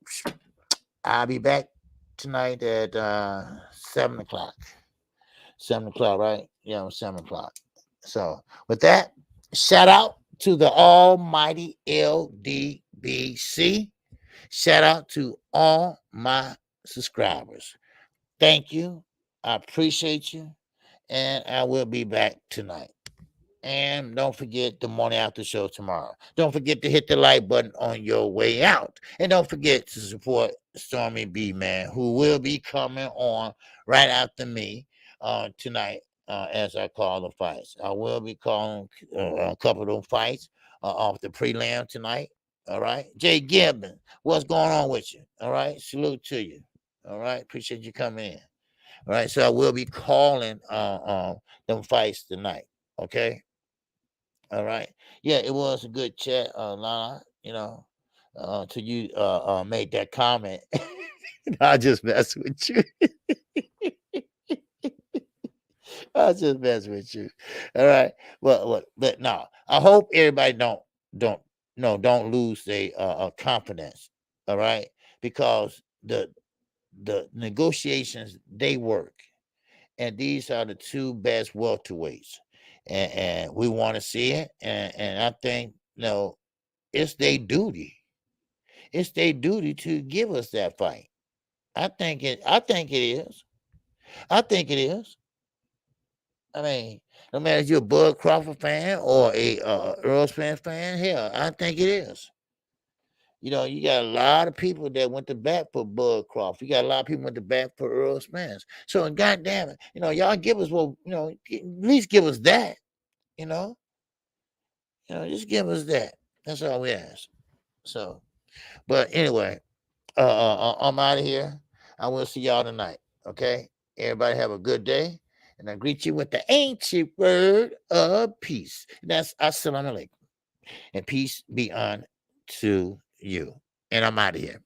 I'll be back tonight at 7 o'clock. 7 o'clock, right? Yeah, 7 o'clock. So with that, shout out to the almighty LDBC. Shout out to all my subscribers. Thank you. I appreciate you. And I will be back tonight. And don't forget the morning after show tomorrow. Don't forget to hit the like button on your way out. And don't forget to support Stormy B, man, who will be coming on right after me tonight as I call the fights. I will be calling a couple of those fights off the prelim tonight. All right. Jay Gibbon, what's going on with you? All right. Salute to you. All right. Appreciate you coming in. All right. So I will be calling them fights tonight. Okay. All right. Yeah, it was a good chat, Lana, till you made that comment. I just mess with you. I just mess with you. All right. Well, but no, I hope everybody don't lose their confidence. All right, because the negotiations they work, and these are the two best welterweights, and we want to see it, and I think it's their duty. It's their duty to give us that fight. I think it is. I think it is. I mean, no matter if you're a Bud Crawford fan or a Earl Spence fan, hell, I think it is. You got a lot of people that went to bat for Bud Crawford. You got a lot of people went to bat for Earl Spence. So, goddamn it, y'all give us at least give us that. Just give us that. That's all we ask. So, but anyway, I'm out of here. I will see y'all tonight. Okay. Everybody have a good day. And I greet you with the ancient word of peace. That's assalamu alaikum. And peace be unto you. And I'm out of here.